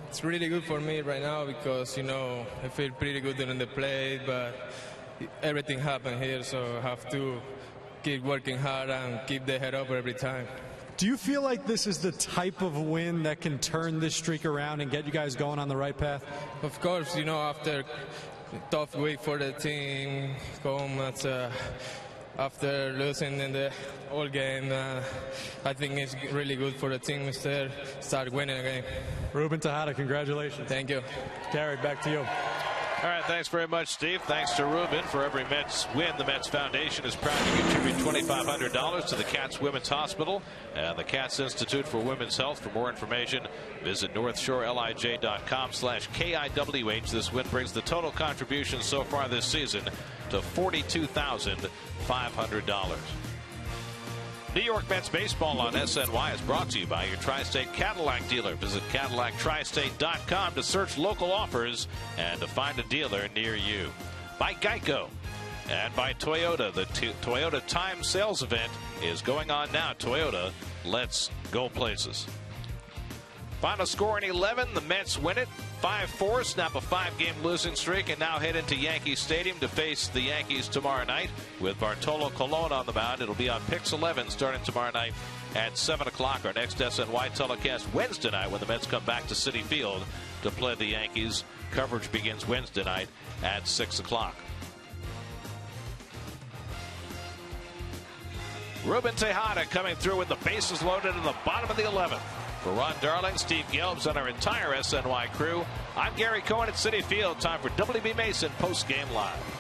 It's really good for me right now because, you know, I feel pretty good during the play, but everything happened here, so I have to keep working hard and keep the head up every time. Do you feel like this is the type of win that can turn this streak around and get you guys going on the right path? Of course, you know, after tough week for the team, after losing in the whole game, I think it's really good for the team instead start winning again. Ruben Tejada, congratulations. Thank you. Gary, back to you. All right, thanks very much, Steve. Thanks to Ruben. For every Mets win, the Mets Foundation is proud to contribute $2,500 to the Cats Women's Hospital and the Cats Institute for Women's Health. For more information, visit northshorelij.com/KIWH. This win brings the total contribution so far this season to $42,500. New York Mets baseball on SNY is brought to you by your Tri-State Cadillac dealer. Visit CadillacTristate.com to search local offers and to find a dealer near you. By Geico and by Toyota. The Toyota Time Sales event is going on now. Toyota, let's go places. Final score in 11. The Mets win it 5-4, snap a 5-game losing streak, and now head into Yankee Stadium to face the Yankees tomorrow night with Bartolo Colon on the mound. It'll be on Pix 11 starting tomorrow night at 7 o'clock. Our next SNY telecast Wednesday night when the Mets come back to Citi Field to play the Yankees. Coverage begins Wednesday night at 6 o'clock. Ruben Tejada coming through with the bases loaded in the bottom of the 11th. For Ron Darling, Steve Gelbs, and our entire SNY crew, I'm Gary Cohen at Citi Field. Time for WB Mason Post Game Live.